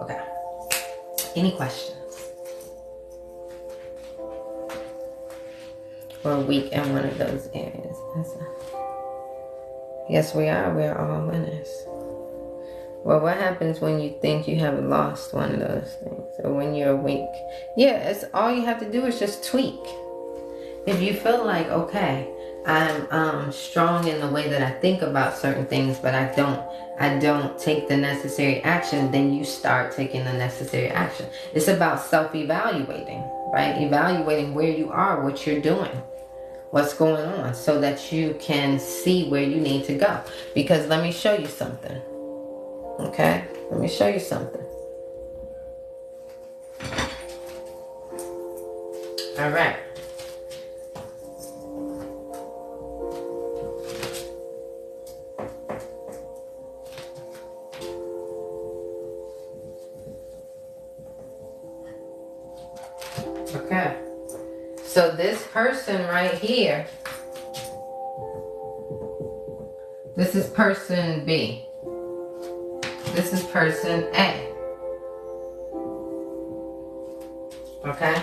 Okay. Any questions? We're weak in one of those areas. Yes, we are. We're all winners. Well, what happens when you think you have lost one of those things? Or when you're weak? Yeah, it's all you have to do is just tweak. If you feel like, okay, I'm strong in the way that I think about certain things, but I don't take the necessary action, then you start taking the necessary action. It's about self-evaluating, right? Evaluating where you are, what you're doing, what's going on, so that you can see where you need to go. Because let me show you something. Okay? Let me show you something. All right. Okay. So this person right here, this is person B. This is person A. Okay?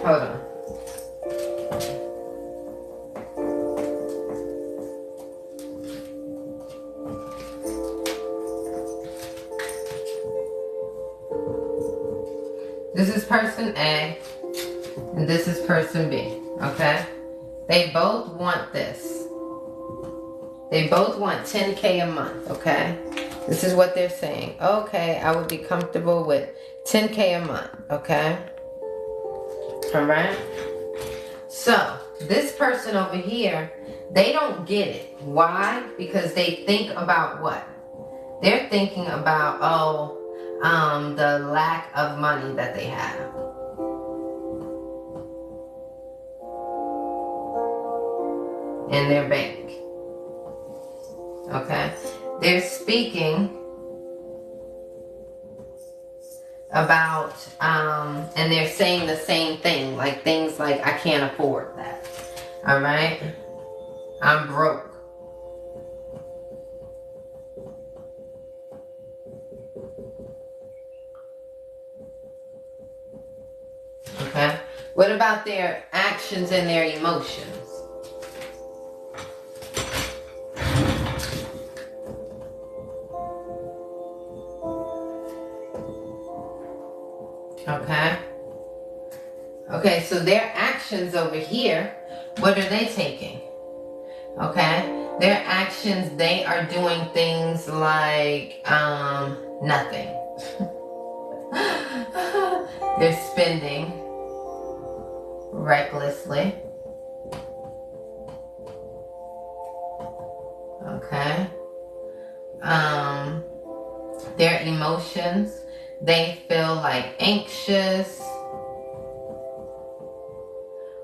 Hold on. This is person A, and this is person B, okay? They both want this. They both want 10K a month, okay? This is what they're saying. Okay, I would be comfortable with 10K a month, okay? All right? So, this person over here, they don't get it. Why? Because they think about what? They're thinking about, the lack of money that they have. In their bank. Okay? They're speaking about, and they're saying the same thing, like things like, I can't afford that. All right? I'm broke. Okay? What about their actions and their emotions? Okay? Okay, so their actions over here, what are they taking? Okay? Their actions, they are doing things like, nothing. They're spending recklessly. Okay? Their emotions, they feel like anxious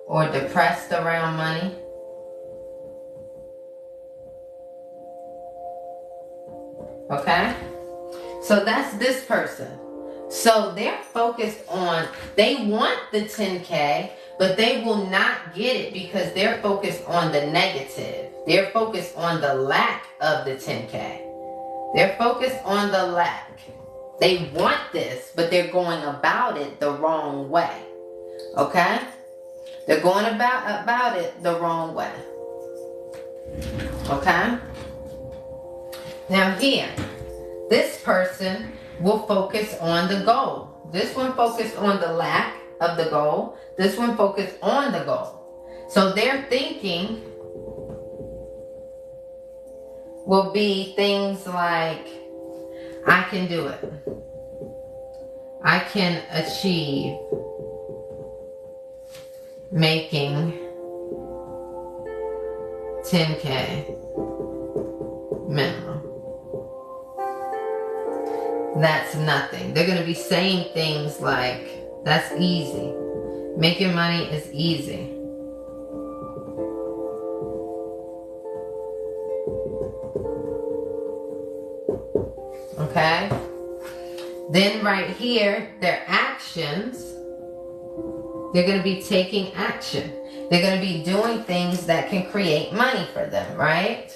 or depressed around money. Okay? So that's this person. So they're focused on, they want the 10K, but they will not get it because they're focused on the negative. They're focused on the lack of the 10K. They're focused on the lack. They want this, but they're going about it the wrong way. Okay? They're going about it the wrong way. Okay? Now here, this person will focus on the goal. This one focused on the lack of the goal. This one focused on the goal. So their thinking will be things like, I can do it. I can achieve making 10K minimum. That's nothing. They're going to be saying things like, that's easy. Making money is easy. Okay? Then right here, their actions, they're going to be taking action. They're going to be doing things that can create money for them, right?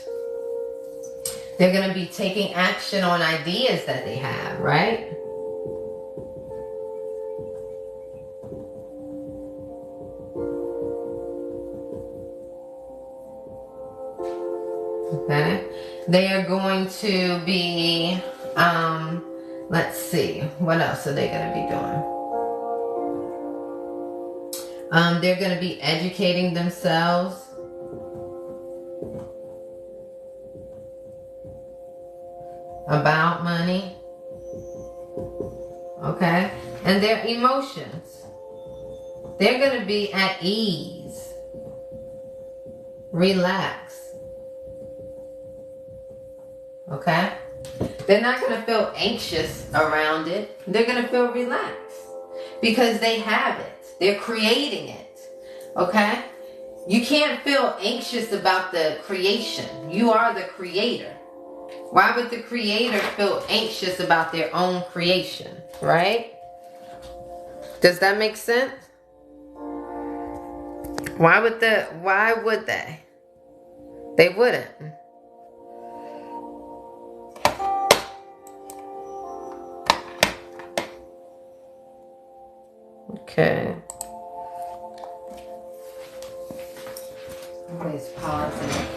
They're going to be taking action on ideas that they have, right? Okay. They are going to be, let's see, what else are they going to be doing? They're going to be educating themselves. About money. Okay? And their emotions. They're going to be at ease. Relax. Okay? They're not going to feel anxious around it. They're going to feel relaxed. Because they have it. They're creating it. Okay? You can't feel anxious about the creation. You are the creator. Why would the creator feel anxious about their own creation, right? Does that make sense? Why would they? They wouldn't. Okay. Somebody's pausing.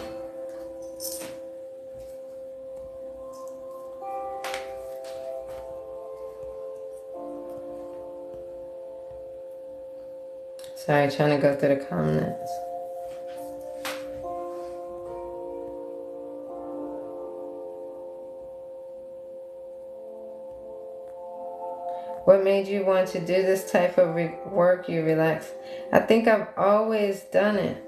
Sorry, trying to go through the comments. What made you want to do this type of work? You relax. I think I've always done it.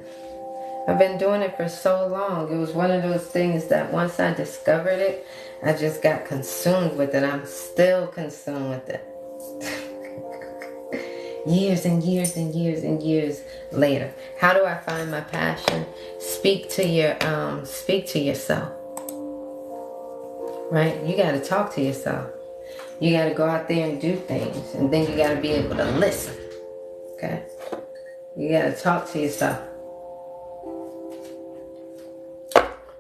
I've been doing it for so long. It was one of those things that once I discovered it, I just got consumed with it. I'm still consumed with it. Years and years and years and years later. How do I find my passion? Speak to yourself. Right? You got to talk to yourself. You got to go out there and do things. And then you got to be able to listen. Okay? You got to talk to yourself.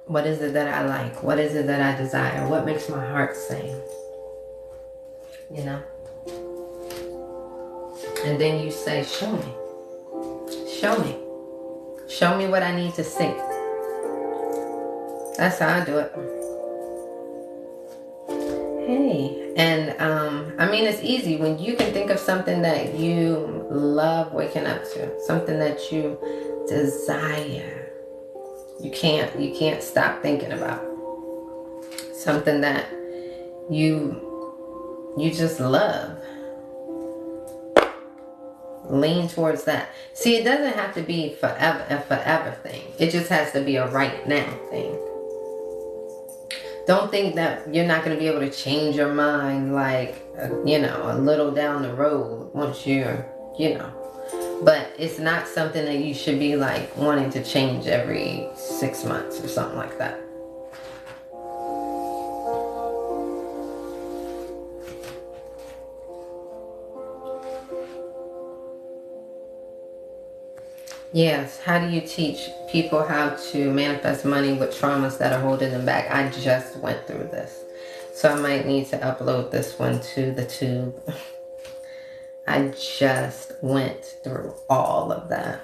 What is it that I like? What is it that I desire? What makes my heart sing? You know? And then you say, show me. Show me. Show me what I need to see. That's how I do it. Hey. And, I mean, it's easy. When you can think of something that you love waking up to. Something that you desire. You can't stop thinking about. Something that you just love. Lean towards that. See, it doesn't have to be a forever thing. It just has to be a right now thing. Don't think that you're not going to be able to change your mind like, a little down the road once you're, But it's not something that you should be like wanting to change every 6 months or something like that. Yes, how do you teach people how to manifest money with traumas that are holding them back? I just went through this. So I might need to upload this one to the tube. I just went through all of that.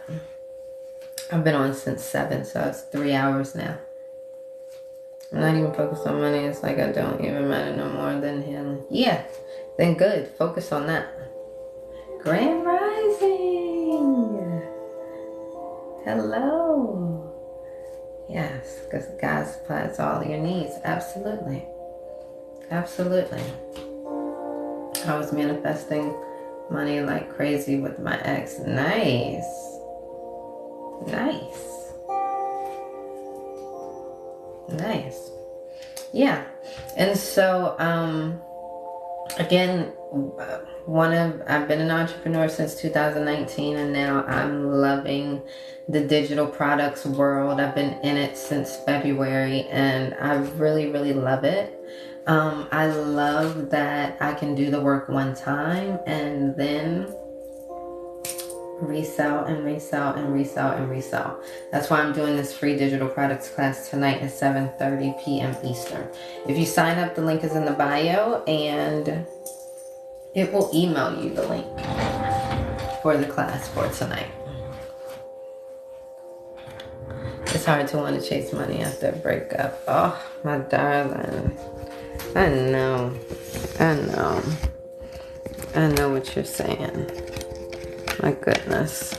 I've been on since 7, so it's 3 hours now. I'm not even focused on money. It's like I don't even matter no more than healing. Yeah, then good. Focus on that. Grand Rising. Hello. Yes, because God supplies all your needs. Absolutely. Absolutely. I was manifesting money like crazy with my ex. Nice. Nice. Nice. Yeah. And so, again, I've been an entrepreneur since 2019, and now I'm loving the digital products world. I've been in it since February, and I really, really love it. I love that I can do the work one time and then resell and resell and resell and resell. That's why I'm doing this free digital products class tonight at 7:30 p.m. Eastern. If you sign up, the link is in the bio, and it will email you the link for the class for tonight. It's hard to want to chase money after a breakup. Oh, my darling. I know what you're saying. My goodness.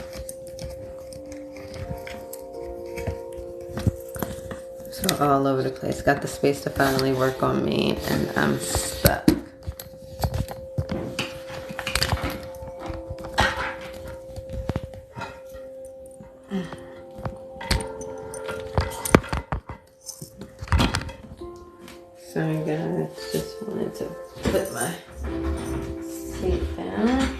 So all over the place. Got the space to finally work on me, and I'm stuck. Sorry guys, just wanted to put my seat down.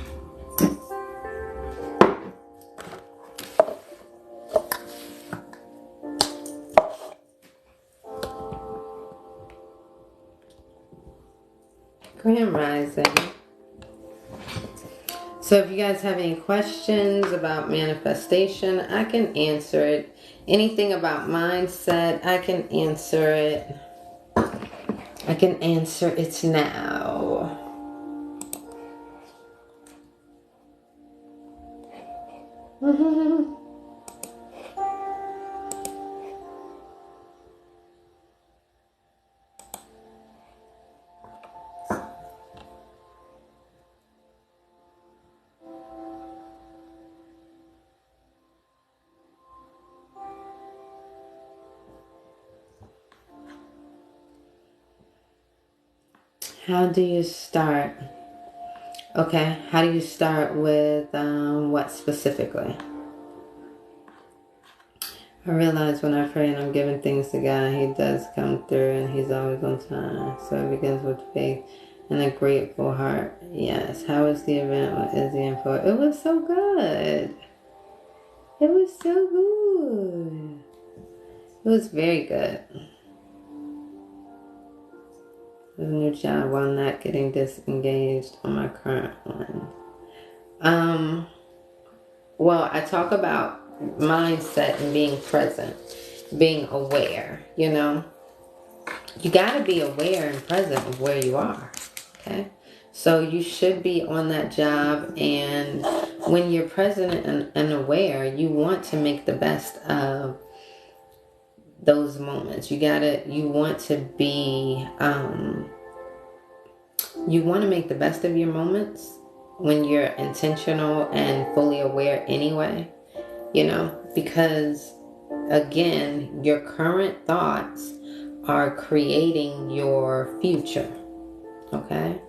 Grand Rising. So if you guys have any questions about manifestation, I can answer it. Anything about mindset, I can answer it. I can answer it now. How do you start? Okay, how do you start with what specifically? I realize when I pray and I'm giving things to God, He does come through and He's always on time. So it begins with faith and a grateful heart. Yes. How was the event with Izzy and Ford? It was so good. It was so good. It was very good. It was a new job while not getting disengaged on my current one. Well, I talk about mindset and being present, being aware, you know. You got to be aware and present of where you are, okay? So you should be on that job, and when you're present and aware, you want to make the best of those moments. You want to be, you want to make the best of your moments when you're intentional and fully aware anyway, you know, because again, your current thoughts are creating your future, okay?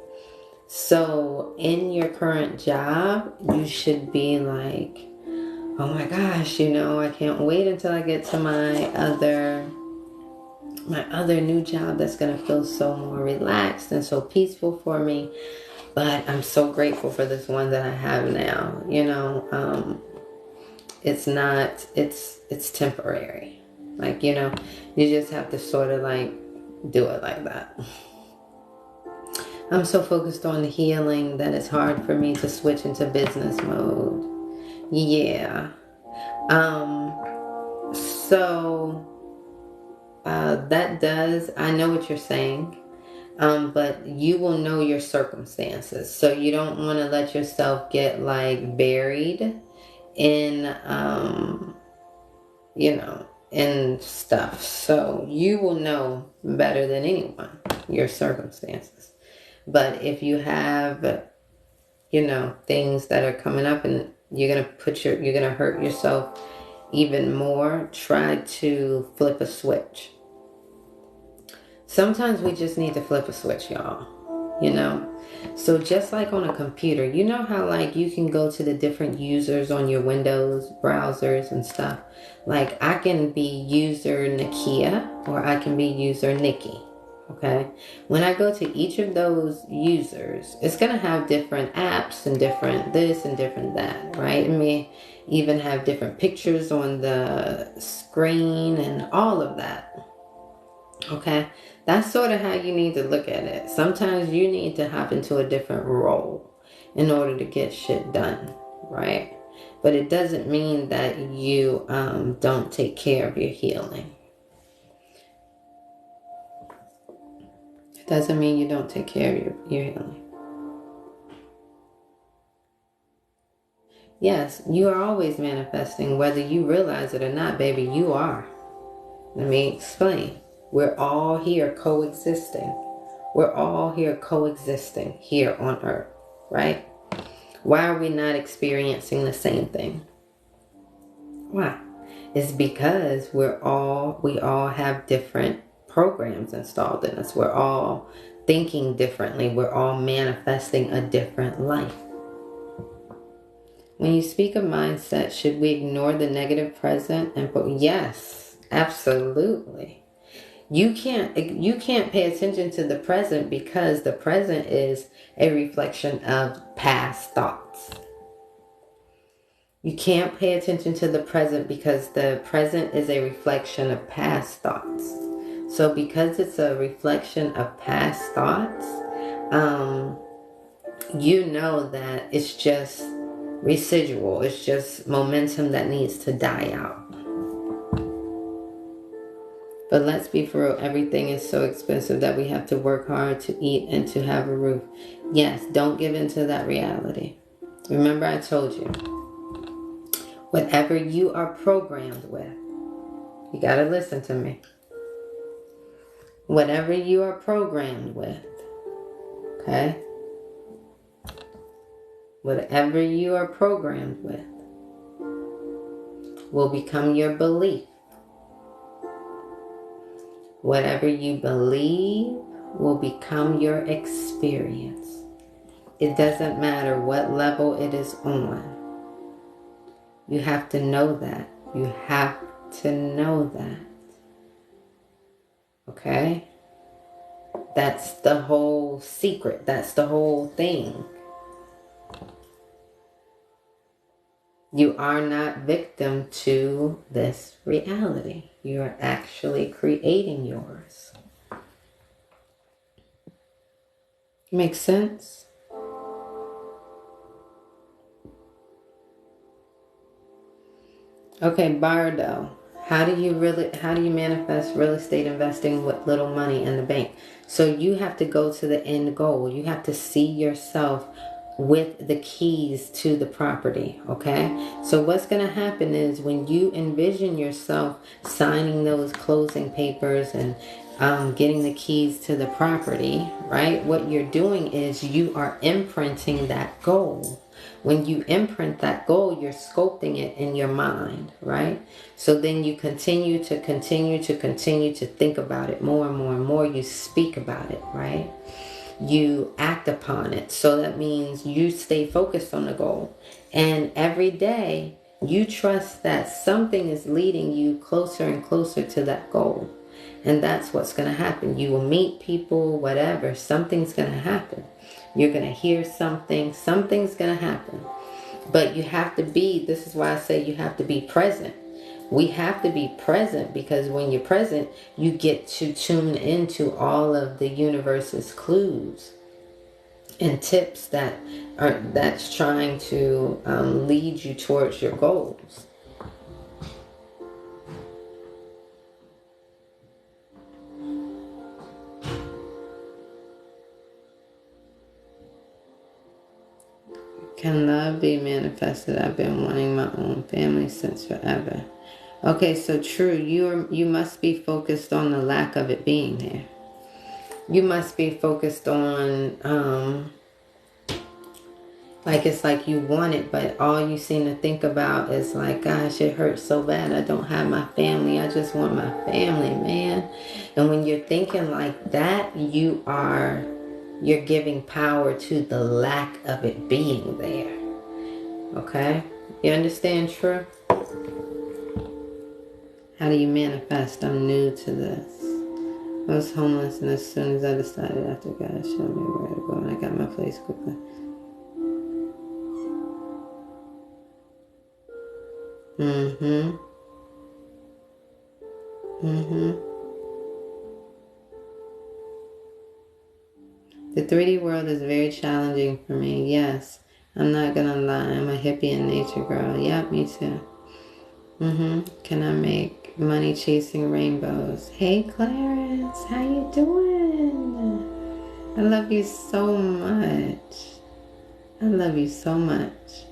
So in your current job, you should be like, oh my gosh, you know, I can't wait until I get to my other new job that's going to feel so more relaxed and so peaceful for me. But I'm so grateful for this one that I have now. You know, it's temporary. Like, you know, you just have to sort of like do it like that. I'm so focused on healing that it's hard for me to switch into business mode. Yeah. So that does, I know what you're saying. But you will know your circumstances. So you don't want to let yourself get like buried in, you know, in stuff. So you will know better than anyone your circumstances. But if you have, you know, things that are coming up and you're going to hurt yourself even more, try to flip a switch. Sometimes we just need to flip a switch, y'all. You know? So just like on a computer, you know how like you can go to the different users on your Windows browsers and stuff? Like I can be user Nakia or I can be user Nikki. Okay? When I go to each of those users, it's going to have different apps and different this and different that, right? It may even have different pictures on the screen and all of that. Okay? That's sort of how you need to look at it. Sometimes you need to hop into a different role in order to get shit done, right? But it doesn't mean that you don't take care of your healing. It doesn't mean you don't take care of your healing. Yes, you are always manifesting, whether you realize it or not, baby, you are. Let me explain. We're all here coexisting. We're all here coexisting here on earth, right? Why are we not experiencing the same thing? Why? It's because we all have different programs installed in us. We're all thinking differently. We're all manifesting a different life. When you speak of mindset, should we ignore the negative present yes, absolutely. You can't pay attention to the present because the present is a reflection of past thoughts. You can't pay attention to the present because the present is a reflection of past thoughts. So because it's a reflection of past thoughts, you know that it's just residual. It's just momentum that needs to die out. But let's be for real, everything is so expensive that we have to work hard to eat and to have a roof. Yes, don't give in to that reality. Remember I told you, whatever you are programmed with, you gotta listen to me. Whatever you are programmed with, okay? Whatever you are programmed with will become your belief. Whatever you believe will become your experience. It doesn't matter what level it is on. You have to know that. You have to know that. Okay? That's the whole secret. That's the whole thing. You are not victim to this reality. You are actually creating yours. Makes sense? Okay, Bardo. How do you manifest real estate investing with little money in the bank? So you have to go to the end goal. You have to see yourself with the keys to the property, okay? So what's going to happen is when you envision yourself signing those closing papers and getting the keys to the property, right? What you're doing is you are imprinting that goal. When you imprint that goal, you're sculpting it in your mind, right? So then you continue to think about it more and more and more. You speak about it, right? You act upon it. So that means you stay focused on the goal. And every day you trust that something is leading you closer and closer to that goal. And that's what's going to happen. You will meet people, whatever. Something's going to happen. You're going to hear something. Something's going to happen. But you have to be, this is why I say you have to be present. We have to be present because when you're present, you get to tune into all of the universe's clues and tips that's trying to lead you towards your goals. Can love be manifested? I've been wanting my own family since forever. Okay, so true. You must be focused on the lack of it being there. You must be focused on like it's like you want it, but all you seem to think about is like, gosh, it hurts so bad. I don't have my family. I just want my family, man. And when you're thinking like that, you're giving power to the lack of it being there. Okay? You understand, True? How do you manifest? I'm new to this. I was homeless, and as soon as I decided after God showed me where to go, and I got my place quickly. The 3D world is very challenging for me. Yes, I'm not gonna lie. I'm a hippie and nature girl. Yep, me too. Can I make money chasing rainbows? Hey, Clarence, how you doing? I love you so much. I love you so much.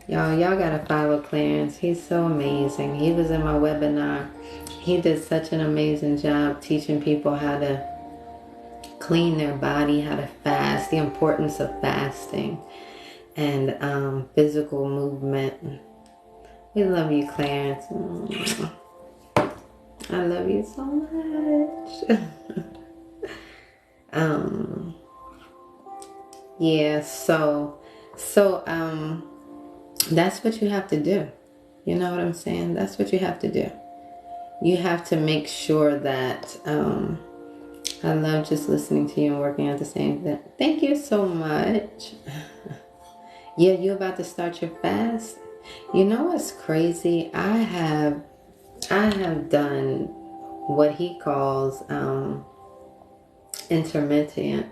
Y'all gotta follow Clarence. He's so amazing. He was in my webinar. He did such an amazing job teaching people how to clean their body, how to fast, the importance of fasting, and physical movement. We love you, Clarence. I love you so much. Yeah, so that's what you have to do. You know what I'm saying? That's what you have to do. You have to make sure that I love just listening to you and working at the same thing. Thank you so much. Yeah, you about to start your fast? You know what's crazy? I have done what he calls intermittent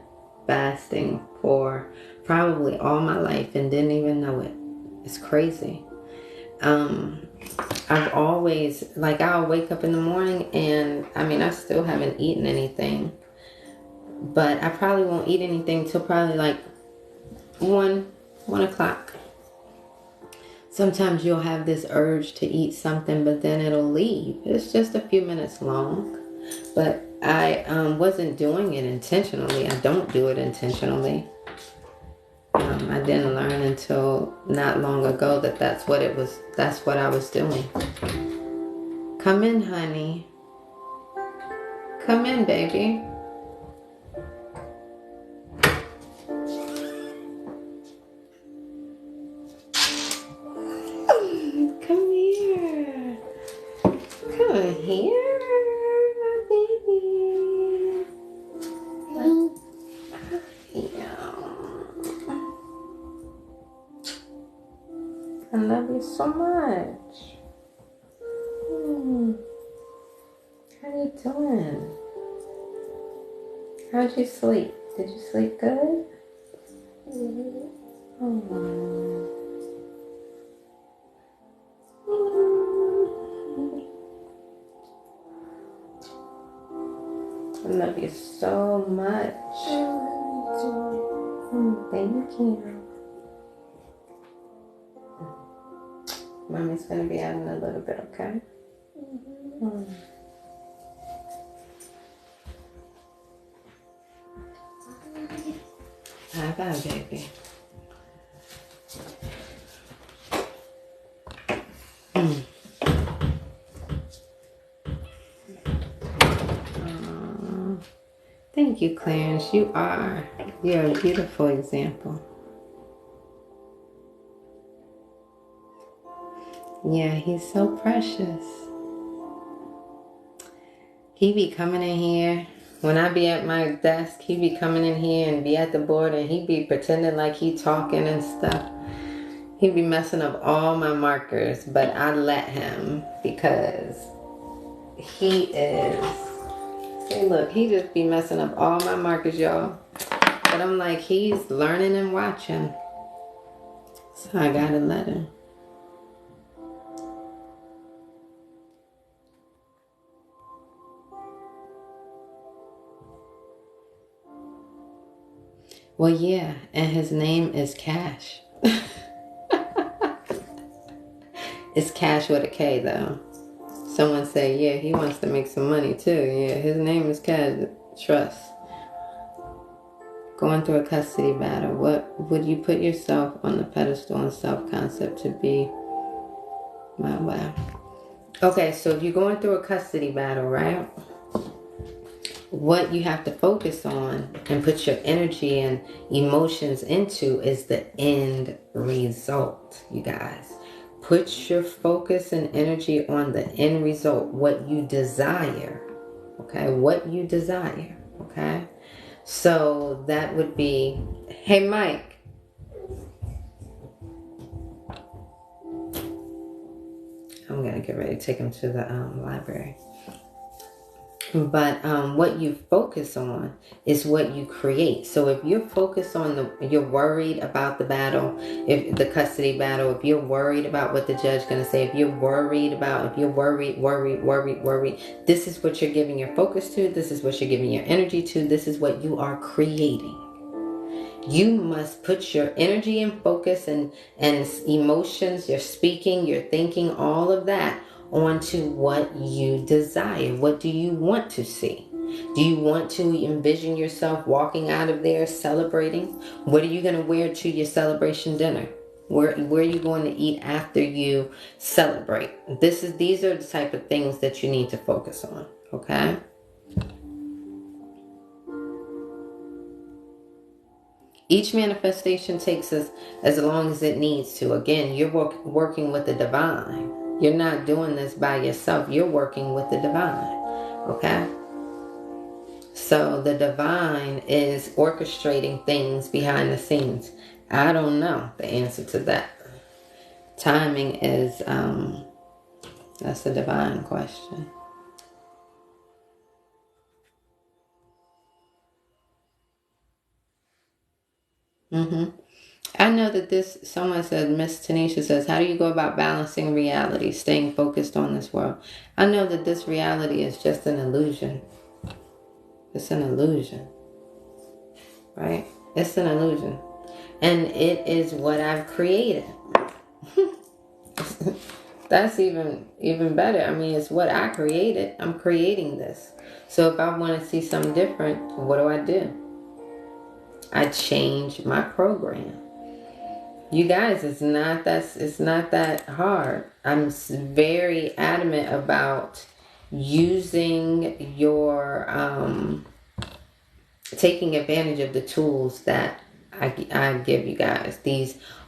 fasting for probably all my life and didn't even know it. It's crazy. I've always, like, I'll wake up in the morning and I still haven't eaten anything, but I probably won't eat anything till probably like 1 o'clock. Sometimes you'll have this urge to eat something, but then it'll leave. It's just a few minutes long. But I wasn't doing it intentionally. I don't do it intentionally. I didn't learn until not long ago that's what I was doing. Come in, honey. Come in, baby. Come here, my baby. Yeah. I love you so much. How you doing? How'd you sleep? Did you sleep good? I love you so much. Thank you. Mommy's gonna be out in a little bit, okay? Bye-bye, baby. Thank you, Clarence. You're a beautiful example. Yeah, he's so precious. He be coming in here. When I be at my desk, he be coming in here and be at the board and he be pretending like he talking and stuff. He be messing up all my markers, but I let him because he is... See, look, he just be messing up all my markers, y'all. But I'm like, he's learning and watching. So I gotta let him. Well, yeah, and his name is Cash. It's Cash with a K, though. Someone said, yeah, he wants to make some money, too. Yeah, his name is Cash. Trust. Going through a custody battle. What would you put yourself on the pedestal and self-concept to be? Wow. Okay, so if you're going through a custody battle, right? What you have to focus on and put your energy and emotions into is the end result, you guys. Put your focus and energy on the end result, what you desire, okay? What you desire, okay? So that would be, hey, Mike. I'm going to get ready to take him to the library. But what you focus on is what you create. So if you're focused on you're worried about the battle, if the custody battle, if you're worried about what the judge going to say, if you're worried, this is what you're giving your focus to. This is what you're giving your energy to. This is what you are creating. You must put your energy and focus and emotions, your speaking, your thinking, all of that onto what you desire. What do you want to see? Do you want to envision yourself walking out of there celebrating? What are you going to wear to your celebration dinner? Where are you going to eat after you celebrate? These are the type of things that you need to focus on, okay? Each manifestation takes us as long as it needs to. Again, you're working with the divine. You're not doing this by yourself. You're working with the divine. Okay? So the divine is orchestrating things behind the scenes. I don't know the answer to that. Timing is, that's a divine question. I know that someone said, Miss Tanisha says, how do you go about balancing reality, staying focused on this world? I know that this reality is just an illusion. It's an illusion, right? It's an illusion. And it is what I've created. That's even better. I mean, it's what I created. I'm creating this. So if I want to see something different, what do? I change my program. You guys, it's not that hard. I'm very adamant about using your taking advantage of the tools that I give you guys.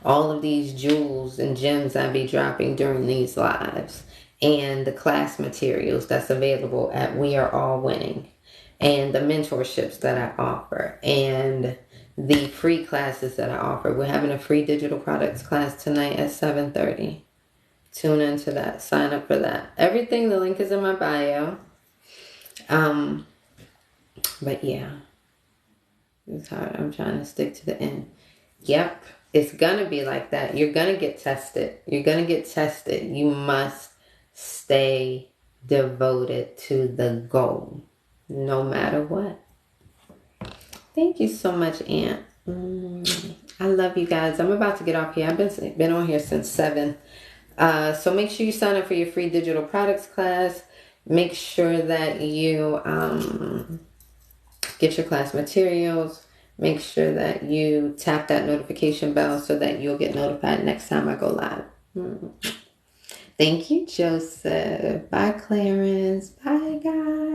All of these jewels and gems I be dropping during these lives. and the class materials that's available at We Are All Winning, and the mentorships that I offer, and the free classes that I offer. We're having a free digital products class tonight at 7:30. Tune into that. Sign up for that. Everything, the link is in my bio. But yeah, it's hard. I'm trying to stick to the end. Yep, it's gonna be like that. You're gonna get tested. You're gonna get tested. You must stay devoted to the goal, no matter what. Thank you so much, Aunt. I love you guys. I'm about to get off here. I've been on here since 7. So make sure you sign up for your free digital products class. Make sure that you get your class materials. Make sure that you tap that notification bell so that you'll get notified next time I go live. Thank you, Joseph. Bye, Clarence. Bye, guys.